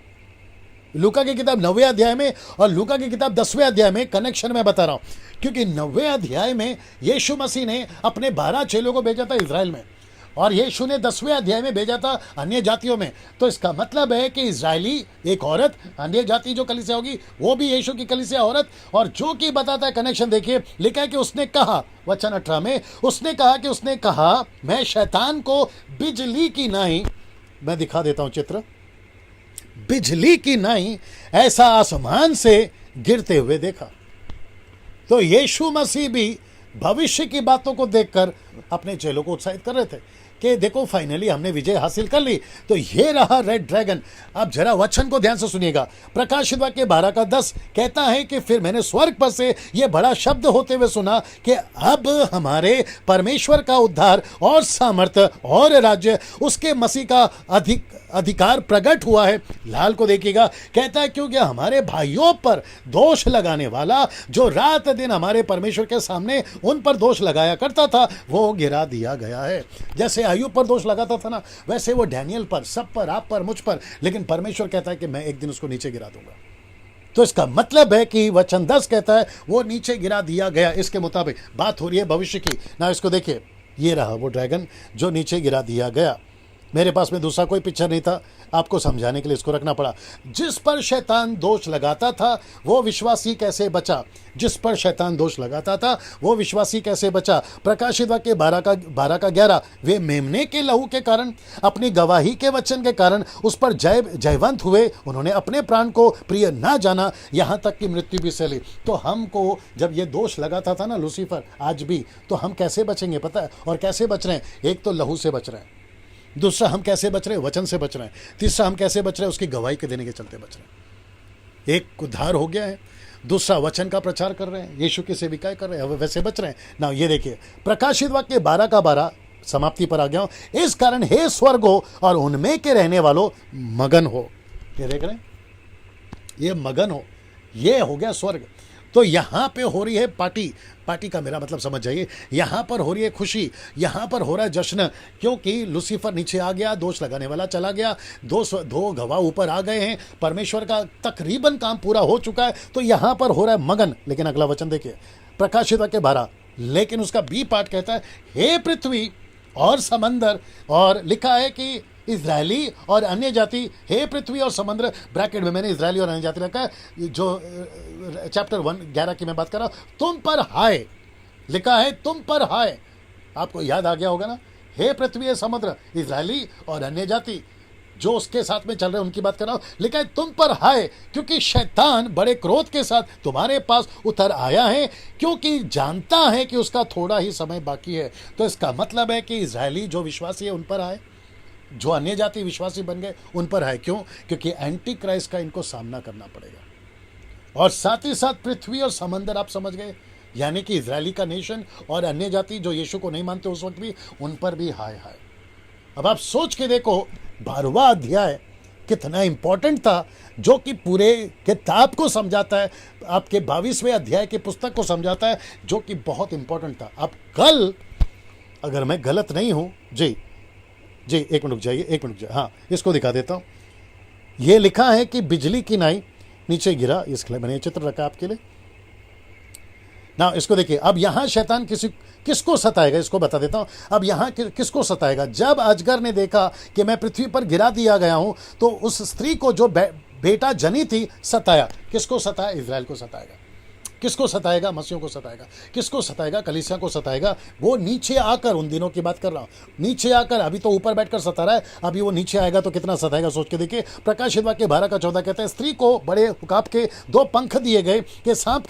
लूका की किताब 9वें अध्याय में और लूका की किताब 10वें अध्याय में कनेक्शन मैं बता रहा हूं, क्योंकि 9वें अध्याय में यीशु मसीह ने अपने 12 चेलों को भेजा था इजराइल में, और यीशु ने 10वें अध्याय में भेजा था अन्य जातियों में। तो इसका मतलब है कि इजरायली एक औरत, अन्य जाति जो कलीसिया होगी वो भी यीशु की कलीसिया औरत। और जो कि बताता है कनेक्शन, देखिए लिखा है कि उसने कहा, वचन 18 में उसने कहा मैं शैतान को बिजली की नाई, मैं दिखा देता हूं चित्र, बिजली की नाई ऐसा आसमान से गिरते हुए देखा। तो यीशु मसीह भी भविष्य की बातों को देखकर अपने चेलों को उत्साहित कर रहे थे कि देखो फाइनली हमने विजय हासिल कर ली। तो ये रहा रेड ड्रैगन। अब जरा वचन को ध्यान से सुनिएगा। प्रकाशित वाक्य 12:10 कहता है कि फिर मैंने स्वर्ग पर से ये बड़ा शब्द होते हुए सुना कि अब हमारे परमेश्वर का उद्धार और सामर्थ्य और राज्य उसके मसीह का अधिकार प्रकट हुआ है। लाल को देखिएगा, कहता है क्योंकि हमारे भाइयों पर दोष लगाने वाला जो रात दिन हमारे परमेश्वर के सामने उन पर दोष लगाया करता था वो गिरा दिया गया है। जैसे अय्यूब पर दोष लगाता था ना, वैसे वो डैनियल पर, सब पर, आप पर, मुझ पर, लेकिन परमेश्वर कहता है कि मैं एक दिन उसको नीचे गिरा दूंगा। तो इसका मतलब है कि वचन 10 कहता है वो नीचे गिरा दिया गया। इसके मुताबिक बात हो रही है भविष्य की ना। इसको देखिए, ये रहा वो ड्रैगन जो नीचे गिरा दिया गया। मेरे पास में दूसरा कोई पिक्चर नहीं था, आपको समझाने के लिए इसको रखना पड़ा। जिस पर शैतान दोष लगाता था वो विश्वासी कैसे बचा, जिस पर शैतान दोष लगाता था वो विश्वासी कैसे बचा। प्रकाशित वाक्य 12:11 वे मेमने के लहू के कारण, अपनी गवाही के वचन के कारण उस पर जयवंत हुए। उन्होंने अपने प्राण को प्रिय ना जाना, यहाँ तक कि मृत्यु भी सह ली। तो हमको जब ये दोष लगाता था ना लूसीफर, आज भी, तो हम कैसे बचेंगे पता है? और कैसे बच रहे हैं? एक तो लहू से बच रहे हैं, दूसरा हम कैसे बच रहे हैं? वचन से बच रहे हैं, तीसरा हम कैसे बच रहे हैं? उसकी गवाही के देने के चलते बच रहे हैं। एक उद्धार हो गया है, दूसरा वचन का प्रचार कर रहे हैं, यीशु की सेविकाएं कर रहे हैं, वैसे बच रहे हैं ना। ये देखिए प्रकाशित वाक्य 12:12 समाप्ति पर आ गया हूं। इस कारण हे स्वर्ग हो और उनमें के रहने वालों मगन हो। ये देख रहे हैं, ये मगन हो, ये हो गया स्वर्ग। तो यहाँ पे हो रही है पार्टी का मेरा मतलब समझ जाइए, यहाँ पर हो रही है खुशी, यहाँ पर हो रहा है जश्न, क्योंकि लूसीफर नीचे आ गया, दोष लगाने वाला चला गया, दो गवाह ऊपर आ गए हैं, परमेश्वर का तकरीबन काम पूरा हो चुका है। तो यहाँ पर हो रहा है मगन। लेकिन अगला वचन देखिए, प्रकाशित वाक्य 12, लेकिन उसका बी पार्ट कहता है हे पृथ्वी और समंदर, और लिखा है कि इजरायली और अन्य जाति, हे पृथ्वी और समुद्र, ब्रैकेट में मैंने इजरायली और अन्य जाति रखा है, जो चैप्टर 1:11 की मैं बात कर रहा हूं। तुम पर हाय, लिखा है तुम पर हाय, आपको याद आ गया होगा ना। हे पृथ्वी, समुद्र, इजरायली और अन्य जाति जो उसके साथ में चल रहे हैं उनकी बात कर रहा हूं। लिखा है तुम पर हाय, क्योंकि शैतान बड़े क्रोध के साथ तुम्हारे पास उतर आया है, क्योंकि जानता है कि उसका थोड़ा ही समय बाकी है। तो इसका मतलब है कि इजरायली जो विश्वासी है उन पर आए, जो अन्य जाति विश्वासी बन गए उन पर है। क्यों? क्योंकि एंटी क्राइस्ट का इनको सामना करना पड़ेगा। और साथ ही साथ पृथ्वी और समंदर, आप समझ गए, यानी कि इजरायली का नेशन और अन्य जाति जो यीशु को नहीं मानते उस वक्त भी, उन पर भी हाय हाय। अब आप सोच के देखो 12वां अध्याय कितना इंपॉर्टेंट था, जो कि पूरे किताब को समझाता है, आपके 22वें अध्याय की पुस्तक को समझाता है, जो कि बहुत इंपॉर्टेंट था। अब कल, अगर मैं गलत नहीं हूं, जी एक मिनट रुक जाइए, हाँ इसको दिखा देता हूँ। ये लिखा है कि बिजली की नाई नीचे गिरा, इसलिए मैंने चित्र रखा आपके लिए ना। इसको देखिए, अब यहाँ शैतान किसको सताएगा, इसको बता देता हूँ। अब यहाँ किसको सताएगा? जब अजगर ने देखा कि मैं पृथ्वी पर गिरा दिया गया हूँ, तो उस स्त्री को जो बेटा जनी थी सताया। किसको सताया? इजराइल को सताएगा। किसको सताएगा? मसीहों को सताएगा। किसको सताएगा? कलीसिया को सताएगा। वो नीचे आकर, उन दिनों की बात कर रहा हूँ, नीचे आकर, अभी तो ऊपर बैठकर सता रहा है, अभी वो नीचे आएगा तो कितना सताएगा सोच के देखिए। प्रकाशित वाक्य 12:14 कहते हैं स्त्री को बड़े हुकाब के 2 पंख दिए गए कि सांप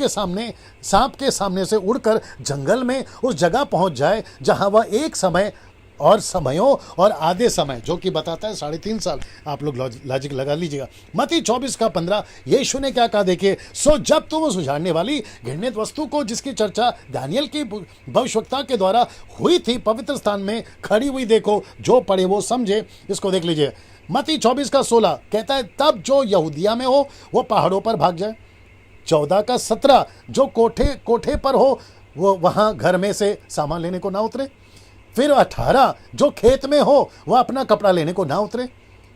के सामने से उड़कर जंगल में उस जगह पहुंच जाए जहां वह एक समय और समयों और आधे समय, जो कि बताता है 3.5 साल, आप लोग लॉजिक लगा लीजिएगा। मत्ती 24:15 यीशु ने क्या कहा देखिए, सो जब तुम उस उजाड़ने वाली घृणित वस्तु को, जिसकी चर्चा दानियल की भविष्यवक्ता के द्वारा हुई थी, पवित्र स्थान में खड़ी हुई देखो, जो पढ़े वो समझे। इसको देख लीजिए। मत्ती 24:16 कहता है तब जो यहूदिया में हो वो पहाड़ों पर भाग जाए। 14:17 जो कोठे पर हो वो वहां घर में से सामान लेने को ना उतरे। फिर 18 जो खेत में हो वह अपना कपड़ा लेने को ना उतरे।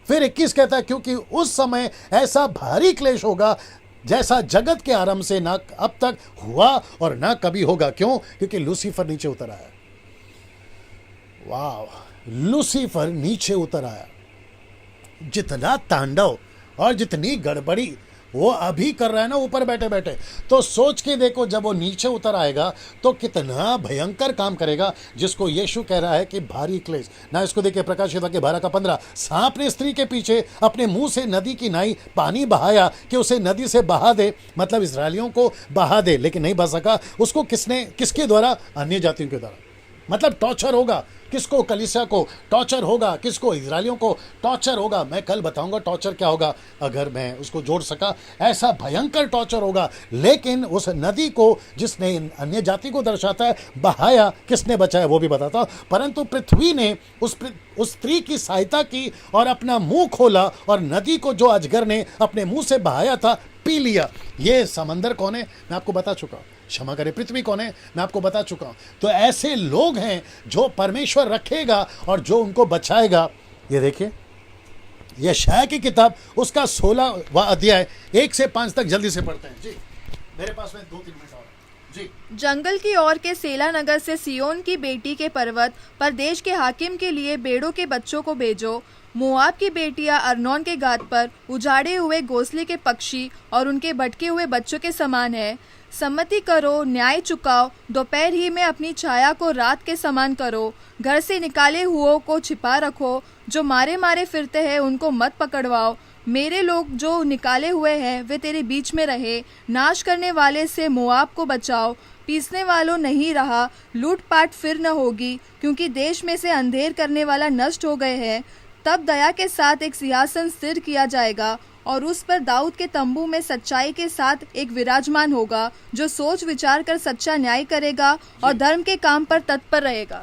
फिर 21 कहता है क्योंकि उस समय ऐसा भारी क्लेश होगा जैसा जगत के आरंभ से ना अब तक हुआ और ना कभी होगा। क्यों? क्योंकि लूसीफर नीचे उतर आया। वाह, लूसीफर नीचे उतर आया। जितना तांडव और जितनी गड़बड़ी वो अभी कर रहा है ना ऊपर बैठे बैठे, तो सोच के देखो जब वो नीचे उतर आएगा तो कितना भयंकर काम करेगा, जिसको यीशु कह रहा है कि भारी क्लेश ना। इसको देखिए प्रकाशित वाक्य 12:15, सांप ने स्त्री के पीछे अपने मुंह से नदी की नाई पानी बहाया कि उसे नदी से बहा दे, मतलब इसराइलियों को बहा दे, लेकिन नहीं बहा सका। उसको किसके द्वारा? अन्य जातियों के द्वारा। मतलब टॉर्चर होगा किसको? कलीसिया को टॉर्चर होगा, किसको? इजरायलियों को टॉर्चर होगा। मैं कल बताऊंगा टॉर्चर क्या होगा, अगर मैं उसको जोड़ सका। ऐसा भयंकर टॉर्चर होगा। लेकिन उस नदी को जिसने अन्य जाति को दर्शाता है बहाया, किसने बचाया वो भी बताता हूं। परंतु पृथ्वी ने उस स्त्री की सहायता की और अपना मुंह खोला और नदी को जो अजगर ने अपने मुंह से बहाया था पी लिया। ये समंदर कौन है मैं आपको बता चुका हूं। क्षमा करें, पृथ्वी कौन है मैं आपको बता चुका हूं। तो ऐसे लोग हैं जो परमेश्वर रखेगा और जो उनको बचाएगा। ये देखिए यशायाह की किताब उसका 16वां अध्याय 1 से 5 तक जल्दी से पढ़ते हैं जी। मेरे पास में 2-3 मिनट और जी। जंगल की ओर के सेला नगर से सियोन की बेटी के पर्वत पर देश के हाकिम के लिए बेड़ों के बच्चों को भेजो। मोआब की बेटियां अर्नोन के घाट पर उजाड़े हुए घोंसले के पक्षी और उनके भटके हुए बच्चों के समान है। सम्मति करो, न्याय चुकाओ, दोपहर ही में अपनी छाया को रात के समान करो। घर से निकाले हुओं को छिपा रखो, जो मारे मारे फिरते हैं उनको मत पकड़वाओ। मेरे लोग जो निकाले हुए हैं वे तेरे बीच में रहे। नाश करने वाले से मोआब को बचाओ, पीसने वालों नहीं रहा। लूटपाट फिर न होगी, क्योंकि देश में से अंधेर करने वाला नष्ट हो गए हैं। तब दया के साथ एक सिंहासन स्थिर किया जाएगा और उस पर दाऊद के तंबू में सच्चाई के साथ एक विराजमान होगा, जो सोच विचार कर सच्चा न्याय करेगा और धर्म के काम पर तत्पर रहेगा।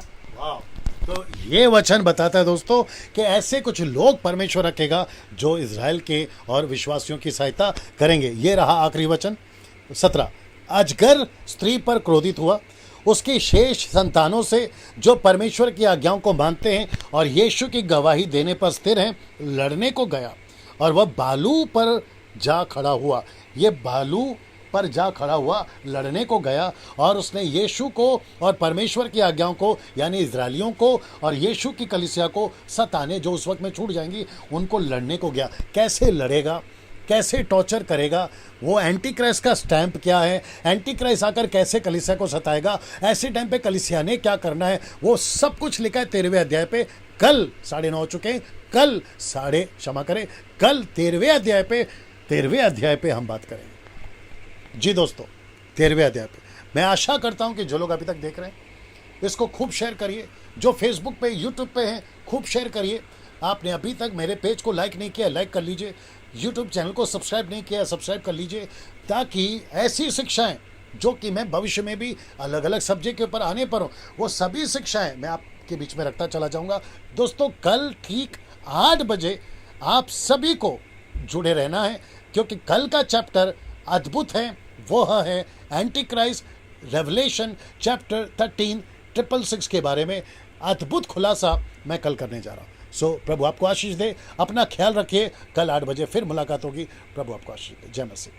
तो ये वचन बताता है दोस्तों कि ऐसे कुछ लोग परमेश्वर रखेगा जो इज़राइल के और विश्वासियों की सहायता करेंगे। ये रहा आखिरी वचन 17। अजगर स्त्री पर क्रोधित हुआ, उसकी शेष संतानों से जो परमेश्वर की आज्ञाओं को मानते हैं और यीशु की गवाही देने पर स्थिर हैं, लड़ने को गया और वह बालू पर जा खड़ा हुआ। ये बालू पर जा खड़ा हुआ, लड़ने को गया और उसने यीशु को और परमेश्वर की आज्ञाओं को यानी इजरायलियों को और यीशु की कलीसिया को सताने जो उस वक्त में छूट जाएंगी उनको लड़ने को गया। कैसे लड़ेगा, कैसे टॉर्चर करेगा, वो एंटी क्राइस्ट का स्टैंप क्या है, एंटी क्राइस्ट आकर कैसे कलीसिया को सताएगा, ऐसे टाइम पे कलीसिया ने क्या करना है, वो सब कुछ लिखा है 13वें अध्याय पे। कल 9:30 हो चुके हैं, कल 13वें अध्याय पे हम बात करेंगे जी दोस्तों। 13वें अध्याय पे मैं आशा करता हूं कि जो लोग अभी तक देख रहे हैं इसको खूब शेयर करिए, जो फेसबुक पे यूट्यूब पे हैं खूब शेयर करिए। आपने अभी तक मेरे पेज को लाइक नहीं किया, लाइक कर लीजिए। यूट्यूब चैनल को सब्सक्राइब नहीं किया, सब्सक्राइब कर लीजिए, ताकि ऐसी शिक्षाएं जो कि मैं भविष्य में भी अलग अलग सब्जेक्ट के ऊपर आने पर हूँ, वो सभी शिक्षाएं मैं आपके बीच में रखता चला जाऊँगा। दोस्तों कल ठीक 8 बजे आप सभी को जुड़े रहना है, क्योंकि कल का चैप्टर अद्भुत है। वो है एंटी क्राइस्ट रेवलेशन चैप्टर 13 666 के बारे में अद्भुत खुलासा मैं कल करने जा रहा हूँ। सो प्रभु आपको आशीष दे, अपना ख्याल रखिए। कल 8 बजे फिर मुलाकात होगी। प्रभु आपको आशीष दे। जय मसीह।